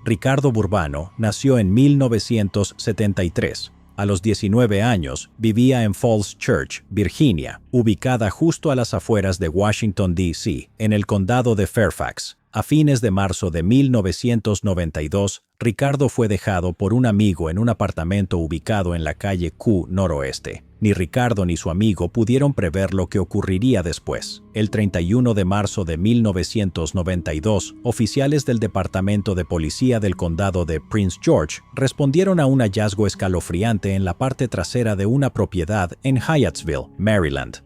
Ricardo Burbano nació en 1973. A los 19 años, vivía en Falls Church, Virginia, ubicada justo a las afueras de Washington, D.C., en el condado de Fairfax. A fines de marzo de 1992, Ricardo fue dejado por un amigo en un apartamento ubicado en la calle Q noroeste. Ni Ricardo ni su amigo pudieron prever lo que ocurriría después. El 31 de marzo de 1992, oficiales del Departamento de Policía del Condado de Prince George respondieron a un hallazgo escalofriante en la parte trasera de una propiedad en Hyattsville, Maryland.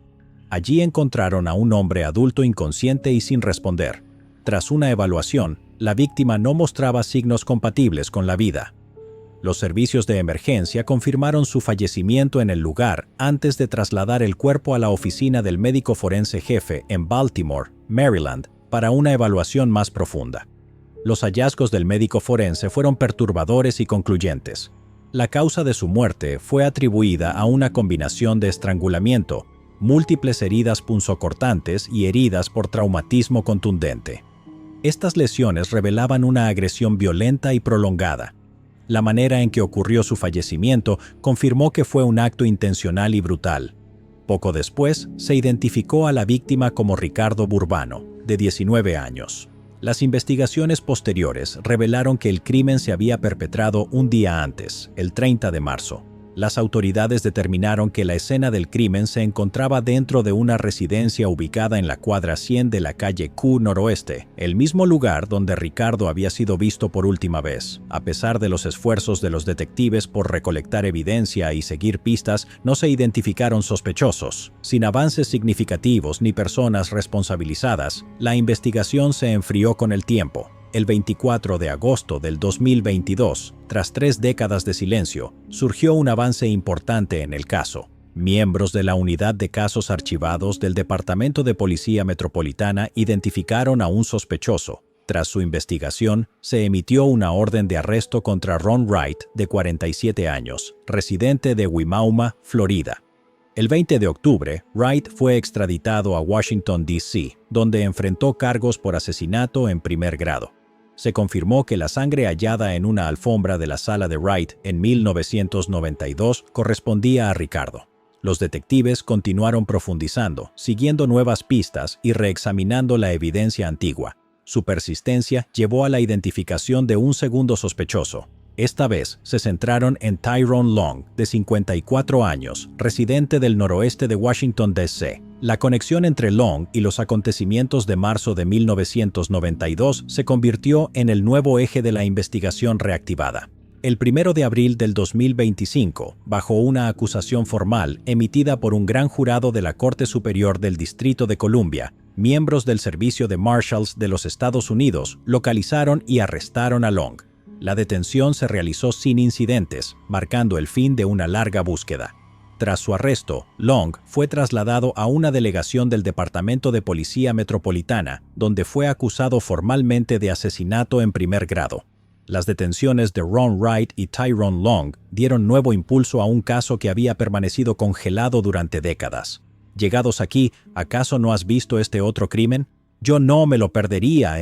Allí encontraron a un hombre adulto inconsciente y sin responder. Tras una evaluación, la víctima no mostraba signos compatibles con la vida. Los servicios de emergencia confirmaron su fallecimiento en el lugar antes de trasladar el cuerpo a la oficina del médico forense jefe en Baltimore, Maryland, para una evaluación más profunda. Los hallazgos del médico forense fueron perturbadores y concluyentes. La causa de su muerte fue atribuida a una combinación de estrangulamiento, múltiples heridas punzocortantes y heridas por traumatismo contundente. Estas lesiones revelaban una agresión violenta y prolongada. La manera en que ocurrió su fallecimiento confirmó que fue un acto intencional y brutal. Poco después, se identificó a la víctima como Ricardo Burbano, de 19 años. Las investigaciones posteriores revelaron que el crimen se había perpetrado un día antes, el 30 de marzo. Las autoridades determinaron que la escena del crimen se encontraba dentro de una residencia ubicada en la cuadra 100 de la calle Q noroeste, el mismo lugar donde Ricardo había sido visto por última vez. A pesar de los esfuerzos de los detectives por recolectar evidencia y seguir pistas, no se identificaron sospechosos. Sin avances significativos ni personas responsabilizadas, la investigación se enfrió con el tiempo. El 24 de agosto del 2022, tras 3 décadas de silencio, surgió un avance importante en el caso. Miembros de la Unidad de Casos Archivados del Departamento de Policía Metropolitana identificaron a un sospechoso. Tras su investigación, se emitió una orden de arresto contra Ron Wright, de 47 años, residente de Wimauma, Florida. El 20 de octubre, Wright fue extraditado a Washington, D.C., donde enfrentó cargos por asesinato en primer grado. Se confirmó que la sangre hallada en una alfombra de la sala de Wright en 1992 correspondía a Ricardo. Los detectives continuaron profundizando, siguiendo nuevas pistas y reexaminando la evidencia antigua. Su persistencia llevó a la identificación de un segundo sospechoso. Esta vez se centraron en Tyrone Long, de 54 años, residente del noroeste de Washington, D.C. La conexión entre Long y los acontecimientos de marzo de 1992 se convirtió en el nuevo eje de la investigación reactivada. El 1 de abril del 2025, bajo una acusación formal emitida por un gran jurado de la Corte Superior del Distrito de Columbia, miembros del Servicio de Marshals de los Estados Unidos localizaron y arrestaron a Long. La detención se realizó sin incidentes, marcando el fin de una larga búsqueda. Tras su arresto, Long fue trasladado a una delegación del Departamento de Policía Metropolitana, donde fue acusado formalmente de asesinato en primer grado. Las detenciones de Ron Wright y Tyrone Long dieron nuevo impulso a un caso que había permanecido congelado durante décadas. Llegados aquí, ¿acaso no has visto este otro crimen? Yo no me lo perdería,